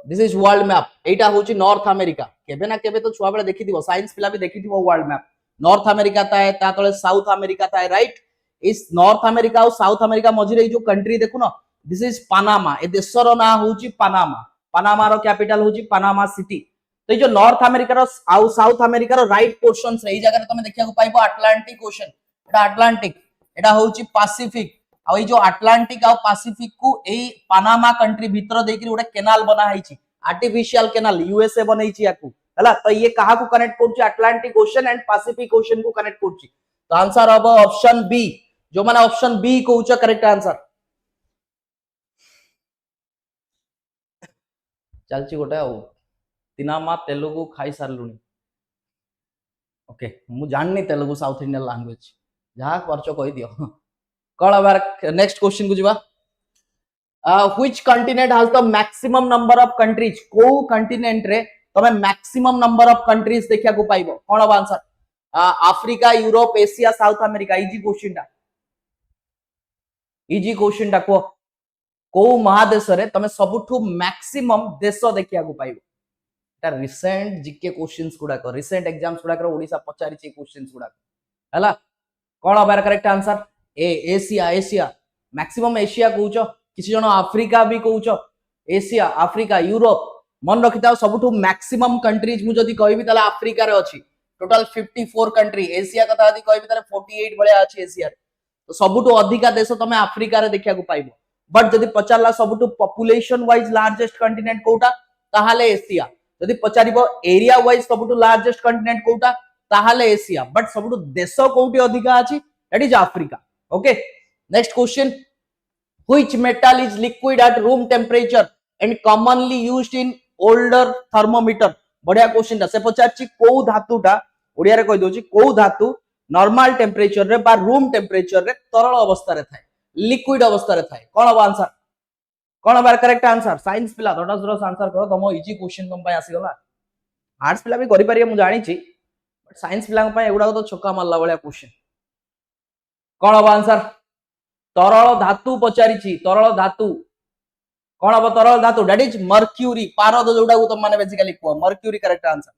this is world map एटा होची नॉर्थ अमेरिका केबे ना केबे तो छुआ बेले देखिथिबो साइंस पिला भी देखिथिबो वर्ल्ड मैप नॉर्थ अमेरिका ताए ता तळे साउथ अमेरिका ताए राइट इस नॉर्थ अमेरिका और साउथ अमेरिका मझिरे जो कंट्री देखु न दिस इज पनामा ए देशर ना होची पनामा रो कैपिटल होची पनामा सिटी तो ये जो नॉर्थ अमेरिका रो आउ south America row right portions रे ई जगह तुम देखिया को पाइबो अटलांटिक ओशन, एटा अटलांटिक, एटा होची पैसिफिक। आ जो अटलांटिक आ पैसिफिक को एई पनामा कंट्री भीतर देकरी गोटे केनाल बना हैची, आर्टिफिशियल केनाल यूएसए बनैची याकू हला। तो ये कहा को कनेक्ट करची, Atlantic ocean and Pacific ocean को कनेक्ट करची। तो आंसर अब ऑप्शन बी, जो माने ऑप्शन बी कहउछ करेक्ट आंसर। चलची गोटे आ तिनामा तेलुगु खाई सारलुनी। ओके मु जाननी तेलुगु साउथ इंडियन लैंग्वेज, जहां परचो कहि दियो। कौन बार नेक्स्ट क्वेश्चन को जीवा। Which continent has the maximum number of countries, को कंटिनेंट रे तमे मैक्सिमम नंबर ऑफ कंट्रीज देखिया को पाइबो, कोन अब answer. Africa, Europe, Asia, south America. Easy question टा, इजी क्वेश्चन टा को महादेश रे तमे सबुठु मैक्सिमम देश देखिया को पाइबो। एटा रिसेंट जीके क्वेश्चंस गुडा को, रिसेंट एग्जाम्स गुडा को ओडिसा पचारि छि क्वेश्चंस गुडा हला। कोन अब correct answer A Asia, Asia maximum Asia कहउछ, किछि जण अफ्रीका भी कहउछ, एशिया, अफ्रीका, यूरोप। मन रखिताओ सबुठु मैक्सिमम कंट्रीज मु जदी कहबी ताले अफ्रीका रे अछि टोटल 54 कंट्री। एशिया कथा जदी कहबी ताले 48 भलिया अछि एशिया रे। तो सबुठु अधिका देश तमे अफ्रीका रे देखिया को पाइबो। बट जदी पचारला सबुठु पॉपुलेशन वाइज लार्जेस्ट कंटिनेंट कोउटा ताहाले एशिया। जदी पचारिबो एरिया वाइज सबुठु लार्जेस्ट कंटिनेंट कोउटा ताहाले एशिया। बट सबुठु देश कोउटी अधिका अछि that is Africa. Okay next question, which metal is liquid at room temperature and commonly used in older thermometer। बढ़िया क्वेश्चन ता से पचारछि को धातुटा ओडिया रे कहि दोछि, को धातु नॉर्मल टेम्परेचर रे बा रूम टेम्परेचर रे तरल अवस्था रे थाए, लिक्विड अवस्था रे थाए। कोन अब आंसर, कोन अब करेक्ट आंसर। साइंस पिला दडस दडस आंसर करो, तम इजी क्वेश्चन तुम पय आसी गला। आर्ट्स पिला भी करि पारिए मु जानि छि, बट साइंस पिला पय एगुडा तो छक्का मारला बळिया क्वेश्चन। कोन अब आंसर, तरल धातु पचारिछि, तरल धातु कोन अब तरल धातु दैट इज मर्क्यूरी। पारद जोडा को तुम माने बेसिकली को mercury correct answer.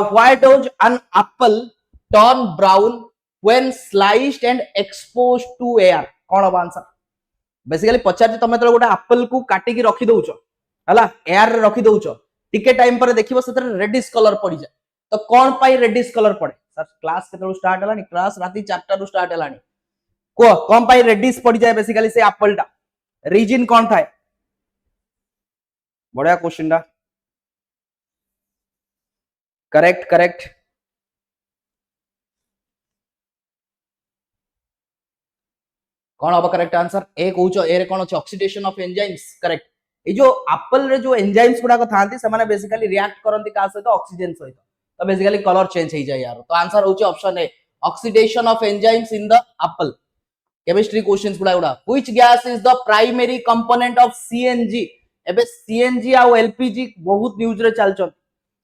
Why does an apple turn brown when sliced and exposed to air. कोन अब आंसर बेसिकली पचारिछि तमे त गोटे एप्पल को काटी की रखि दउछ हला, एयर रे रखि दउछ, टिके टाइम पर देखिबो सेतर रेडिश कलर पड़ी जाय। तो कोन पाई रेडिश कलर पड़े। सर क्लास केतरो स्टार्ट हलानी, क्लास राती 4टा रु स्टार्ट हलानी। को कौन पाई रेडिश पड़ी जाए बेसिकली से एप्पल टा, रीजन कौन थाए। बढ़िया क्वेश्चन टा, करेक्ट करेक्ट। कौन अब करेक्ट आंसर ए कहउछ, ए रे कोन अछि ऑक्सीडेशन ऑफ एंजाइम्स करेक्ट। ए जो एप्पल रे जो एंजाइम्स गुडा को थांती से माने बेसिकली रिएक्ट करंती का सहित ऑक्सीजन सहित, तो बेसिकली कलर चेंज हो जाय यार। तो आंसर होछि option A, oxidation of enzymes in the apple. Chemistry questions गुडा which gas is the primary component of CNG. एबे सीएनजी आ एलपीजी बहुत न्यूज रे चलचन,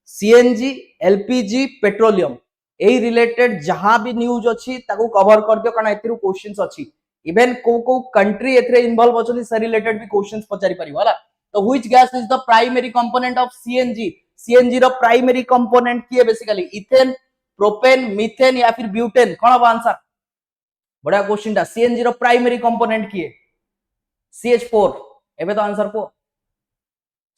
सीएनजी एलपीजी पेट्रोलियम एई रिलेटेड जहां भी न्यूज अछि ताको कवर कर दियो, कारण एथिरु क्वेश्चंस अछि। इवन को कंट्री एथरे इन्वॉल्व अछि से रिलेटेड भी क्वेश्चंस पचारि परिबो हला। तो which gas is the primary component of CNG. CNG row primary component की है बेसिकली इथेन, प्रोपेन, मीथेन या फिर ब्यूटेन। कोन अब आंसर, बढ़िया क्वेश्चन टा। सीएनजी रो प्राइमरी कंपोनेंट की है CH4। एबे तो आंसर को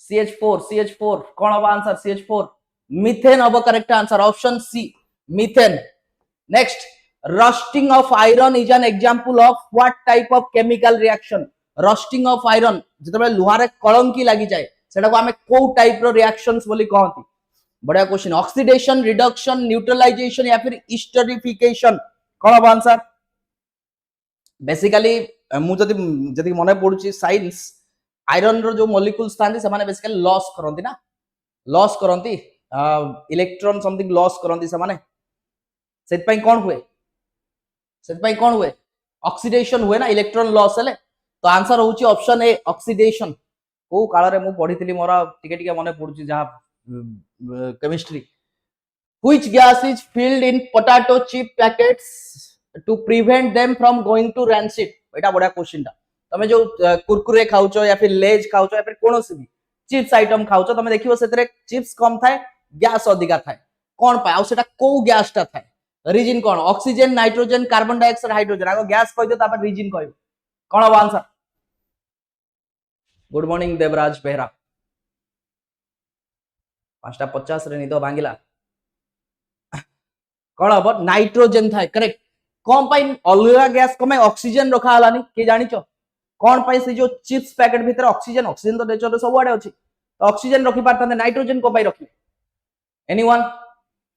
CH4 कोन अब आंसर CH4। मीथेन अब correct answer option C methane. Next, rusting of iron is an example of what type of chemical reaction. Rusting of iron जतबे लुहारे कलंकी लागि जाय सेटा को हमें को टाइप रो रिएक्शंस बोली कहंती। बढ़िया क्वेश्चन, ऑक्सीडेशन, रिडक्शन, न्यूट्रलाइजेशन या फिर एस्टरिफिकेशन। कोन अब आंसर बेसिकली मु जदी मने पडुची साइंस, आयरन रो जो मॉलिक्यूल्स थांती से माने बेसिकली लॉस करंती ना, लॉस करंती इलेक्ट्रॉन समथिंग लॉस करंती से माने, सेत पई कोन हुए, सेत पई कोन हुए ऑक्सीडेशन हुए ना, इलेक्ट्रॉन लॉस हेले। तो आंसर होची ऑप्शन ए ऑक्सीडेशन। को काल रे मु पढितली मोरा टिके टिके मने पडुची जहा chemistry. Which gas is filled in potato chip packets to prevent them from going to rancid. एटा बड़ा क्वेश्चन टा। तमे जो कुरकुरे खाउचो या फिर लेज खाउचो या फिर कोनोसी भी चिप्स आइटम खाउचो, तमे देखिबो सेतरे चिप्स कम थाए, गैस अधिका थाए। कोन पाए आ सेटा को गैस टा थाए, रीजन कोन, oxygen, nitrogen, carbon dioxide, hydrogen. आगो गैस कहि दे तापर रीजन कहबो। कोन अब answer. Good morning Debraj Behera. 5:50 रे निद भांगिला कौन हम नाइट्रोजेन थाए करेक्ट कौन पाई अलग गैस कौन ऑक्सीजन रखा हलानी के जानी कौन पाई से जो चिप्स पैकेट भीतर ऑक्सीजन ऑक्सीजन तो नेचर सब आड़े अच्छी तो ऑक्सीजन रखी पारते नाइट्रोजेन को पाई रखिले एनीवन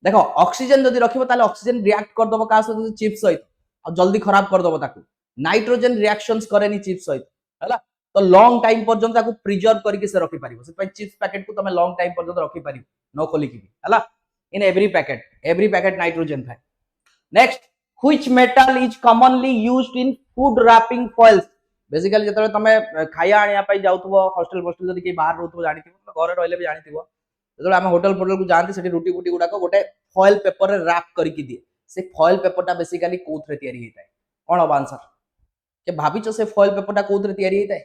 देखो ऑक्सीजन जदि रखिबो ताले ऑक्सीजन रिएक्ट कर दबो का सहित चिप्स सहित और जल्दी खराब कर दबो ताकू नाइट्रोजेन रिएक्शंस करेनी चिप्स सहित हैला तो लॉन्ग टाइम पर्यंत ताकू प्रिजर्व करके से रखी पारिबो से पई चिप्स पैकेट को तमे लॉन्ग टाइम पर्यंत रखी पारिबो नो खोली की हैला इन एवरी पैकेट नाइट्रोजन थाए next which metal is commonly used in food wrapping foils basically जतले तमे खाया आनिया पई जाउथबो हॉस्टल जदि के बाहर रहथबो जानिथिबो घरे रहले भी जानिथिबो जतले हम होटल फोटल को जानती सेठी रुटी फुटी गुडा को गोटे फॉइल पेपर रे रैप करके दिए से फॉइल पेपर टा बेसिकली कोथरे तयारी हेताय कोन अब आंसर के भाबिचो से फॉइल पेपर टा कोथरे तयारी हेताय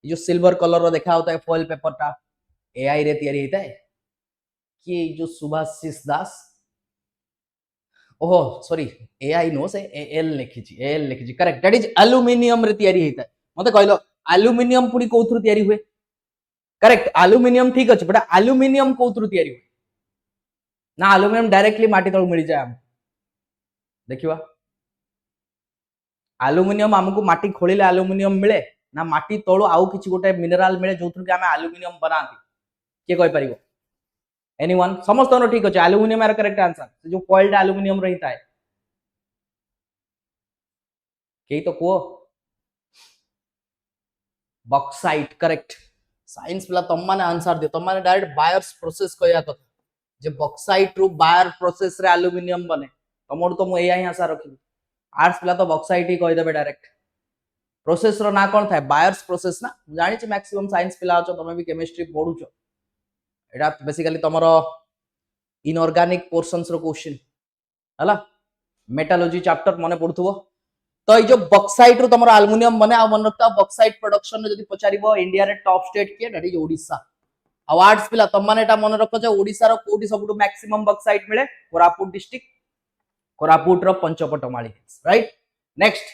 जो सिल्वर कलर रो देखा होता है फॉइल पेपर टा एआई रे तयारी हेताय कि जो सुभाषिस दास ओहो सॉरी एआई नो से एल लिखिची करेक्ट दैट इज एल्युमिनियम रे तयारी हेताय मते कहलो एल्युमिनियम पुडी कोथरे तयारी हुए करेक्ट एल्युमिनियम ठीक अछि बट एल्युमिनियम कोथरे तयारी हुए ना एल्युमिनियम डायरेक्टली माटी तळ मिल जाय हम देखिवा एल्युमिनियम हमको माटी खोलिले एल्युमिनियम मिले ना माटी तळो आउ किछि गोटे मिनरल मिले जोथुर के हम एल्युमिनियम बनाती के कहि परिबो एनीवन समस्त नो ठीक अछि एल्युमिनियम आर करेक्ट आंसर जो फॉइल्ड एल्युमिनियम रहिता है केही तो को बॉक्साइट करेक्ट साइंस पिला तम माने आंसर दे तम माने डायरेक्ट बायर्स प्रोसेस कहया कथा जे बॉक्साइट रु बायर प्रोसेस रे एल्युमिनियम बने तमोर तो मु एया ही आशा रखी आर्ट्स पिला तो बॉक्साइट ही कहि देबे डायरेक्ट प्रोसेस रो ना कोन थाय बायर्स प्रोसेस ना जानि छी मैक्सिमम साइंस पिला अछो तमे भी केमिस्ट्री पढुछो एटा बेसिकली तमरो इनऑर्गेनिक पोर्शंस रो क्वेश्चन हला मेटालॉजी चैप्टर मने पढुथबो तो ये जो बॉक्साइट रु तमरो एल्युमिनियम बने आ मन रखता बॉक्साइट प्रोडक्शन ने जदी पचारिबो इंडिया रे टॉप स्टेट के दैट इज ओडिशा अवार्ड्स पिला तम माने एटा मन रखो जे ओडिसा रो कोठी सबटु मैक्सिमम बॉक्साइट मिले कोरापुट डिस्ट्रिक्ट कोरापुट रो Panchpatmali right next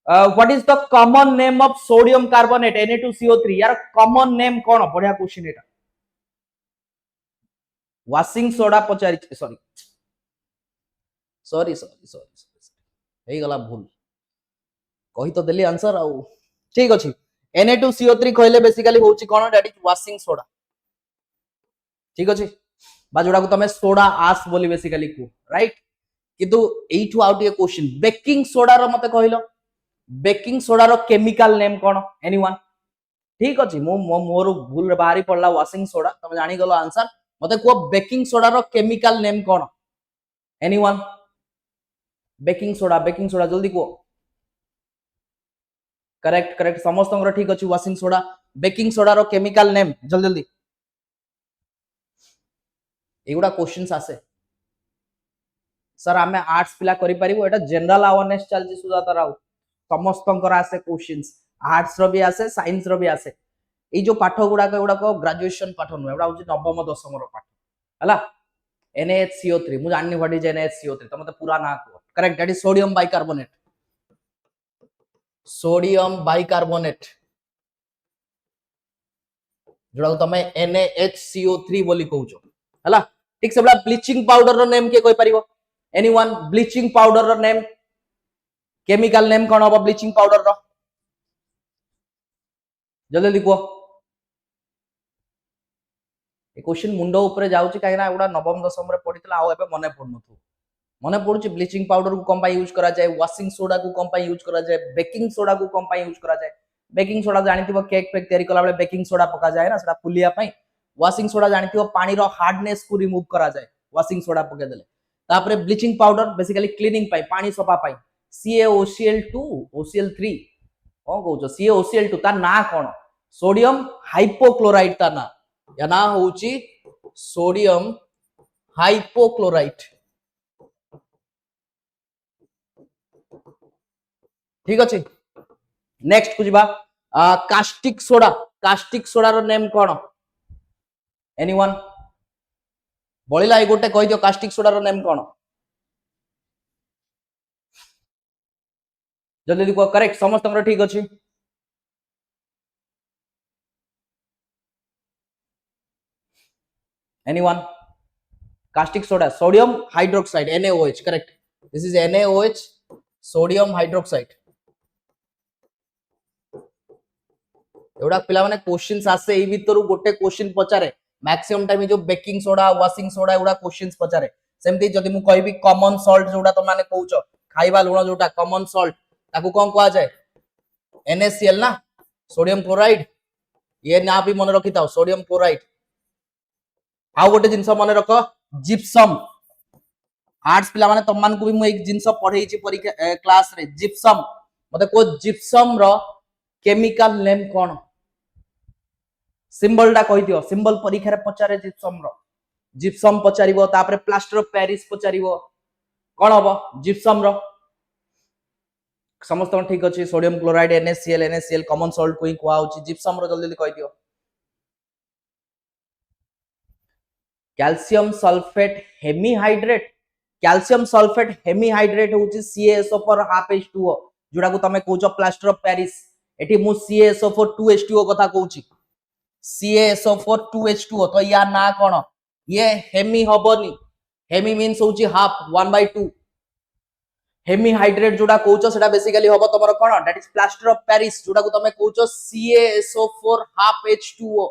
what is the common name of sodium carbonate Na2CO3 यार कॉमन नेम कोन बढ़िया क्वेश्चन एटा वाशिंग सोडा पचारि सॉरी सॉरी सॉरी सॉरी हे गला भूल कहि तो देली आंसर आउ ठीक अछि Na2CO3 कहले बेसिकली होउची कोन दैट इज वाशिंग सोडा ठीक अछि बा जोडा को तमे सोडा आस बोली बेसिकली को राइट किंतु एठु आउट ए क्वेश्चन बेकिंग सोडा रो मते कहिलो बेकिंग सोडा रो केमिकल नेम कोन एनीवन ठीक अछि मोर भूल रे बाहरी पड़ला वाशिंग सोडा तमे जानि गलो आंसर मते को बेकिंग सोडा रो केमिकल नेम कोन एनीवन बेकिंग सोडा जल्दी को करेक्ट करेक्ट समस्त ठीक अछि वाशिंग सोडा बेकिंग सोडा रो केमिकल नेम जल्दी जल्दी एगुडा क्वेश्चंस आसे सर आमे आर्ट्स पिला करि परिबो एटा जनरल अवेयरनेस चलजी सुजाता राव समस्तंकर आसे क्वेश्चंस आर्ट्स रो भी आसे साइंस रो भी आसे ए जो पाठ गुडा को ग्रेजुएशन पाठ न एडा होची नवम दशम रो पाठ हला NaHCO3 मु जाननी व्हाट इज NaHCO3 त मते पूरा ना को correct that is sodium bicarbonate जोडा तमे NaHCO3 बोली कहउछो हला ठीक से बला ब्लीचिंग पाउडर रो नेम के कोइ परिबो एनीवन ब्लीचिंग पाउडर रो नेम केमिकल नेम कोन हो ब्लीचिंग पाउडर रो जल्दी लिखो ए क्वेश्चन मुंडो ऊपर जाउची काहे ना एगुडा नवम दशम रे पढितला आ एबे मने पढनथु मने पडुची ब्लीचिंग पाउडर को कम पाई यूज करा जाय वाशिंग सोडा को कम पाई यूज करा जाय बेकिंग सोडा को कम पाई यूज करा जाय बेकिंग सोडा जानिथिबो केक फेक तयारी कला बेले बेकिंग सोडा पका जाय ना सेटा फुलिया पाई वाशिंग सोडा जानिथिबो पानी रो हार्डनेस को रिमूव करा जाय वाशिंग सोडा पके देले तापरे ब्लीचिंग पाउडर बेसिकली क्लीनिंग पाई पानी सफा पाई CaOCl2 OCl3 ओ कहउछो CaOCl2 ता ना कोन सोडियम हाइपोक्लोराइड ता ना या ना होउची सोडियम हाइपोक्लोराइट ठीक अछि नेक्स्ट कुजिबा कास्टिक सोडा रो नेम कोन एनीवन बळिला ए गोटे कहि दियो कास्टिक सोडा रो नेम कोन जल्दी देखो करेक्ट समस्त ठीक अछि Anyone? Caustic soda, sodium hydroxide, NaOH, correct. This is NaOH, sodium hydroxide. एवढा पिला माने क्वेश्चंस आसे एई भितरु गोटे क्वेश्चन पचारे मैक्सिमम टाइम जो बेकिंग सोडा वाशिंग सोडा एवढा क्वेश्चंस पचारे सेमती जदी मु कहबी कॉमन सॉल्ट जोडा तो माने कहउचो खाइबा लुण जोटा कॉमन सॉल्ट ताकू कोन कहआ जाय NaCl ना सोडियम क्लोराइड ये ना भी मन रखि थाओ सोडियम क्लोराइड आ गोटे जिंस मन रख जिप्सम आर्ट्स पिला माने तममान को भी मु एक जिंस पढेई छि परीक्षा क्लास रे जिप्सम मते को जिप्सम रो केमिकल नेम कोन सिंबल डा कहि दियो सिंबल परीक्षा रे पचारे जिप्सम पचारिबो तापरे प्लास्टर ऑफ पेरिस पचारिबो कोन हबो जिप्सम रो समस्त ठीक अछि sodium chloride NaCl common salt कोइ कोआ होछि जिप्सम रो जल्दी जल्दी कहि दियो कैल्शियम सल्फेट हेमीहाइड्रेट होछि CaSO4 हाफ H2O जोडा को तमे कहउछो प्लास्टर ऑफ पेरिस एठी मु CaSO4 2H2O कथा कहउछि CaSO4 2H2O तो या ना कोन ये हेमी हबनी हेमी मींस होछि हाफ 1/2 हेमीहाइड्रेट जोडा कहउछो सेटा बेसिकली हबो तमरो कोन that is plaster of Paris जोडा को तमे कहउछो CaSO4 हाफ H2O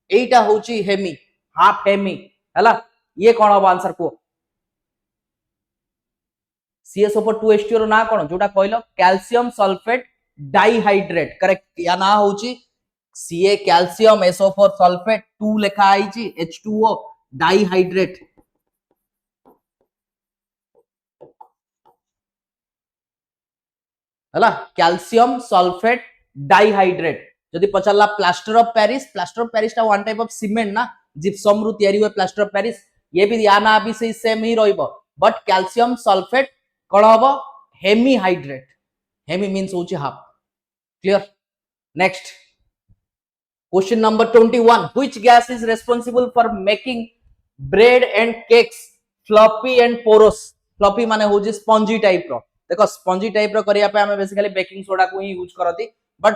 एटा होछि हेमी हाफ हेमी हला ये कोन हबो आंसर को CaSO4 2H2O रो ना कोन जोडा कहलो कैल्शियम सल्फेट डाइहाइड्रेट करेक्ट या ना होछि Ca कैल्शियम SO4 सल्फेट 2 लिखा आइछि H2O डाइहाइड्रेट हला कैल्शियम सल्फेट डाइहाइड्रेट जदि पचला प्लास्टर ऑफ पेरिस टा वन टाइप ऑफ सीमेंट ना जिप्सम रु तयारी हुए प्लास्टर ऑफ पेरिस ये भी या ना भी से सेम ही रहइबो बट कैल्शियम सल्फेट कोन हबो हेमीहाइड्रेट हेमी मींस होछि half clear next question number 21 which gas is responsible for making bread and cakes fluffy and porous fluffy माने होछि स्पंजी टाइप रो देखो स्पंजी टाइप रो करिया पे हमें बेसिकली बेकिंग सोडा को ही यूज करती बट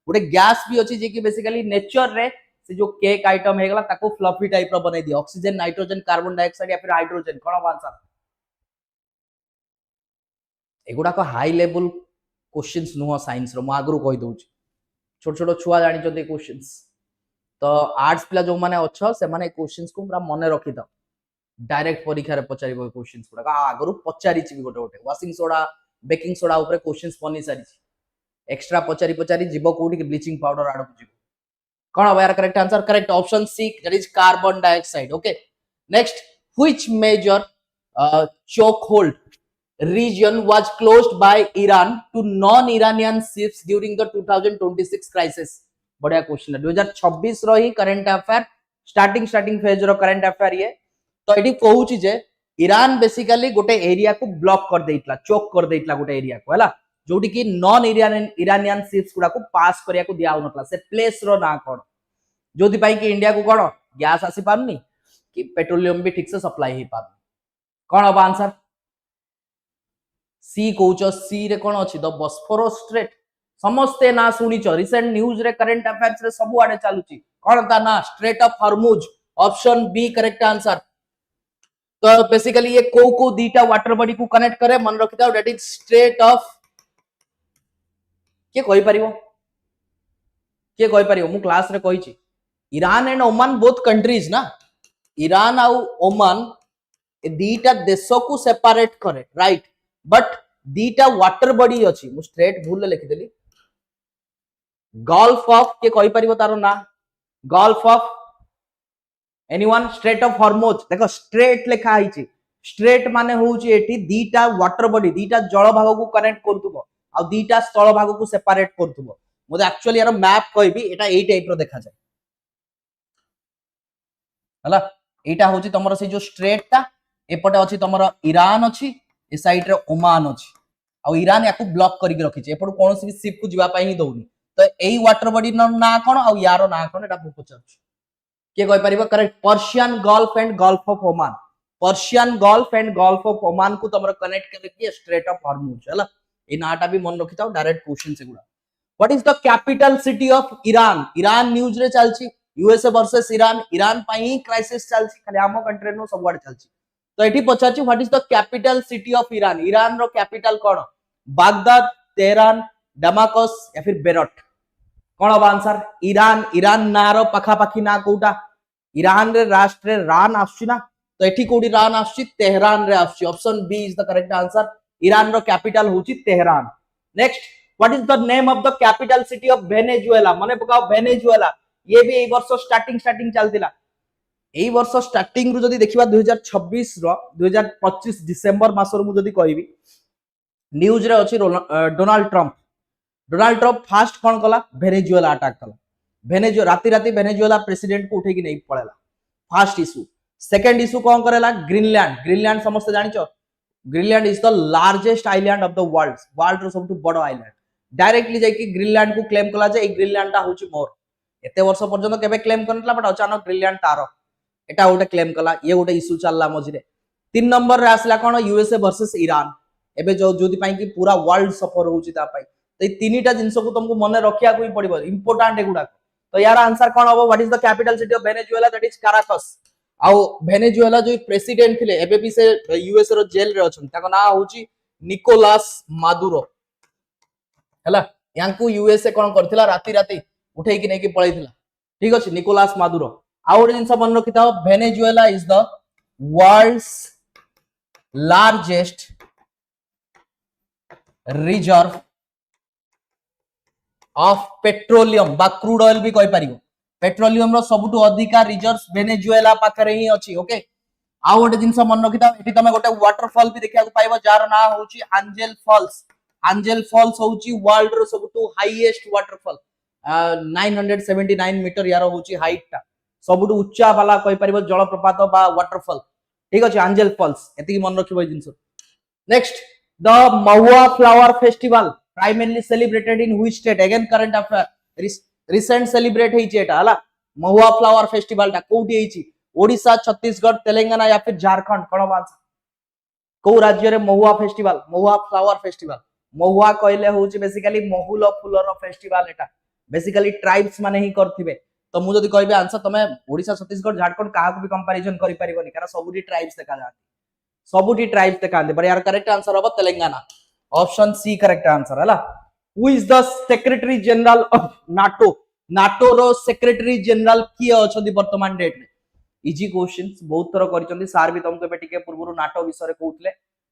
गोटे गैस भी अछि जे कि बेसिकली नेचर रे से जो केक आइटम हेगला ताको फ्लफी टाइप रो बनै दियो ऑक्सीजन नाइट्रोजन कार्बन डाइऑक्साइड या फिर हाइड्रोजन कोन आंसर एगुडा को हाई लेवल क्वेश्चंस नुह साइंस रो म आगरु कहि दउची छोट छोट छुआ जानि जते क्वेश्चंस तो आर्ट्स पिला जो माने अच्छो से माने क्वेश्चंस को पूरा मने रखि द डायरेक्ट परीक्षा रे पचारिबो क्वेश्चंस पूरा आगरु पचारि छि गोटे गोटे वाशिंग सोडा बेकिंग सोडा ऊपर क्वेश्चंस बनि सारि छि एक्स्ट्रा पचारि जीवो कोठी ब्लीचिंग पाउडर आडो जीवो कोन हबो यार correct answer correct option see that is carbon dioxide okay next which major choke hold region was closed by Iran to non-Iranian ships during the 2026 crisis बढ़िया क्वेश्चन है 2026 रो ही करंट अफेयर स्टार्टिंग फेज रो current affair ये तो एठी कहूची जे Iran basically गोटे area को block कर देइतला चोक कर देइतला गोटे एरिया को हला जोटी की नॉन इरानियन शिप्स गुडा को पास करिया को दिया होनतला से प्लेस रो ना कोन जोदी पाई कि इंडिया को कोन गैस आसी पारनी कि पेट्रोलियम भी ठीक से सप्लाई ही पार कोन अब आंसर सी कहउचो सी रे कोन अछि द बॉस्फोरस स्ट्रेट समस्ते ना सुनिचो रिसेंट न्यूज रे करंट अफेयर्स रे सब आडे चालुची कोन ता ना strait of Hormuz option B correct answer तो बेसिकली ये को दीटा वाटर बॉडी को कनेक्ट करे मन रखिताओ दैट इज स्ट्रेट ऑफ के कहि परिबो मु क्लास रे कहिची Iran and Oman both countries ना ईरान आ ओमान दीटा देश को सेपरेट करे राइट बट दीटा वाटर बॉडी अछि मु स्ट्रेट भूल लिखि देली गल्फ ऑफ के कहि परिबो तारो ना gulf of anyone straight of Hormuz देखो स्ट्रेट लिखा आइछि स्ट्रेट माने होउछि एठी दीटा वाटर बॉडी दीटा जल भाग को कनेक्ट करथुबो आ दीटा स्थल भाग को सेपरेट करथुबो मोदे एक्चुअली यार मैप कहबी एटा एई टाइप रो देखा जाय हला एटा होछि तमरो से जो स्ट्रेट ता एपटे अछि तमरो ईरान अछि ए साइड रे ओमान अछि आ ईरान याकू ब्लॉक करि रखि छै एपटो कोनोसी भी शिप को जिबा पई ही दउनी तो एई वाटर बॉडी ना कोन आ यारो ना कोन एटा पचार के कहि परिबो correct Persian Gulf and Gulf of Oman Persian Gulf and Gulf of Oman को तमरो कनेक्ट करे कि स्ट्रेट ऑफ हॉर्मुज हला ए नाटा भी मन रखिताओ डायरेक्ट क्वेश्चन से गुडा what is the capital city of Iran Iran news रे चलची यूएसए वर्सेस ईरान ईरान पाई क्राइसिस चलची खाली आम कंट्री नो सबवाड चलची तो एठी पचारची what is the capital city of Iran Iran रो कैपिटल कोन बागदाद तेहरान डमाकस या फिर बेरट कोन अब आंसर ईरान ईरान नारो पखा पखी ना कोटा ईरान रे राष्ट्र रान आछी ना तो एठी कोडी रान आछी तेहरान रे आछी option B is the correct answer Iran रो कैपिटल होची Tehran next what is the name of the capital city of Venezuela मने पकाओ वेनेजुएला ये भी एई वर्ष स्टार्टिंग चलतिला एई वर्ष स्टार्टिंग रु जदी देखिबा 2026 रो 2025 डिसेंबर मासर मु जदी कहबी न्यूज रे अछि डोनाल्ड ट्रम्प फास्ट कोन कला वेनेजुएला अटैक कला वेनेजुएला राती वेनेजुएला प्रेसिडेंट को उठे की नहीं पळेला फास्ट इशू सेकंड इशू कोन करेला ग्रीनलैंड समस्त जानिचो Greenland is the largest island of the world रो सबटु बड़ आइलैंड डायरेक्टली जाई कि ग्रीनलैंड को क्लेम कला जे ए ग्रीनलैंड ता होची मोर एते वर्ष पर्यंत केबे क्लेम करनतला बट अचानक ग्रीनलैंड तारो एटा गोटे क्लेम कला ये गोटे इशू चलला मझिरे 3 नंबर रे आसला कोन यूएसए वर्सेस ईरान एबे जो जोदी पई कि पूरा वर्ल्ड सफर होची ता पई तो तीनटा जिंस को तुमको मन रखिया को ही पड़िबो इंपोर्टेंट एगुडा तो यार आंसर कोन होबो what is the capital city of Venezuela that is Caracas आउ वेनेजुएला जो प्रेसिडेंट थिले एबे भी से यूएस रो जेल रे अछन ताको ना होची निकोलास मादुरो हला यांकू यूएसए कोन करथिला राती उठै कि नै कि पळैथिला ठीक अछि निकोलास मादुरो आउ गोटे जिंस मन रखिता Venezuela is the world's largest reserve of petroleum बा क्रूड ऑयल भी कहि परिगो पेट्रोलियम रो सबटु अधिका रिजर्व्स वेनेजुएला पाखरे ही अछि ओके आ गोटे जिंस मन रखिता एठी तमे गोटे वाटरफॉल भी देखिया को पाइबो जार ना होची एंजल फॉल्स होची वर्ल्ड रो सबटु हाईएस्ट वाटरफॉल 979 मीटर यार होची हाइट ता सबटु उच्चा वाला कहि परिबो जलप्रपात बा वाटरफॉल ठीक अछि एंजल फॉल्स एति मन रखिबो things next the Mahua flower festival primarily celebrated in which state again current affair recent celebrate हेची एटा हला महुआ फ्लावर फेस्टिवल ता कोठी हेची ओडिशा छत्तीसगढ़ तेलंगाना या फिर झारखंड कोन बांस को राज्य रे महुआ फ्लावर फेस्टिवल महुआ कहले होची बेसिकली महुल फुलर फेस्टिवल एटा बेसिकली ट्राइब्स माने ही करथिबे तो मु जदी कहबे आंसर तमे ओडिशा छत्तीसगढ़ झारखंड काहा को भी कंपैरिजन करि परिबोनी कारण सबुडी ट्राइब्स देखा जाती बट यार करेक्ट आंसर होबो Telangana option C correct answer हला who is the secretary general of NATO रो सेक्रेटरी जनरल किए अछंती वर्तमान डेट रे इजी क्वेश्चंस बहुत तरह करिसंती सार भी तुमको बे टिके पूर्व नाटो विषय रे कहउतले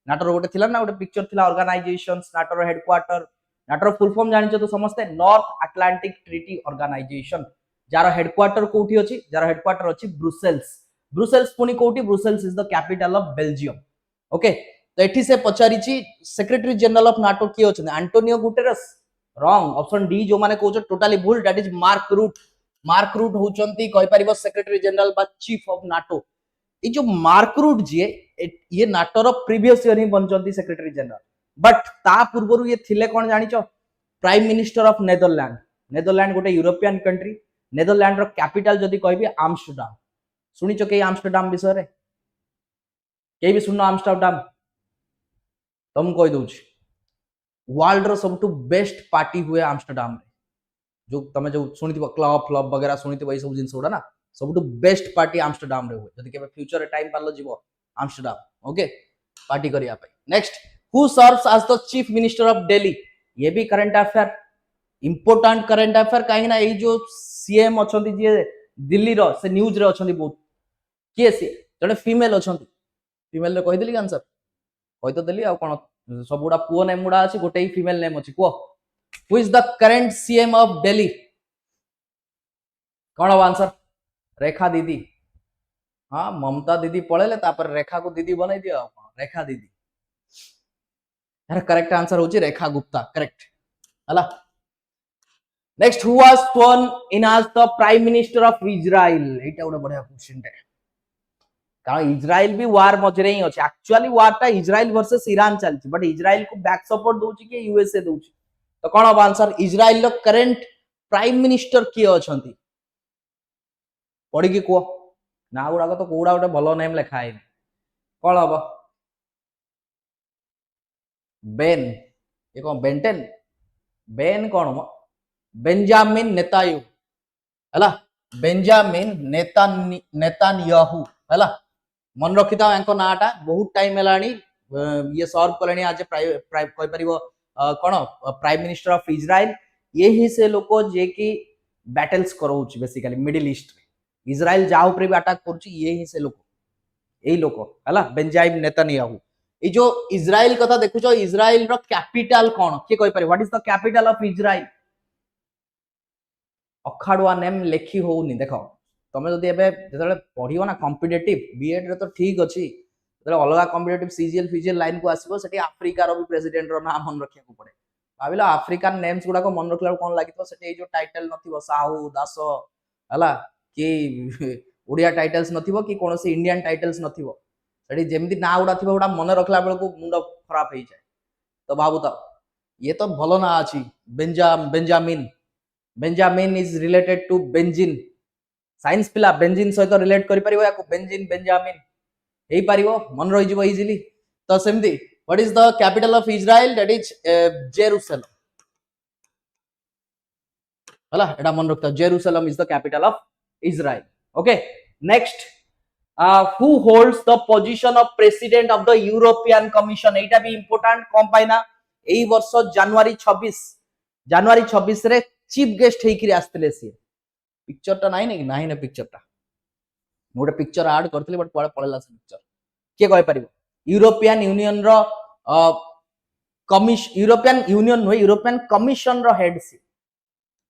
नाटो रो गोटे थिला ना गोटे पिक्चर थिला ऑर्गेनाइजेशंस नाटो रो हेडक्वार्टर नाटो रो फुल फॉर्म जानिछ तो समस्ते नॉर्थ अटलांटिक ट्रीटी ऑर्गेनाइजेशन जार हेडक्वार्टर कोठी अछि जार हेडक्वार्टर अछि ब्रुसेल्स पुनी कोठी Brussels is the capital of Belgium okay तो एठी से पचारिची सेक्रेटरी जनरल ऑफ नाटो किए अछन Antonio Guterres wrong option D जो माने कहउछ टोटली भूल दैट इज मार्क रूट होचंती कहि परिबो सेक्रेटरी जनरल बा चीफ ऑफ नाटो ए जो मार्क रूट जे ये नाटो रो प्रीवियस ईयर ही बनचंती सेक्रेटरी जनरल बट ता पूर्वरु ये थिले कोन जानिचो प्राइम मिनिस्टर ऑफ नेदरलैंड गोटे यूरोपियन कंट्री नेदरलैंड रो कैपिटल जदी कहबी आम्स्टरडाम सुनिचो के आम्स्टरडाम विषय रे के भी सुनो आम्स्टरडाम तुम कहि दउछ वर्ल्ड रो सबटु बेस्ट पार्टी हुए आम्स्टरडाम रे जो तमे जो सुनिथिबो क्लब वगैरह सुनिथिबो ए सब जिंस उडा ना सबटु बेस्ट पार्टी आम्स्टरडाम रे हुए जदी केबे फ्यूचर रे टाइम पालो जीवो आम्स्टरडाम ओके पार्टी करिया पे next who serves as the chief minister of Delhi ये भी current affair important current affair काहे ना ए जो सीएम अछंती जे दिल्ली रो से न्यूज रे अछंती बहुत के से जने फीमेल अछंती फीमेल रे कहि देली आंसर कहि तो देली आ कोन सबुडा पुओ नेम मुडा अछि गोटे ही फीमेल नेम अछि को who is the current CM of Delhi कोन आंसर रेखा दीदी हां ममता दीदी पळेले तापर रेखा को दीदी बनाई दियो रेखा दीदी यार करेक्ट आंसर होची रेखा गुप्ता करेक्ट हला next who was sworn in as the prime minister of Israel एटा गोटे बढ़िया क्वेश्चन टे कारण इजराइल भी वार मजरे ही अछि एक्चुअली वार ता इजराइल वर्सेस ईरान चलछि बट इजराइल को बैक सपोर्ट दोछि कि यूएसए दोछि तो कोन अब आंसर इजराइल लो करंट प्राइम मिनिस्टर किए अछंती पढि कि को ना गुडा को तो कोडा गोटे भलो नेम लिखा है कोन अब बेन ये कोन बेंटेन बेन कोन बेंजामिन नेतान्याहू हला बेंजामिन नेतान्याहू हैला मन रखि था एंको नाटा बहुत टाइम हेलानी ये सर्व कलेनी आज कहि परिबो कोन प्राइम मिनिस्टर ऑफ इजराइल ये ही से लोक जे कि बैटल्स करौछ बेसिकली मिडिल ईस्ट रे इजराइल जा ऊपर भी अटैक करछ ये ही से लोक एई लोक हैला बेंजामिन नेतान्याहू ए जो इजराइल कथा देखुछो इजराइल रो कैपिटल कोन के कहि पारि what is the capital of Israel अखाड़ुआ नेम लेखि होउनी देखो तमे जदि एबे जेतले पढियो ना कॉम्पिटिटिव बीएड रे तो ठीक अछि जेतले अलगा कॉम्पिटिटिव सीजीएल फिजिएल लाइन को आसीबो सेठी अफ्रीका रो भी प्रेसिडेंट रो नाम मन रखिया को पड़े भाबिलो अफ्रीकन नेम्स गुडा को मन रखला कोन लागितो सेठी ए जो टाइटल नथिबो साहू दास हला कि ओडिया टाइटल्स नथिबो कि कोनोसी इंडियन टाइटल्स नथिबो सेठी जेमति ना उडा थिबो उडा मन रखला बेल को मुंड खराब हे जाय तो बाबू तो ये तो भलो ना अछि Benjamin Benjamin is related to benzene science पिला बेंजिन सहित रिलेट करि परिबो याको बेंजिन बेंजामिन हेई परिबो मन रहि जिवो इजीली तो सेमती what is the capital of Israel that is Jerusalem हला एटा मन रखता Jerusalem is the capital of Israel okay next who holds the position of president of the European Commission एटा भी इंपोर्टेंट कम पाइना एई वर्ष जनवरी 26 रे चीफ गेस्ट हेकि आस्थिले सी picture ता नाही ने picture ता मोटे पिक्चर ऐड करथले बट पळे पळेला से पिक्चर के कहि परिबो यूरोपियन यूनियन रो यूरोपियन यूनियन नो यूरोपियन कमिशन रो हेड सी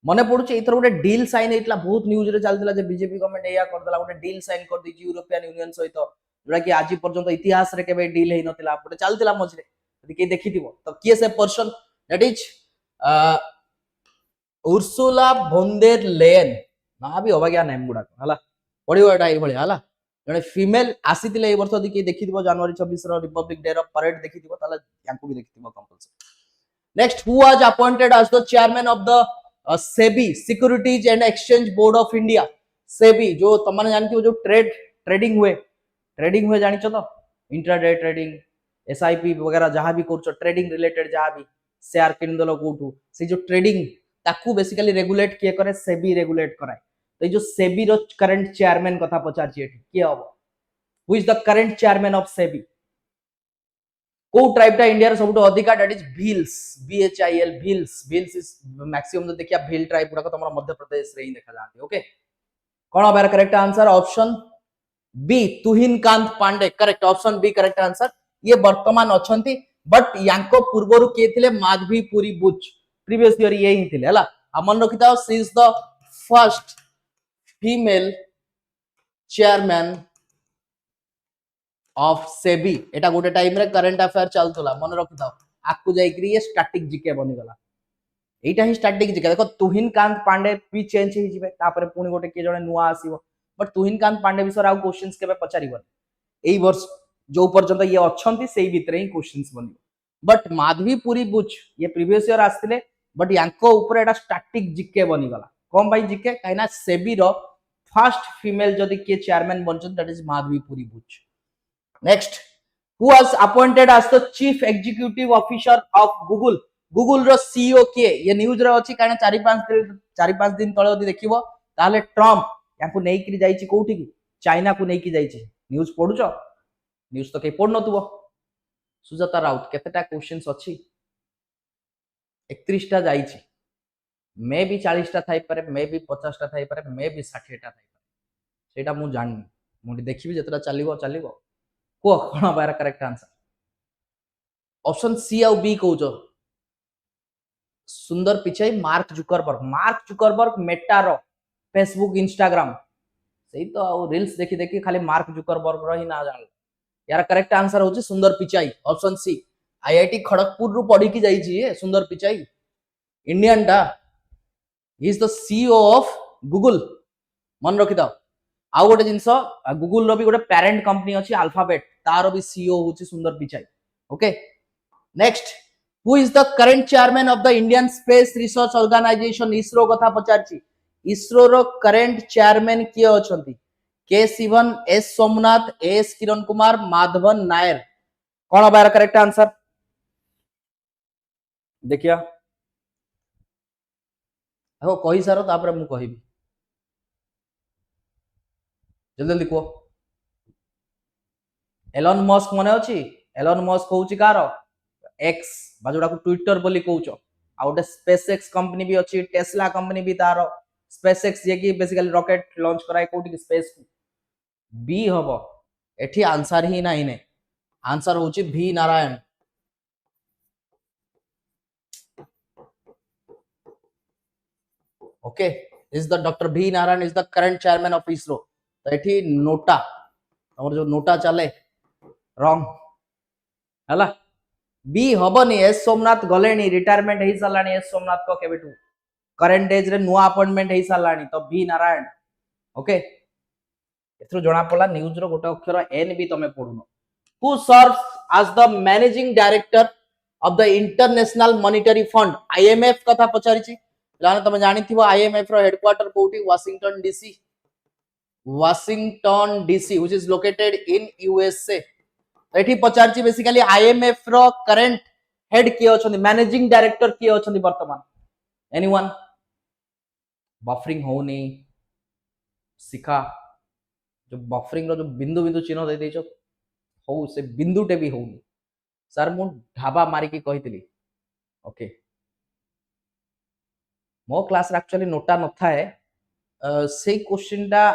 मने पडुचे इथर गोटे डील साइन हेतला बहुत न्यूज रे चलतला जे बीजेपी गवर्नमेंट एया करदला गोटे डील साइन कर दी यूरोपियन यूनियन सहित जोडा कि आज पर्यंत इतिहास रे केबे डील हे नथिला गोटे चलतला मझरे यदि के देखिथिबो तो किए से person that is Ursula von der Leyen ना भी अबाग्या नेम गुडा हला पडियो एटा ए भଳି हला जने फीमेल आसीतिले ए वर्ष यदि के देखिथिबो जनवरी 26 रो रिपब्लिक डे रो परेड देखिथिबो ताला यांको भी देखिथिबो compulsory next who was appointed as the chairman of the SEBI Securities and Exchange Board of India SEBI जो तमने जानथि जो ट्रेडिंग हुए जानिछ तो इंट्राडे ट्रेडिंग एसआईपी वगैरह जहां भी करछ ट्रेडिंग रिलेटेड जहां भी शेयर किन दलो कोठू से जो ट्रेडिंग ताकू बेसिकली रेगुलेट किए करे सेबी रेगुलेट कराए तो जो सेबी रो करंट चेयरमैन कथा पचारछि एठी के हबो who is the current chairman of SEBI को ट्राइब टा इंडिया रे सबटो अधिका that is Bhils BHIL Bhils is maximum तो देखिया भील ट्राइब गुडा को तमरा मध्य प्रदेश रे ही देखा जाते ओके कोन हबार correct answer option B Tuhin Kanta Pandey correct option B correct answer ये वर्तमान अछंती बट यांको पूर्वरु के थिले माधवी पुरी बुच प्रीवियस ईयर ये ही थिले हला आ मन रखिताओ she is the first female chairman of SEBI एटा गोटे टाइम रे करंट अफेयर चलतला मन रखिताओ आकु जाईकरी ये स्टैटिक जीके बनी गला एटा ही स्टैटिक जीके देखो तुहिन कांत पांडे भी चेंज ही जिवे तापर पुनी गोटे के जणे नुआ आसीबो बट तुहिन कांत पांडे विषय आउ क्वेश्चंस केबे पचारिबो एई वर्ष जो पर्यंत ये अछंती सेई भितरे ही क्वेश्चंस बनिबो बट माधवी पुरी बुच ये प्रीवियस ईयर आस्थिले बट यांको ऊपर एटा स्टैटिक जीके बनी गला कम भाई जीके काइना सेबी रो फर्स्ट फीमेल जदी के चेयरमैन बनछन that is Madhabi Puri Buch next who was appointed as the chief executive officer of Google रो सीईओ के ये न्यूज रे अछि काना 4-5 दिन तळे यदि देखिबो ताले ट्रम्प याकू नै कि जाईची कोठी की चाइना को नै कि जाईची न्यूज पढुचो न्यूज तो के पढ नथुबो सुजाता राउत केतेटा क्वेश्चंस अछि 31 टा जाईची मे भी 40 टा थाई पारे मे भी 50 टा थाई पारे मे भी 60 टा थाई पारे सेटा मु जाननी मु देखिबी जतरा चलिबो को कोन बार करेक्ट आंसर ऑप्शन सी और बी कहउछो सुंदर पिचाई मार्क जुकरबर्ग मेटा रो फेसबुक इंस्टाग्राम सही तो रील्स देखि देखि खाली मार्क जुकरबर्ग रो ही ना जान यार करेक्ट आंसर होची Sundar Pichai option C IIT Kharagpur रु पढ़ी की जाई छी सुंदर पिचाई इंडियन टा he is the CEO of Google मन रखि दाओ आउ गोटे जिंस गूगल रो भी गोटे पेरेंट कंपनी अछि अल्फाबेट तारो भी सीईओ होची Sundar Pichai okay next who is the current chairman of the Indian Space Research Organisation ISRO कथा पचारची इसरो रो करंट चेयरमैन किए अछंती K Sivan S Somanath S Kiran Kumar Madhavan Nair कोन बार करेक्ट आंसर देखिया हो कहि सारो तापर मु कहिबी जल्दी जल्दी कह एलन मस्क मन अच्छी एलन मस्क हूँ कार एक्स जोड़ा ट्विटर बोली कौच आ गोटे स्पेस एक्स कंपनी भी अच्छी टेस्ला कंपनी भी तार स्पेस एक्स जे कि बेसिकली रॉकेट लॉन्च कराए कोठी स्पेस को बी हम एठी आंसर ही नहीं ने आंसर हूँ V Narayan okay is the doctor V Narayan is the current chairman of ISRO तो एठी नोटा हमर जो नोटा चले रॉन्ग हला बी हबनी एस सोमनाथ गलेनी रिटायरमेंट हे सालानी एस सोमनाथ को केबेटू करंट एज रे नुआ अपॉइंटमेंट हे सालानी तो बी नारायण ओके एथरो जणा पला न्यूज रो गोटे अक्षर एन भी तमे पढुनो who serves as the managing director of the International Monetary Fund IMF कथा पचारिची जाने तमे जानिथिबो आईएमएफ रो हेडक्वार्टर कोठी Washington DC which is located in USA एठी पचारची बेसिकली आईएमएफ रो करंट हेड किए अछंती मैनेजिंग डायरेक्टर किए अछंती वर्तमान एनीवन बफरिंग होनी सिखा जो बफरिंग रो जो बिंदु बिंदु चिन्ह दे देछो हो से बिंदुटे भी होनी सर मु ढाबा मारी की कहितली ओके मो क्लास रे एक्चुअली नोटा न थाए से क्वेश्चन टा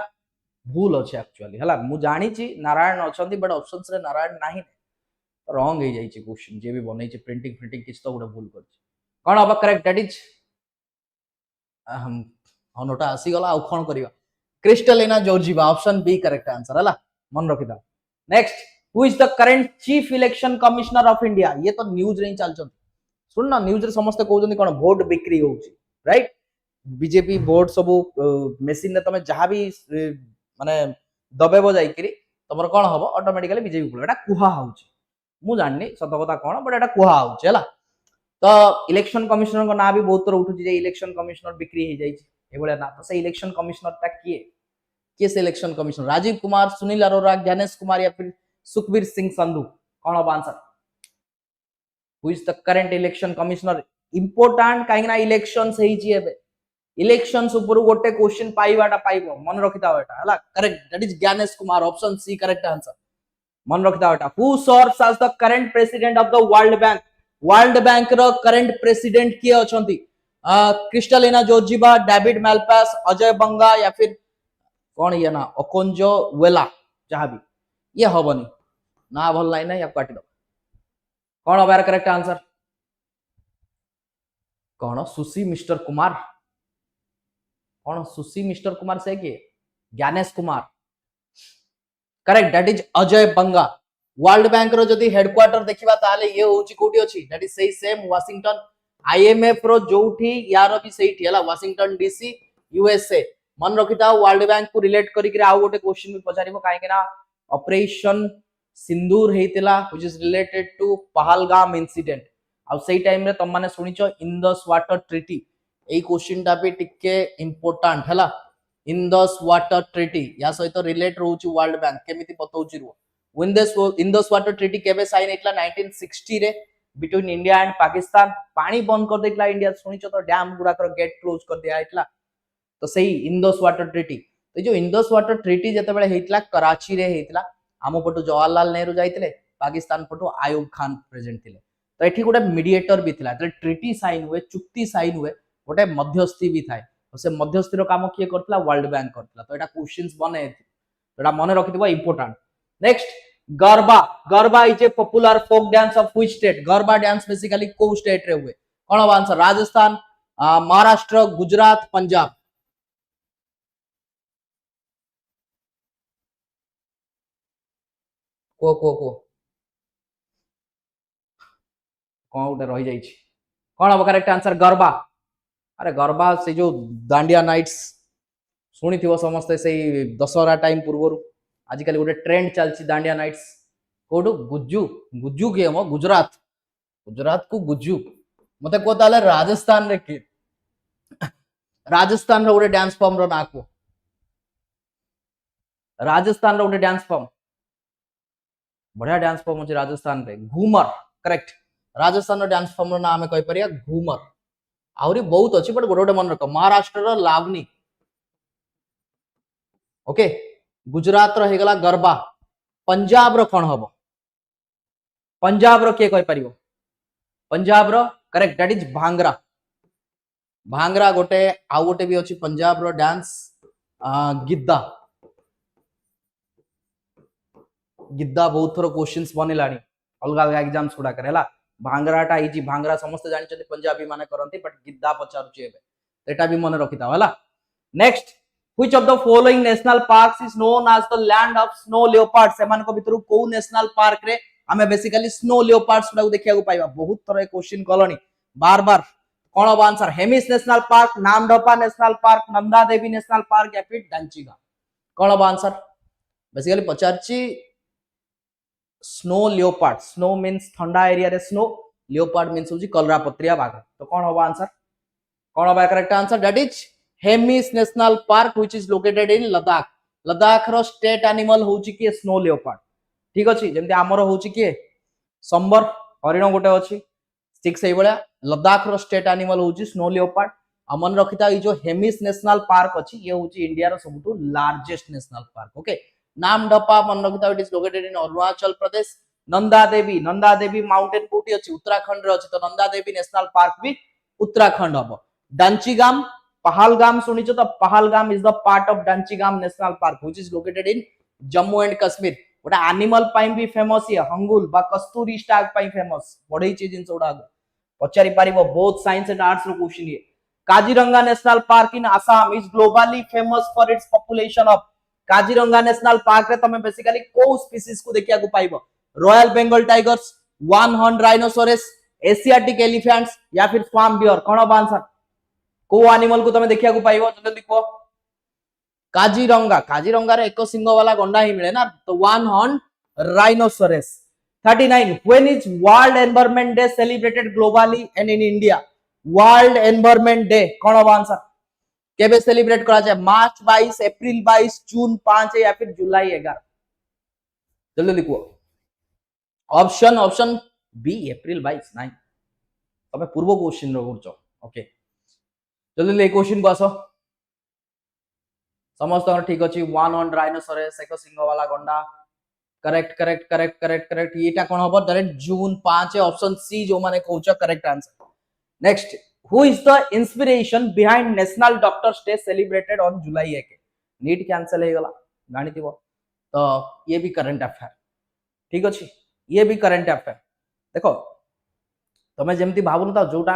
भूल अच्छे एक्चुअली हला मु जानी छी नारायण अछंती बट ऑप्शंस रे नारायण नाही रॉन्ग हो जाई छी क्वेश्चन जे भी बनै छी प्रिंटिंग प्रिंटिंग किछ तो गुडे भूल कर छी कोन अब करेक्ट दैट इज हम नोटा आसी गला आ कोन करिवा Kristalina Georgieva option B correct answer हला मन रखिदा next who is the current chief election commissioner of India ये तो न्यूज रे चल चंती सुन ना न्यूज रे समस्त कहउजनी कोन वोट बिक्री होउची राइट बीजेपी वोट सब मेसिन ने तमे जहां भी माने दबेबो जाई करी तमर कोन हबो ऑटोमेटिकली बीजेपी पुल एटा कुहा होउची मु जाननी सत कथा कोन बट एटा कुहा होउची हला तो इलेक्शन कमिश्नर को ना भी बहुत तरह उठुची जे इलेक्शन कमिश्नर बिक्री हे जाई ए बळे ना तो से इलेक्शन कमिश्नर ता किए से इलेक्शन कमिश्नर राजीव कुमार सुनील अरोरा ज्ञानेश कुमार या फिर सुखबीर सिंह संधू कोन हबो answer who is the current election commissioner important काहे ना इलेक्शंस हेई छी एबे इलेक्शंस ऊपर गोटे क्वेश्चन पाइबाटा पाइबो मन रखिता एटा हला correct that is Gyanesh Kumar option C correct answer मन रखिता एटा who serves as the current president of the World Bank रो करंट प्रेसिडेंट किए अछंती Kristalina Georgieva David Malpass Ajay Banga या फिर कौन ये ना ओकोंजो वेला जहां भी ये हबनी ना भल लाइन है या काटी दो कौन हबार करेक्ट आंसर कौन सुशी मिस्टर कुमार कौन सुशी मिस्टर कुमार से किए Gyanesh Kumar correct that is Ajay Banga World Bank रो जदी हेडक्वार्टर देखिबा ताले ये होची कोठी अछि दैट इज सेही सेम वाशिंगटन आईएमएफ रो जोठी यार भी सेही हला वाशिंगटन डीसी यूएसए मन रखिता वर्ल्ड बैंक को रिलेट करी के आ गोटे क्वेश्चन भी पचारिबो काहे के ना ऑपरेशन सिंदूर हेतिला which is related to Pahalgam incident आ सेही टाइम रे तुम माने सुनिचो इंदस वाटर ट्रीटी ए क्वेश्चन टा भी टिके इंपोर्टेंट हला इंदस वाटर ट्रीटी या सहित रिलेट रहउची वर्ल्ड बैंक केमिति बतौची रो इंदस वाटर ट्रीटी केबे साइन हेतला 1960 रे बिटवीन इंडिया एंड पाकिस्तान पानी बंद कर देतला इंडिया सुनिचो तो डैम गुडा कर गेट क्लोज कर दिया हेतला तो सही इंदस वाटर ट्रीटी तो जो इंदस वाटर ट्रीटी जते बेले हेतला कराची रे हेतला आमो पटो जवाहरलाल नेहरू जाइतले पाकिस्तान पटो आयुब खान प्रेजेंट थिले तो एठी गोटे मीडिएटर भी थिला तो ट्रीटी साइन हुए चुक्ति साइन हुए गोटे मध्यस्थी भी थाए तो से मध्यस्थीर काम किए करतला वर्ल्ड बैंक करतला तो एटा क्वेश्चंस बने एटा मने रखिदिबो important next Garba is a popular folk dance of which state Garba dance basically को स्टेट रे हुए कोन अब आंसर राजस्थान महाराष्ट्र गुजरात पंजाब को कौन गोटे रही जाई कौन हम करेक्ट आंसर गरबा अरे गरबा से जो दांडिया नाइट्स शुणी थी समस्ते से दशहरा टाइम पूर्व आजिकल गोटे ट्रेंड चलती दांडिया नाइट्स कोडू गुज्जू गुज्जू किए हम गुजरात को गुज्जू मत कह राजस्थान रे किए राजस्थान रो गोटे डांस फॉर्म रो ना को राजस्थान रो गोटे डांस फॉर्म बढ़िया डांस फॉर्म अछि राजस्थान रे घूमर करेक्ट राजस्थान रो डांस फॉर्म रो नाम कहि परिया घूमर आउरी बहुत अछि बट गोटे मन रख महाराष्ट्र रो लावनी ओके गुजरात रो हेगला गरबा पंजाब रो कोन हबो पंजाब रो के कहि परिबो पंजाब रो करेक्ट दैट इज भांगरा भांगरा गोटे आउ गोटे भी अछि पंजाब रो डांस गिद्दा गिद्दा बहुत थोर क्वेश्चंस बनेलानी अलग अलग एग्जाम्स गुडा करेला भांगराटा इजी भांगरा समस्त जानि छथि पंजाबी माने करंती बट गिद्दा पचारुची एबे एटा भी मने रखिता हला next which of the following national parks is known as the land of snow leopard सेमान को भितरु को नेशनल पार्क रे हमें बेसिकली स्नो लियोपार्ड्स गुडा देखिया को पाइबा बहुत थोर क्वेश्चन कलनी बार बार कोन अब answer Hemis national park Namdapha national park Nanda Devi national park या फिर डांचीगा कोन अब आंसर बेसिकली पचारची स्नो लियोपार्ड स्नो मीन्स ठंडा एरिया रे स्नो लियोपार्ड मीन्स होची कलरापत्रिया बाघ तो कौन होबा आंसर कौन होबा correct answer that is Hemis national park which is located in Ladakh Ladakh रो स्टेट एनिमल होची कि स्नो लियोपार्ड ठीक अछि जेमति हमरो होची कि संबर हरिण गोटे अछि ठीक सही बळा लद्दाख रो स्टेट एनिमल होची स्नो लियोपार्ड अमन रखिता ई जो हेमिस नेशनल पार्क अछि ये होची इंडिया रो सबटु largest national park okay Namdapha मन रखिता it is located in Arunachal Pradesh Nanda Devi mountain कोटी अछि उत्तराखंड रे अछि तो नंदा देवी नेशनल पार्क भी उत्तराखंड हबो डांचीगाम पहलगाम सुनिचो तो Pahalgam is the part of Dachigam national park which is located in Jammu and Kashmir गोटा एनिमल पाई भी फेमस है हंगुल बा कस्तूरी स्टाग पाई फेमस बढई चीज जिंस उडा पचारि पारिबो बोथ साइंस एंड आर्ट्स रो क्वेश्चन ये Kaziranga national park in Assam is globally famous for its population of Kaziranga national park रे तमे बेसिकली को स्पीसीज को देखिया को पाइबो royal Bengal tigers one horn rhinoceros Asiatic elephants या फिर स्वाम्प डियर कोन अब आंसर को एनिमल को तमे देखिया को पाइबो जल्दी लिखो काजीरंगा रे एक सिंह वाला गंडा ही मिले ना तो one horn rhinoceros 39 when is world environment day celebrated globally and in India world environment day कोन अब आंसर केबे सेलिब्रेट करा जाए मार्च 22 अप्रैल 22 जून 5 या फिर जुलाई 11 जल्दी लिखो ऑप्शन बी अप्रैल 22 नहीं तमे पूर्व क्वेश्चन रो करछो ओके जल्दी ले क्वेश्चन को आसो समस्त ठीक अछि वन ऑन राइनोसोरस एक सिंह वाला गंडा करेक्ट एटा कोन हबो डायरेक्ट जून 5 ऑप्शन सी जो माने कहउछ correct answer next Who is the inspiration behind National Doctors Day celebrated on July 1? NEET cancel हे गला जानि थिबो तो ये भी करंट अफेयर ठीक अछि ये भी करंट अफेयर देखो तमे जेमति भाबुन ता जोटा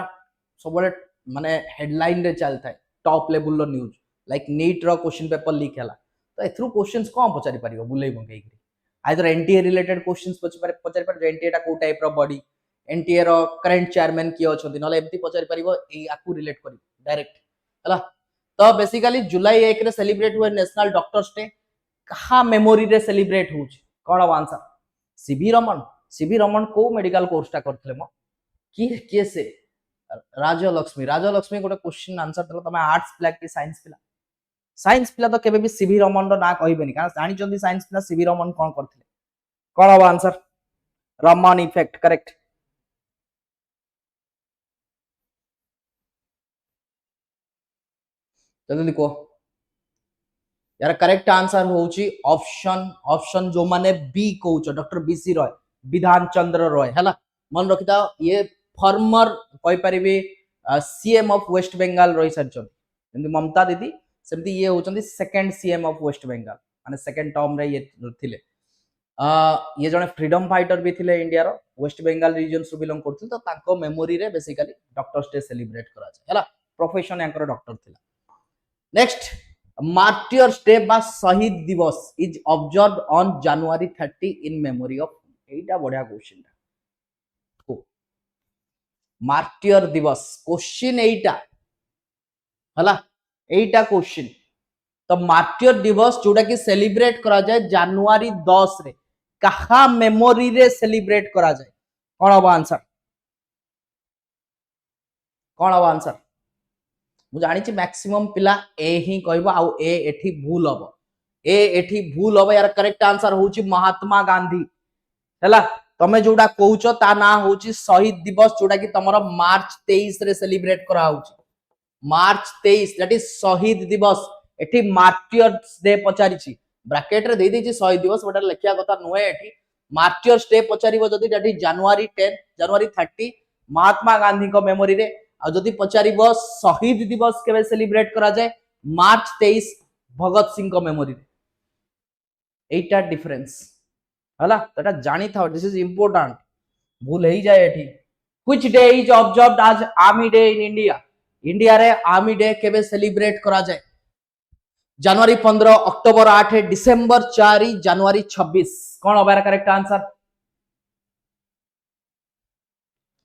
सबले माने हेडलाइन रे चलता है टॉप लेवल रो न्यूज लाइक नीट रो क्वेश्चन पेपर लीक हैला तो एथ्रु क्वेश्चंस कोन पचारि परिबो बुलै मंगै करी आइदर एनटीए रिलेटेड क्वेश्चंस पचारि पर एनटीए टा को टाइप रो बॉडी एनटीए रो करंट चेयरमैन किए अछंती नले एमती पचारि परिबो ए आकु रिलेट करी डायरेक्ट हला तो बेसिकली जुलाई 1 रे सेलिब्रेट हुए नेशनल डॉक्टर्स डे कहा मेमोरी रे सेलिब्रेट होछ कोन अब आंसर सीबी रमन को मेडिकल कोर्स टा करथले म की से राजलक्ष्मी गोटे क्वेश्चन आंसर देला तमे आर्ट्स पिला कि साइंस पिला तो केबे भी सीबी रमन रो ना कहिबेनी कारण जानि चंदी साइंस पिला सीबी रमन कोन करथले कोन अब आंसर रमन इफेक्ट करेक्ट जल्दी लिखो यार करेक्ट आंसर होची ऑप्शन जो माने B कहउछ doctor BC Roy Bidhan Chandra Roy हैला मन रखिता ये फॉर्मर कहि परिबे सीएम ऑफ वेस्ट बंगाल रही सरचन ममता दीदी सेमती ये होचंदी second CM of West Bengal माने सेकंड टर्म रे ये थिले ये जने फ्रीडम फाइटर भी थिले इंडिया रो वेस्ट बंगाल रीजन सु बिलोंग करथि तो ताको मेमोरी रे बेसिकली डॉक्टर्स डे सेलिब्रेट करा जाय हैला प्रोफेशन यांकर डॉक्टर थिला नेक्स्ट मार्टियर्स डे बा शहीद दिवस is observed on January 30 in memory of एटा बढ़िया क्वेश्चन मार्टियर दिवस क्वेश्चन एटा हला एटा क्वेश्चन तो मार्टियर दिवस जोटा कि सेलिब्रेट करा जाए जनवरी 10 रे कहा मेमोरी रे सेलिब्रेट करा जाए कोन अब आंसर मु जानि छी मैक्सिमम पिला ए ही कहबो आ ए एठी भूल हबो यार करेक्ट आंसर होची महात्मा गांधी हैला तमे जोडा कहउछ ता ना होची शहीद दिवस जोडा कि तमरो मार्च 23 रे सेलिब्रेट करा होची मार्च 23 दैट इज शहीद दिवस एठी मार्टियर्स डे पचारि छी ब्रैकेट रे दे देछि शहीद दिवस बटा लिखिया कथा नुहे एठी मार्टियर डे पचारिबो जदी दैट इज जनवरी 10 जनवरी 30 महात्मा गांधी को मेमोरी रे आ जदी पचारिबो शहीद दिवस केबे सेलिब्रेट करा जाय मार्च 23 भगत सिंह को मेमोरी रे एटा डिफरेंस हला तटा जानी था दिस इज इंपोर्टेंट भूल ही जाए एठी which day is observed as army day in India India रे आर्मी डे केबे सेलिब्रेट करा जाय जनवरी 15 अक्टोबर 8 डिसेंबर 4 जनवरी 26 कौन होगा correct answer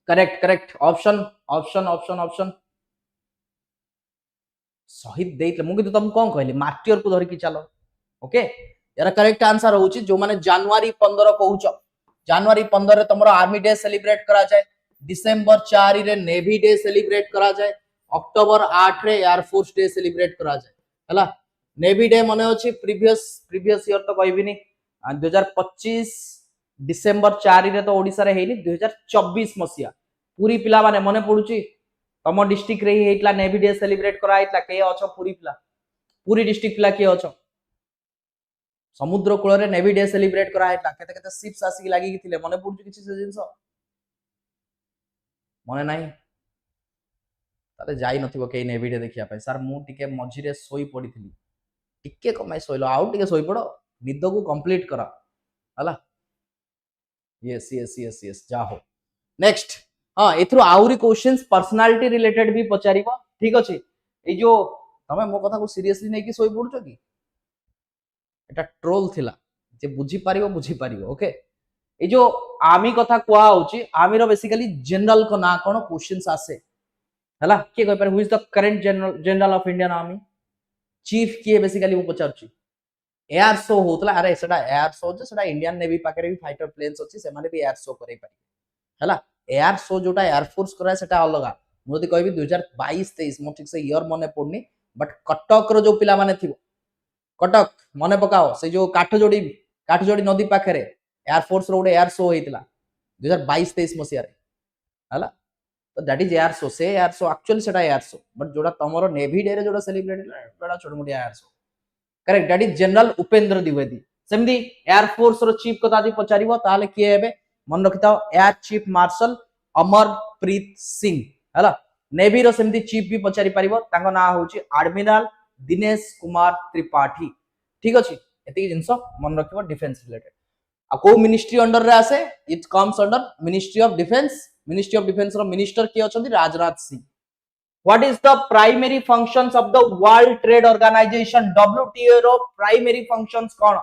correct correct option option option option शहीद देइतले मु किंतु तुम कोन कहली मार्टियर को धरि की चलो ओके यार करेक्ट आंसर होची जो माने जनवरी 15 कहउछ जनवरी 15 रे तमरो आर्मी डे सेलिब्रेट करा जाय डिसेंबर 4 रे नेवी डे सेलिब्रेट करा जाय अक्टोबर 8 रे एयर फोर्स डे सेलिब्रेट करा जाय हला नेवी डे मने अछि प्रीवियस ईयर तो कहबिनी 2025 डिसेंबर 4 रे तो ओडिसा रे हेनी 2024 मसिया पूरी पिला माने मने पडुची तम डिस्ट्रिक्ट रे हेतला नेवी डे सेलिब्रेट करा हेतला के अछो पूरी पिला पूरी डिस्ट्रिक्ट पिला के अछो समुद्र कूल रे नेवी डे सेलिब्रेट करा हेतला केते केते शिप्स आसी लागी कि थिले मने पडुची किछि से जिंस मने नाही ताले जाई नथिबो के नेवी डे देखिया पाई सर मु टिके मझिरे सोई पडिथिली टिके कमाई सोइलो आउ टिके सोई पड़ो निद को कंप्लीट करा हला यस यस यस यस जा हो नेक्स्ट हां एथरो आउरी क्वेश्चंस पर्सनालिटी रिलेटेड भी पचारिबो ठीक अछि ए जो तमे मो कथा को सीरियसली नै कि सोई पडुचो कि एटा ट्रोल थिला जे बुझी पारिबो ओके ए जो आर्मी कथा कुआ होची आर्मी रो बेसिकली जनरल को ना कोन क्वेश्चंस आसे हला के कहि पारे who is the current general of Indian army chief किए बेसिकली मु पचारची एयर शो होतला अरे सेटा एयर शो जे सेटा इंडियन नेवी पाकरे भी फाइटर प्लेन्स अछि से माने भी एयर शो करै पारि हला एयर शो जोटा एयर फोर्स करा सेटा अलगा मु जदी कहबी 2022 23 मो ठीक से ईयर मने पड़नी बट कटक रो जो पिला माने थिबो कटक मने पकाओ से जो काठजोड़ी नदी पाखरे एयर फोर्स रो एयर शो हेतला 2022 23 मसिया रे हला तो दैट इज एयर शो से एयर शो एक्चुअली सेटा एयर शो बट जोटा तमरो नेवी डे रे जोटा सेलिब्रेट बड़ा छोट मोटी air show correct that is general Upendra Dwivedi सेमदी एयर फोर्स रो चीफ कथा दी पचारिबो ताले किए हेबे मन रखिताओ air chief marshal Amarpreet Singh हला नेवी रो सेमदी चीफ भी पचारि परिबो तांको ना होची एडमिरल दिनेश कुमार त्रिपाठी ठीक अछि एति जिंस मन रखिबो डिफेंस रिलेटेड आ को मिनिस्ट्री अंडर रे आसे it comes under ministry of defence रो मिनिस्टर के अछंती Rajnath Singh what is the primary functions of the world trade organization WTO रो प्राइमरी फंक्शंस कोन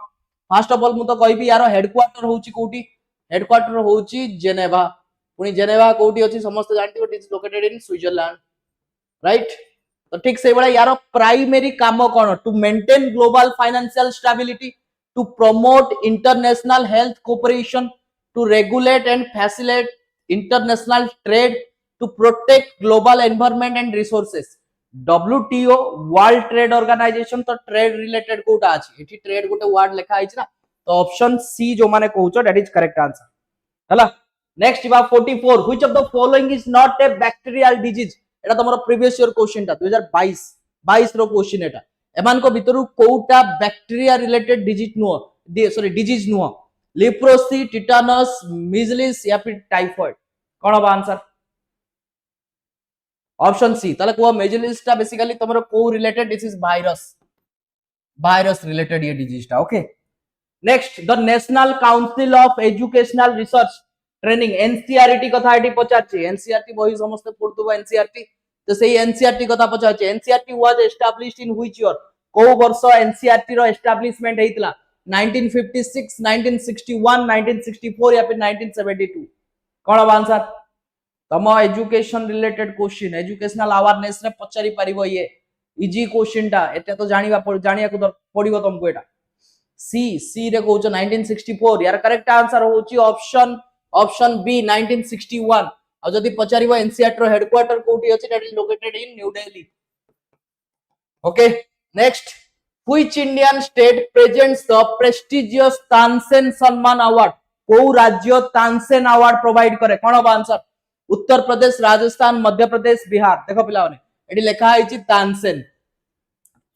फर्स्ट ऑफ ऑल मु तो कहबी यारो हेडक्वार्टर होची कोठी हेडक्वार्टर होची जेनेवा पुनी जेनेवा कोठी अछि समस्त जानती it is located in Switzerland right तो ठीक से बड़ा यारो प्राइमरी काम कोन to maintain global financial stability to promote international health cooperation to regulate and facilitate international trade to protect global environment and resources WTO world trade organization तो trade related कोटा अछि एठी ट्रेड गोटे वर्ड लिखा आइछ ना तो ऑप्शन सी जो माने कहउछो दैट इज करेक्ट आंसर हला नेक्स्ट बा 44 which of the following is not a bacterial disease Etah तमरो previous year question ता 2022 रो क्वेश्चन एटा एमान को भितरु कोउटा बैक्टीरिया रिलेटेड डिजीज नुओ डिजीज नुओ लेप्रोसी टिटानस मिजलिस या फिर टाइफॉइड कोन बा आंसर ऑप्शन सी ताले को मिजलिस ता बेसिकली तमरो को related this is virus related ये डिजीज ता okay next the national council of educational research training NCERT कथा एटी पचारची एनसीईआरटी बही समस्त पढुतबो एनसीईआरटी तो सेही एनसीईआरटी कथा पचारची NCERT was established in which year को वर्ष एनसीईआरटी रो एस्टैब्लिशमेंट हेतला 1956 1961 1964 या फिर 1972 कोन बा आंसर तम education related question educational awareness रे पचारि परिबो ये इजी क्वेश्चन टा एते तो जानिया को पड़िबो तुमको एटा सी रे कहउछ 1964 यार करेक्ट आंसर होची ऑप्शन बी 1961 आ जदी पचारिबो एनसीईआरटी रो हेडक्वार्टर कोठी अछि that is located in new Delhi okay next which Indian state presents the prestigious Tansen सम्मान अवार्ड को राज्य तानसेन अवार्ड प्रोवाइड करे कोन बा आंसर उत्तर प्रदेश राजस्थान मध्य प्रदेश बिहार देखो पिला एटी लिखा है तानसेन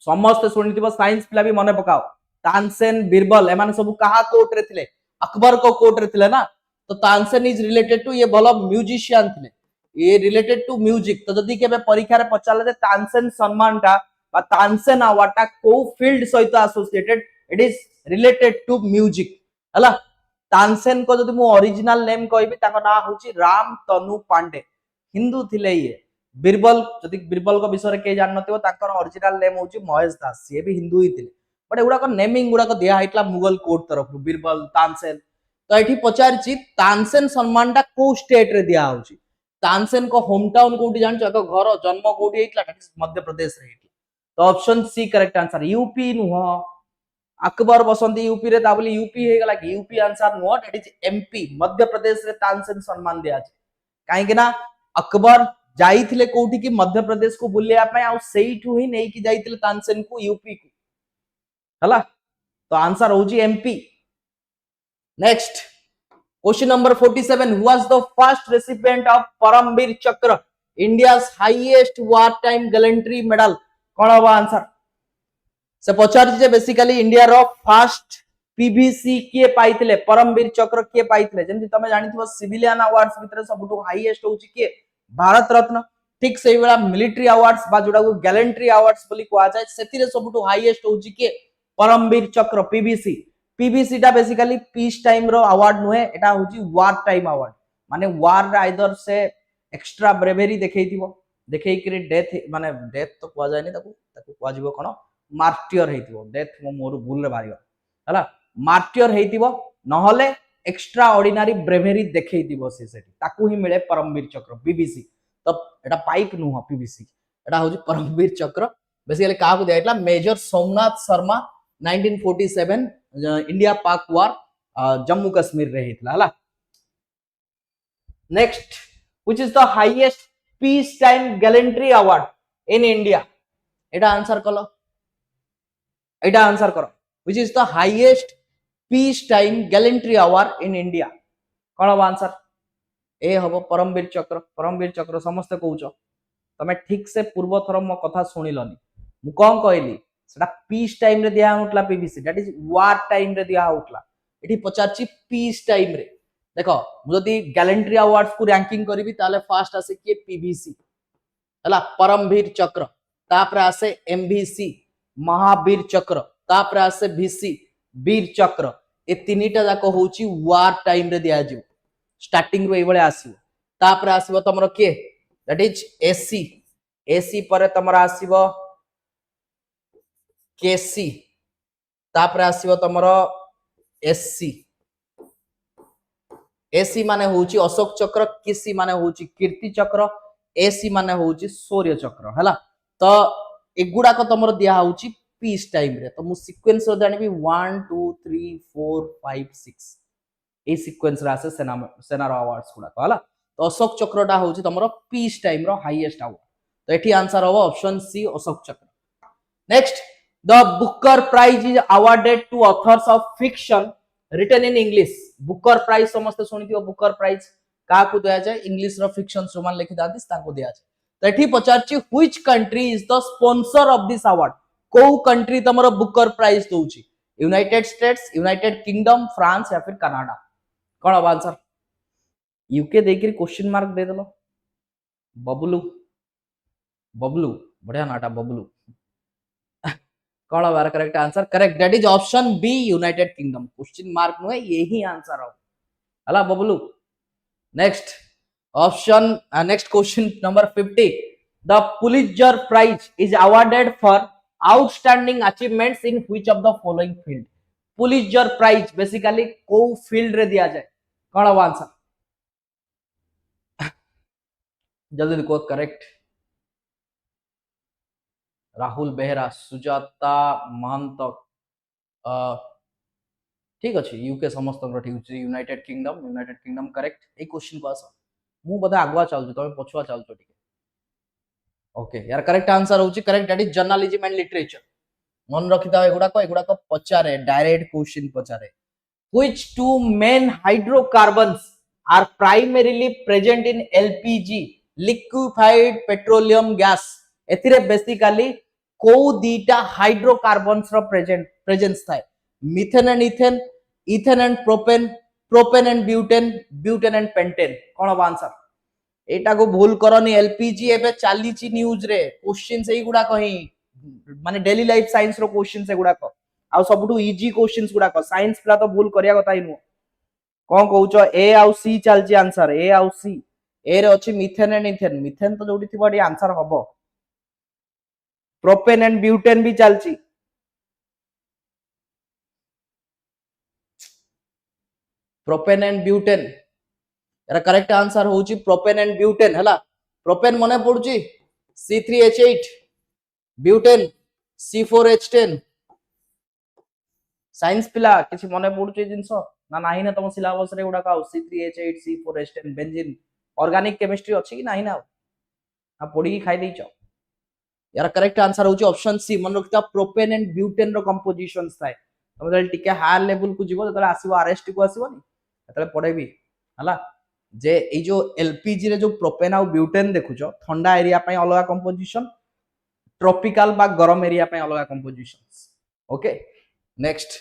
समस्त सुनिथिबो साइंस पिला भी मने पकाओ तानसेन बीरबल एमाने सब कहा कोर्ट रे थिले अकबर को कोर्ट रे थिले ना तो तानसेन इज रिलेटेड टू ये भलो म्यूजिशियन थिले ये रिलेटेड टू म्यूजिक तो जदी केबे परीक्षा रे पचाले जे तानसेन सम्मान टा बा तानसेन अवार्ड टा को फील्ड सहित associated it is related to music हला तानसेन को जदी मु ओरिजिनल नेम कहबी ताको ना होची राम तनु पांडे हिंदू थिले ये बीरबल जदी बीरबल को विषय रे के जान नथिबो ताकर ओरिजिनल नेम होची महेश दास ये भी हिंदू ही थिले बट एगुड़ा नेमिंग गुड़ा दिया होता मुगल कोर्ट तरफ बीरबल तानसेन तो ये पचारि तानसेन सम्मान टा को स्टेट रे दिया होची तानसेन को होम टाउन कोठी जान घर जन्म कोठी हेतला मध्य प्रदेश रे तो option C correct answer UP नुह अकबर बसंती यूपी रे ताबली यूपी हे गला कि यूपी आंसर नुह it is MP Madhya Pradesh रे तानसेन सम्मान दिया छै काहे कि ना अकबर जाईथिले कोठी कि मध्य प्रदेश को बुलिया पे आ सेइठु ही नै कि जाईथिले तानसेन को यूपी को हला तो आंसर हो जी MP next question number 47 who was the first recipient of Paramvir Chakra India's highest war time gallantry medal कोन होबा आंसर से पचार जे बेसिकली इंडिया रो फर्स्ट पीवीसी के पाइथिले परमवीर चक्र के पाइथिले जेंति तमे जानिथिबो सिविलियन अवार्ड्स भितर सबटु हाईएस्ट होची के भारत रत्न ठीक सेही बेला मिलिटरी अवार्ड्स बा जोडा को गैलेंट्री अवार्ड्स बोली कोआ जाय सेतिरे सबटु हाईएस्ट होची के परमवीर चक्र पीवीसी पीवीसी टा बेसिकली पीस टाइम रो अवार्ड नुहे एटा होची वार टाइम अवार्ड माने वार रे आइदर से एक्स्ट्रा ब्रेवेरी देखैतिबो देखै कि डेथ माने डेथ तो कोआ जाय नै ताकू कोआ जिवो कोन मार्टियर हेतिबो डेथ मोर भूल रे बारियो हला मार्टियर हेतिबो नहले एक्स्ट्रा ऑर्डिनरी ब्रेवेरी देखैतिबो सेठी ताकू ही मिले परमवीर चक्र पीवीसी तो एटा पाइक नुह पीवीसी एटा होची परमवीर चक्र बेसिकली का को दियाइतला major Somnath Sharma 1947 India Pak war Jammu Kashmir रे हेतला हला next which is the highest peace time gallantry award in India एटा आंसर कलो एटा आंसर करो which is the highest peace time gallantry award in India कोन हो आंसर ए हबो परमवीर चक्र समस्त कहउचो तमे ठीक से पूर्व थर मो कथा सुनिलनी मु कोन कहली सेटा पीस टाइम रे दिया होतला PVC that is war time रे दिया होतला एठी पचारची पीस टाइम रे देखो मु जदी गैलेंट्री अवार्ड्स को रैंकिंग करबी ताले फर्स्ट आसे के पीवीसी हला परमवीर चक्र तापर आसे एमवीसी महावीर चक्र तापर आसे वीसी वीर चक्र ए तीनटा जाको होची वार टाइम रे दिया जिवो स्टार्टिंग रो एबळे आसीबो तापर आसीबो तमरो के दैट इज एसी एसी पर तमरो आसीबो केसी तापर आसीबो तमरो एससी एसी माने होची अशोक चक्र केसी माने होची कीर्ति चक्र एसी माने होची सूर्य चक्र हला तो एगुडा को तमरो दिया होची पीस टाइम रे तो मु सीक्वेंस रो जानिबी 1 2 3 4 5 6 ए सीक्वेंस रे आसे सेना रो अवार्ड्स गुडा हला तो अशोक चक्रटा होची तमरो पीस टाइम रो हाईएस्ट अवार्ड तो एठी आंसर हो option C Ashok Chakra next the Booker Prize is awarded to authors of fiction written in English Booker Prize समस्त सुनिथियो बुकर प्राइज का को दिया जाय इंग्लिश रो फिक्शन रोमान लिखि दादिस ताको दिया जाय तो एठी पचारची which country is the sponsor of this award को कंट्री तमरो बुकर प्राइज दोउची United States United Kingdom France या फिर कनाडा कोन हो आंसर यूके देकरी क्वेश्चन मार्क दे देलो बबलू बबलू बढ़िया नाटा बबलू कोन हो correct answer correct that is option B United Kingdom question mark no है यही आंसर हो हला Bablu next option next question number 50 the Pulitzer prize is awarded for outstanding achievements in which of the following field Pulitzer Prize basically को field रे दिया जाए कोन हो आंसर जल्दी देखो करेक्ट राहुल बेहरा सुजाता महंत ठीक अच्छे यूके समस्त ठीक United Kingdom correct a question को आस मु बधा आगुआ चलछु तमे पछुआ चलछु ठीक ओके यार करेक्ट आंसर होची correct that is journalism and literature मन रखिता एगुडा को पचारे डायरेक्ट क्वेश्चन पचारे which two main hydrocarbons are primarily present in LPG liquefied petroleum gas एथिरे बेसिकली को दीटा हाइड्रोकार्बन्स रो प्रेजेंस थाए methane and ethane ethane and propane propane and butane butane and pentane कोन अब आंसर एटा को भूल करनी एलपीजी एबे चाली ची न्यूज रे क्वेश्चन सेही गुडा कहि माने डेली लाइफ साइंस रो क्वेश्चन से गुडा को आ सबटु इजी क्वेश्चंस गुडा को साइंस प्ला तो भूल करिया कथा हि नु कोन कहउछ ए आउ सी चलची आंसर ए आउ सी ए रे अछि मिथेन एंड इथेन मिथेन तो जोडी थिबो डी आंसर हबो प्रोपेन एंड ब्यूटेन भी चलची प्रोपेन एंड ब्यूटेन एरा करेक्ट आंसर होची प्रोपेन एंड ब्यूटेन हला प्रोपेन मने पडुची C3H8 ब्यूटेन C4H10 साइंस पिला किछि मने पडुची जिंसो ना नाही ना तम सिलेबस रे गुडा का C3H8 C4H10 benzene organic chemistry अछि कि नाही ना आ पडी खाइ दैछो यार करेक्ट आंसर होची ऑप्शन सी मन रखता प्रोपेन एंड ब्यूटेन रो कंपोजिशंस थाए तम जल टिके हाई लेवल को जीवो तले आसीबो आरएसटी को आसीबोनी तले पढेबी हला जे ए जो एलपीजी रे जो प्रोपेन आ ब्यूटेन देखुचो ठंडा एरिया पय अलगा कंपोजिशन ट्रॉपिकल बा गरम एरिया पय अलगा compositions okay next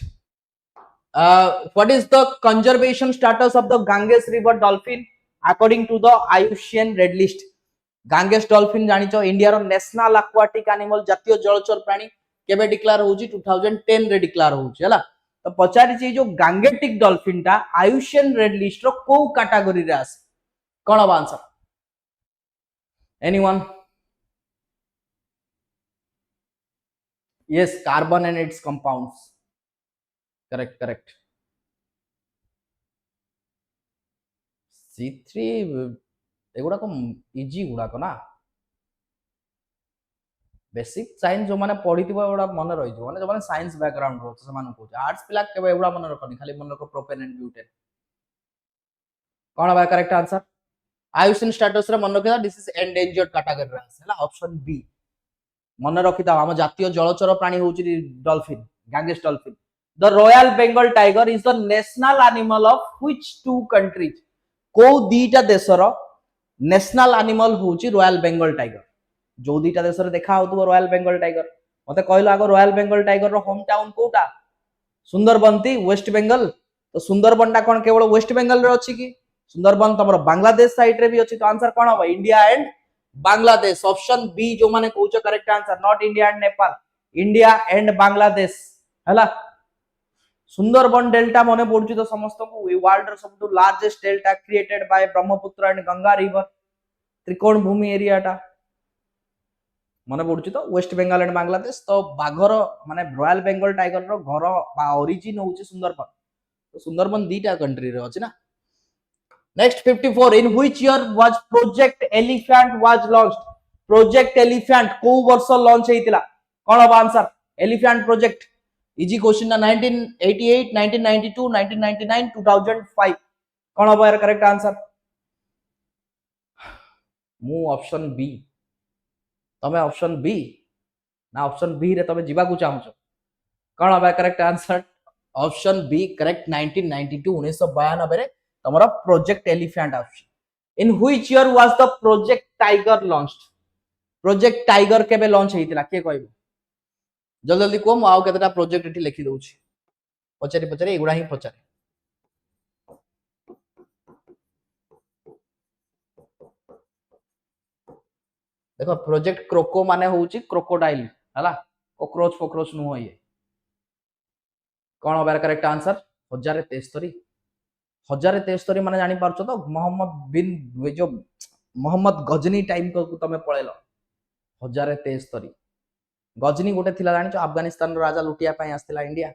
what is the conservation status of the Ganges river dolphin according to the IUCN red list Ganges dolphin जानिचो इंडिया रो नेशनल एक्वाटिक एनिमल जातीय जलचर प्राणी केबे डिक्लेयर होउची 2010 रे डिक्लेयर होउची हला तो पचारी ची जो गांगेटिक डॉल्फिन ता आईयूसीएन रेड लिस्ट रो को कैटेगरी रे आसे कोन अब answer anyone yes carbon and it's compounds correct correct C3 एगुडा को इजी गुडा को ना बेसिक साइंस जो माने पढिथिबो एगुडा मन रहि जो माने जो माने साइंस बैकग्राउंड रो से माने को आर्ट्स पिला केबे एगुडा मन रखनी खाली मन रखो प्रोपेन एंड ब्यूटेन कोन बा करेक्ट आंसर आयुषन स्टेटस रे मन रखिदा दिस इज एंडेंजर्ड कैटेगरी रे हला ऑप्शन बी मन रखिदा हम जातीय जलचर प्राणी होची dolphin Ganges dolphin the royal Bengal tiger is the national animal of which two countries को दीटा देशर नेशनल एनिमल होची रॉयल बेंगल टाइगर जो दीटा देश रे देखा होतो रॉयल बेंगल टाइगर मते कहलो आगो रॉयल बेंगल टाइगर रो होम टाउन कोटा सुंदरबंती वेस्ट बेंगल तो सुंदरबन टा कोन केवल वेस्ट बेंगल रे अछि की सुंदरबन तमरो बांग्लादेश साइड रे भी अछि तो आंसर कोन हो India and Bangladesh option B जो माने कहउछ correct answer not India and Nepal India and Bangladesh हला सुंदरबन डेल्टा मने पडुची तो समस्त को वर्ल्ड रो सबटु largest delta created by Brahmaputra and Ganga river त्रिकोण भूमि एरिया टा मने पडुची तो वेस्ट बेंगल एंड बांग्लादेश तो बाघर माने रॉयल बेंगल टाइगर रो घर बा ओरिजिन होची सुंदरबन तो सुंदरबन दीटा कंट्री रे अछि ना next 54 in which year was project elephant was launched project elephant को वर्ष लॉन्च हेतिला कोन अब answer elephant project easy question ना 1988 1992 1999 2005 कोन अब यार करेक्ट आंसर मु ऑप्शन बी तमे ऑप्शन बी ना ऑप्शन बी रे तमे जीवा को चाहू छ कोन अब correct answer option B correct 1992 1992 रे तमरा प्रोजेक्ट एलिफेंट आउछ in which year was the project tiger launched project tiger केबे लॉन्च हेतिला के कहबो जल्दी जल्दी को आउ केतटा प्रोजेक्ट एठी लिखि दउछि पचारि पचारि एगुडा ही पचारि देखो प्रोजेक्ट क्रोको माने होउछि क्रोकोडाइल हला कॉकरोच फोकरोच नु होय कोन होबार करेक्ट आंसर 1073 माने जानि पारछो तो मोहम्मद बिन जो मोहम्मद गजनी टाइम को तमे पळेलो 1073 गजनी गोटे थिला जानिचो अफगानिस्तान रो राजा लुटिया पय आस्तिला इंडिया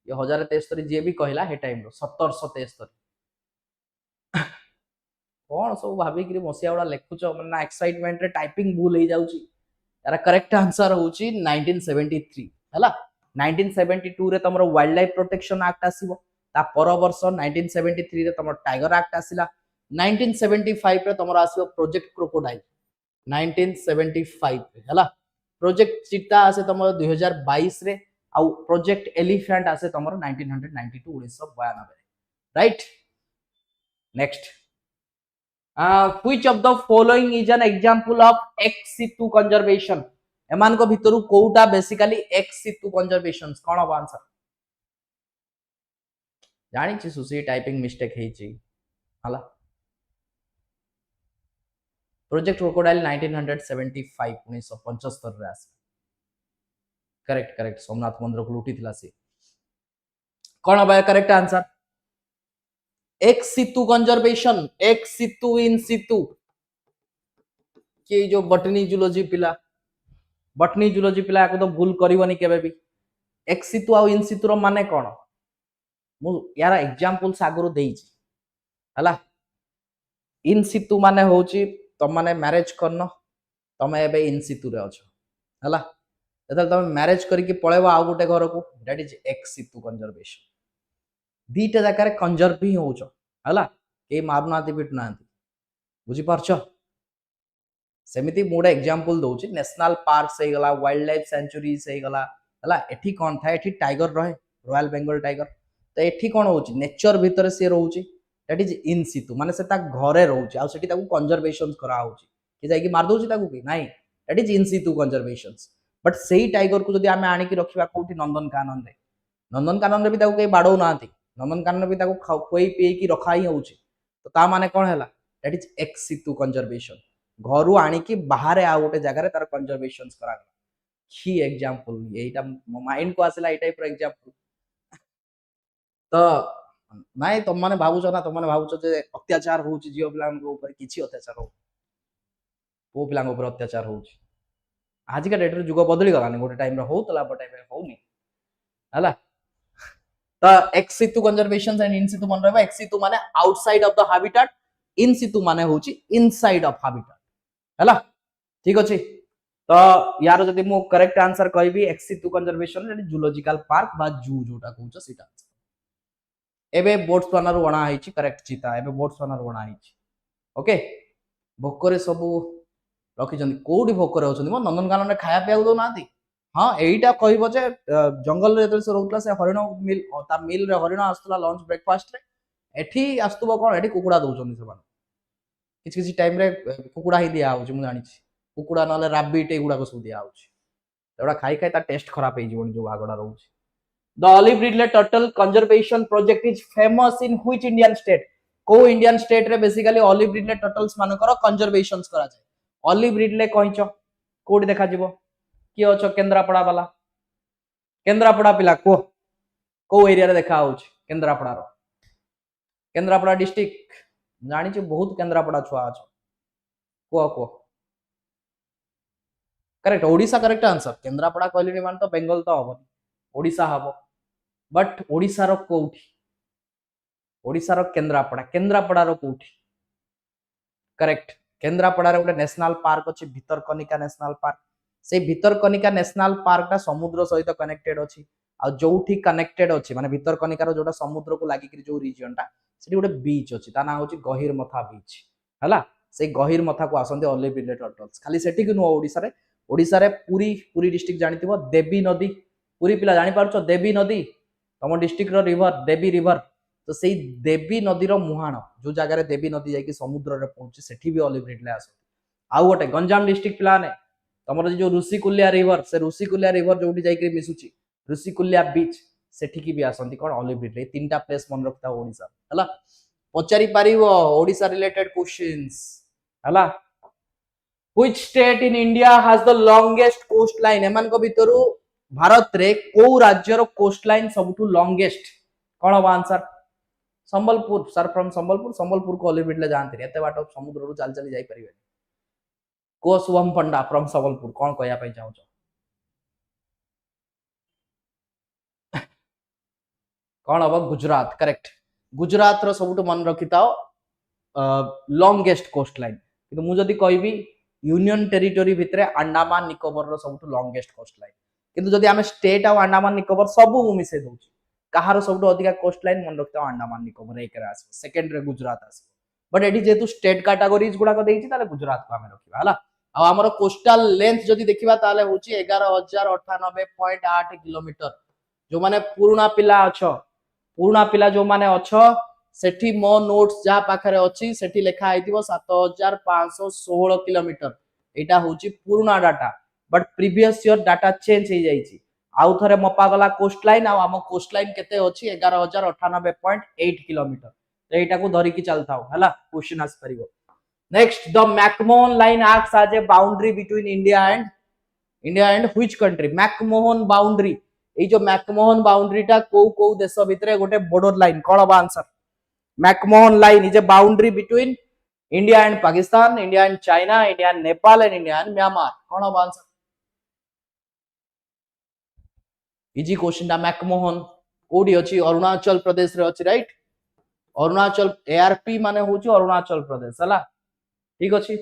ये 1073 जे भी कहला हे टाइम रो 1773 कोन सब भाबी कि मसिया उडा लेखुचो ना एक्साइटमेंट रे टाइपिंग भूल हे जाउची यार करेक्ट आंसर होची 1973 हला 1972 रे तमरो वाइल्ड लाइफ प्रोटेक्शन एक्ट आसीबो ता पर वर्ष 1973 रे तमरो टाइगर एक्ट आसीला 1975 रे तमरो आसीबो प्रोजेक्ट क्रोकोडाइल 1975 रे हला प्रोजेक्ट चिट्टा आसे तमरो 2022 रे आ प्रोजेक्ट एलिफेंट आसे तमरो 1992 1992 right next which of the following is an example of ex situ conservation एमान को भितरु कोउटा बेसिकली एक्स सितु कंजर्वेशंस कोन हो आंसर जानि छी सुसी टाइपिंग मिस्टेक हेई छी हला प्रोजेक्ट क्रोकोडाइल 1975 1975 रे आस करेक्ट करेक्ट सोमनाथ मंदिर को लूटी थिला से कोन हो correct answer ex situ conservation ex situ in situ कि जो बटनी जूलॉजी पिला को तो भूल करबनी केबे भी एक्स सितु आ इन सितु रो माने कोन मु यार एग्जांपल्स आगरो देई छी हला इन सितु माने होची तुम माने मैरिज करनो तमे एबे इन सितु रे अछो हला जतल तमे मैरिज करके पळेबो आ गोटे घर को that is x situ conservation दीटा जाकर कंजर्व भी होउछो हला के मारनाती पिटनाती बुझी पारछो सेमिति मोडे एग्जांपल दोउची नेशनल पार्क से गला वाइल्ड लाइफ सेंचुरी से गला हला एठी कोन था एठी टाइगर रहे रॉयल बेंगल टाइगर तो एठी कोन होउची नेचर भीतर से रहउची दैट इज इन सितु माने से ता घरे रहउची आ सेठी ताकू कंजर्वेशन करा होउची कि जाई कि मार दोउची ताकू कि नाही that is in situ conservations but सेही टाइगर को जदी आमे आनी कि रखिबा कोठी नंदन कानन रे भी ताकू के बाडौ नाथि नंदन कानन भी ताकू कोई पी की रखा ही होउची तो ता माने कोन हैला that is x situ conservation घरु आनी कि बाहर आ गोटे जगह रे तार कंजर्वेशंस करा की एग्जांपल एटा माइंड को आसला ए टाइप रो एग्जांपल तो नाइ तुम माने भाबुछो ना तुम माने भाबुछो जे अत्याचार होउची जियो पिलान को ऊपर किछि अत्याचार हो पो पिलान ऊपर अत्याचार होउची आज का डेट रे जुग बदली गलानी गोटे टाइम रे होतला बट टाइम रे होउनी हला तो ex situ conservations and in situ मन रहबा एक्स सितु माने outside of the habitat in situ माने होउची इनसाइड ऑफ हैबिटेट हला ठीक अछि तो यार जदी मु करेक्ट आंसर कहबी एक्स सितु कंजर्वेशन रे जूलॉजिकल पार्क बा जू जोटा कहउछ सेटा एबे बोट्सवाना रो बना आइछि करेक्ट चिता एबे बोट्सवाना रो बना आइछि ओके भोकरे सब रखि जंदी कोडी भोकरे होछंदी म नंदनकानन रे खाया पिया दो नाथि हां एईटा कहबो जे जंगल रे जतल से रहउतला से हरिण मिल ता मिल रे हरिण आस्तला लंच ब्रेकफास्ट रे एठी आस्तबो कोन एठी कुकुडा दउछंदी सब किछ किछ टाइम रे कुकुडा ही दिया होछ मु जानि छी कुकुडा नले राबिट एगुडा को सब दिया होछ एडा खाई खाई ता टेस्ट खराब हे जीवन जो आगडा रहउछ the olive ridley turtle conservation project is famous in which Indian state को इंडियन स्टेट रे बेसिकली ऑलिव रिडले टर्टल्स मानकर कंजर्वेशंस करा जाय ऑलिव रिडले कहिचो कोडी देखा जीवो कि अछो केंद्रापड़ा वाला केंद्रापड़ा पिला को एरिया रे देखा होछ केंद्रापड़ा रो केंद्रापड़ा डिस्ट्रिक्ट जानी छी बहुत केंद्रापड़ा छुआ अछो को correct Odisha correct answer Kendrapara कहलिनी मान तो बेंगल तो हबो ओडिसा हबो बट ओडिसा रो कोठी ओडिसा रो केंद्रापड़ा रो कोठी करेक्ट केंद्रापड़ा रे गोटे नेशनल पार्क अछि भितरकनिका नेशनल पार्क से भितरकनिका नेशनल पार्क ता समुद्र सहित कनेक्टेड अछि आ जोठी कनेक्टेड अछि माने भितरकनिका रो जोटा समुद्र को लागि कि जो रीजन ता सेठी गोटे बीच अछि ता ना होछि गहिर मथा बीच हला से गहिर मथा को आसंते ऑलिव रिडले टर्टल्स खाली सेठी कि नो ओडिसा रे पूरी डिस्ट्रिक्ट जानिथिबो देवी नदी पूरी पिला जानि पारछो देवी नदी तम डिस्ट्रिक्ट रो रिवर देवी रिवर तो सेही देवी नदी रो मुहाण जो जगह रे देवी नदी जाई कि समुद्र रे पहुंची सेठी भी ऑलिव रिडले आसो आ गोटे गंजाम डिस्ट्रिक्ट पिला ने तमरो जो ऋषिकुल्या रिवर से ऋषिकुल्या रिवर जोटी जाई कि मिसुची ऋषिकुल्या बीच सेठी की भी आसंती कोन ऑलिव रिडले तीनटा प्लेस मन रखता ओडिसा हला पचारि पारिबो ओडिसा रिलेटेड क्वेश्चंस हला which state in India has the longest coast line एमान को भितरु भारत रे को राज्य रो कोस्ट लाइन सबटु लॉन्गेस्ट कोन हो answer Sambalpur sir from Sambalpur को ऑलिव रिडले जानते एते बाट समुद्र रु चल चली जाई परिबे को शुभम पंडा फ्रॉम संबलपुर कोन कहया पई चाहू छ कोन अब गुजरात करेक्ट गुजरात रो सबटु मन रखिताओ लॉन्गेस्ट कोस्ट लाइन किंतु मु जदी कहबी यूनियन टेरिटरी भितरे अंडमान निकोबर रो सबटु लॉन्गेस्ट कोस्ट लाइन किंतु जदी आमे स्टेट आ अंडमान निकोबर सब मु मिसे दोची कहार सबटु अधिका कोस्ट लाइन मन रखता अंडमान निकोबर एक रे आसे सेकंड रे गुजरात आसे बट एडी जेतु स्टेट कैटेगरीज गुडा को देइची ताले गुजरात को आमे रखिबा हला आ हमर कोस्टल लेंथ जदी देखिबा ताले होची 11098.8 किलोमीटर जो माने पुराना पिला जो माने अछो सेठी मो नोट्स जा पाखरे अछि सेठी लेखा आइतिबो 7516 किलोमीटर एटा होची पुराना data but previous year data change हो जाइए आउ थे मपा गला कोस्ट लाइन आम कोस्ट लाइन केते अछि 11098.8 किलोमीटर तो एटा को धरिकी चलता हला क्वेश्चन आस परिबो next the McMahon line acts as a boundary between India and which country McMahon boundary ए जो मैकमोहन बाउंड्रीटा को देश भितर गोटे बॉर्डर लाइन कौन बा answer McMahon line is a boundary between India and Pakistan India and China India and Nepal and India and Myanmar कौन बा आंसर इजी क्वेश्चन दा मैकमोहन कोडी अछि अरुणाचल प्रदेश रे अछि राइट अरुणाचल एआरपी माने होची अरुणाचल प्रदेश हला ठीक अछि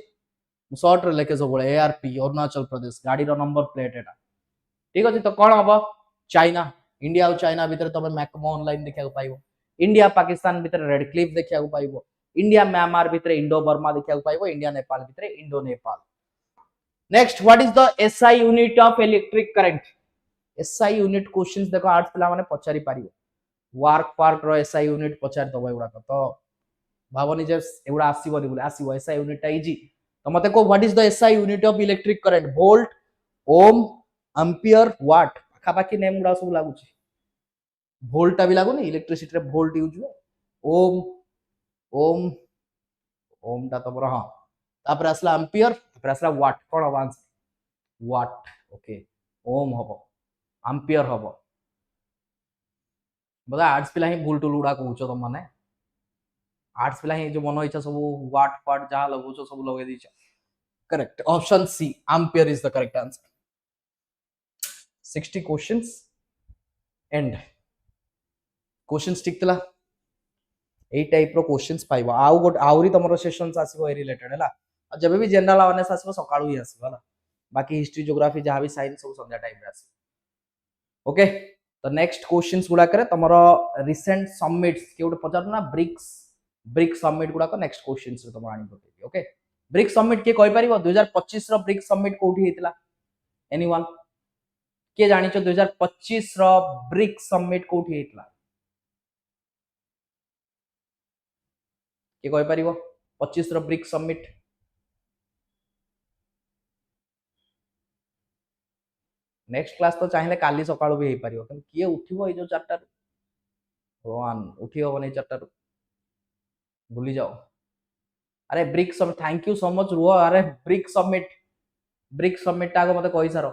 शॉर्ट रे लेके सब एआरपी अरुणाचल प्रदेश गाड़ी रो नंबर प्लेट एटा ठीक अछि तो कोन हबो चाइना इंडिया और चाइना भीतर तबे मैकमोहन लाइन देखा पाइबो इंडिया पाकिस्तान भीतर रेड क्लिफ देखा पाइबो इंडिया म्यांमार भीतर इंडो बर्मा देखा पाइबो इंडिया नेपाल भीतर Indo Nepal next what is the SI unit of electric current SI unit questions देखो आर्ट्स पिला माने पचारि पारिबो वर्क पार्क रो एसआई यूनिट पचारि दबो एगुडा तो भावनी जे एगुडा आसीबो बोले आसीबो एसआई यूनिट इजी तो मते को what is the SI unit of electric current volt ohm ampere watt आखा पाखी नेम गुडा सब लागु छी वोल्ट भी लागुनी इलेक्ट्रिसिटी रे वोल्ट यूज हुए ओम ओम ओम ता तो हां तापर असला एम्पियर तापर असला वाट कोन आंसर वाट ओके ओम हबो एम्पियर हबो बगा आर्ट्स पिला ही भूल टुल उडा कहउछो त माने आर्ट्स पिला ही जो मन इच्छा सब वाट पाट जहा लगउछो सब लगे दीछ correct option C ampere is the correct answer 60 questions and questions ठीक तला ए टाइप रो क्वेश्चंस पाइबो आउ गोट आउरी तमरो सेशंस आसीबो ए रिलेटेड हला जब भी जनरल अवेयरनेस आसीबो सकाळू ही आसीबो हला बाकी हिस्ट्री ज्योग्राफी जहां भी साइंस सब संध्या टाइम रे आसीबो ओके तो नेक्स्ट क्वेश्चंस गुडा करे तमरो रिसेंट सबमिट्स के गोटे पचार ना ब्रिक सबमिट गुडा को नेक्स्ट क्वेश्चंस रे तमरो आनी बतेबी ओके ब्रिक सबमिट के कहि परिबो 2025 रो ब्रिक सबमिट कोठी हेतला एनीवन के जानिचो 2025 रो ब्रिक सबमिट कोठी हेतला के कहि परिबो 25 रो ब्रिक सबमिट नेक्स्ट क्लास तो चाहिए काली सकाळू भी हेई परिबो किन किए उठिबो ए जो चारटा भगवान उठी हो बने चारटा भूली जाओ अरे ब्रिक सब थैंक यू सो मच रुओ अरे ब्रिक सबमिट टाको मते कहि सारो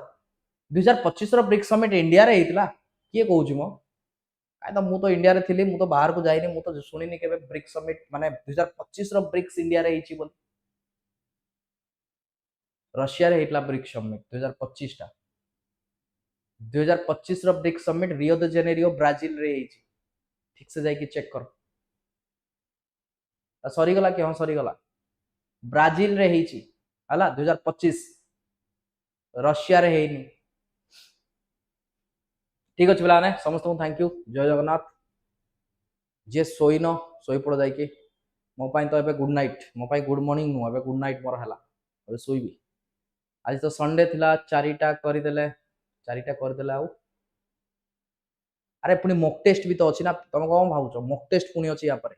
2025 रो ब्रिक सबमिट इंडिया रे हेतला किए कहउची मो काई तो मु तो इंडिया रे थिली मु तो बाहर को जाइनी मु तो सुनिनी केबे ब्रिक सबमिट माने 2025 रो ब्रिक्स इंडिया रे हेची बोल रशिया रे हेतला ब्रिक सबमिट 2025 टा 2025 रो ब्रिक सबमिट रियो दे जेनेरियो ब्राजील रे हेची ठीक से जाई कि चेक कर सॉरी गला कि हां सॉरी गला ब्राजील रे हेची हला 2025 रशिया रे हेनी ठीक अछि बिलाने समस्त को थैंक यू जय जगन्नाथ जे सोइनो सोई पड़ जाई कि मो पाई तो एबे गुड नाइट मो पाई गुड मॉर्निंग नु एबे गुड नाइट मोर हला एबे सोईबी आज तो संडे थिला चारिटा करि देले आउ अरे पुनी मॉक टेस्ट भी तो अछि ना तुम कोन भाउछो मॉक टेस्ट पुनी अछि या परे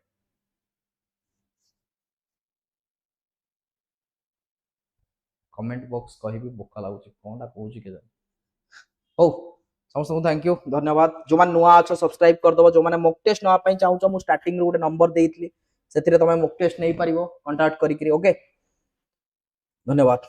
कमेंट बॉक्स कहिबी बोका लागुछि कोनटा कहउछि के जाने हो समस्त को थैंक यू धन्यवाद जो मान नुआ अच्छा सब्सक्राइब कर दबो जो माने मॉक टेस्ट नवा पई चाहू मु स्टार्टिंग रे गोटे नंबर देइतली सेथिरे तमे मॉक टेस्ट नै परिबो कांटेक्ट करी ओके धन्यवाद।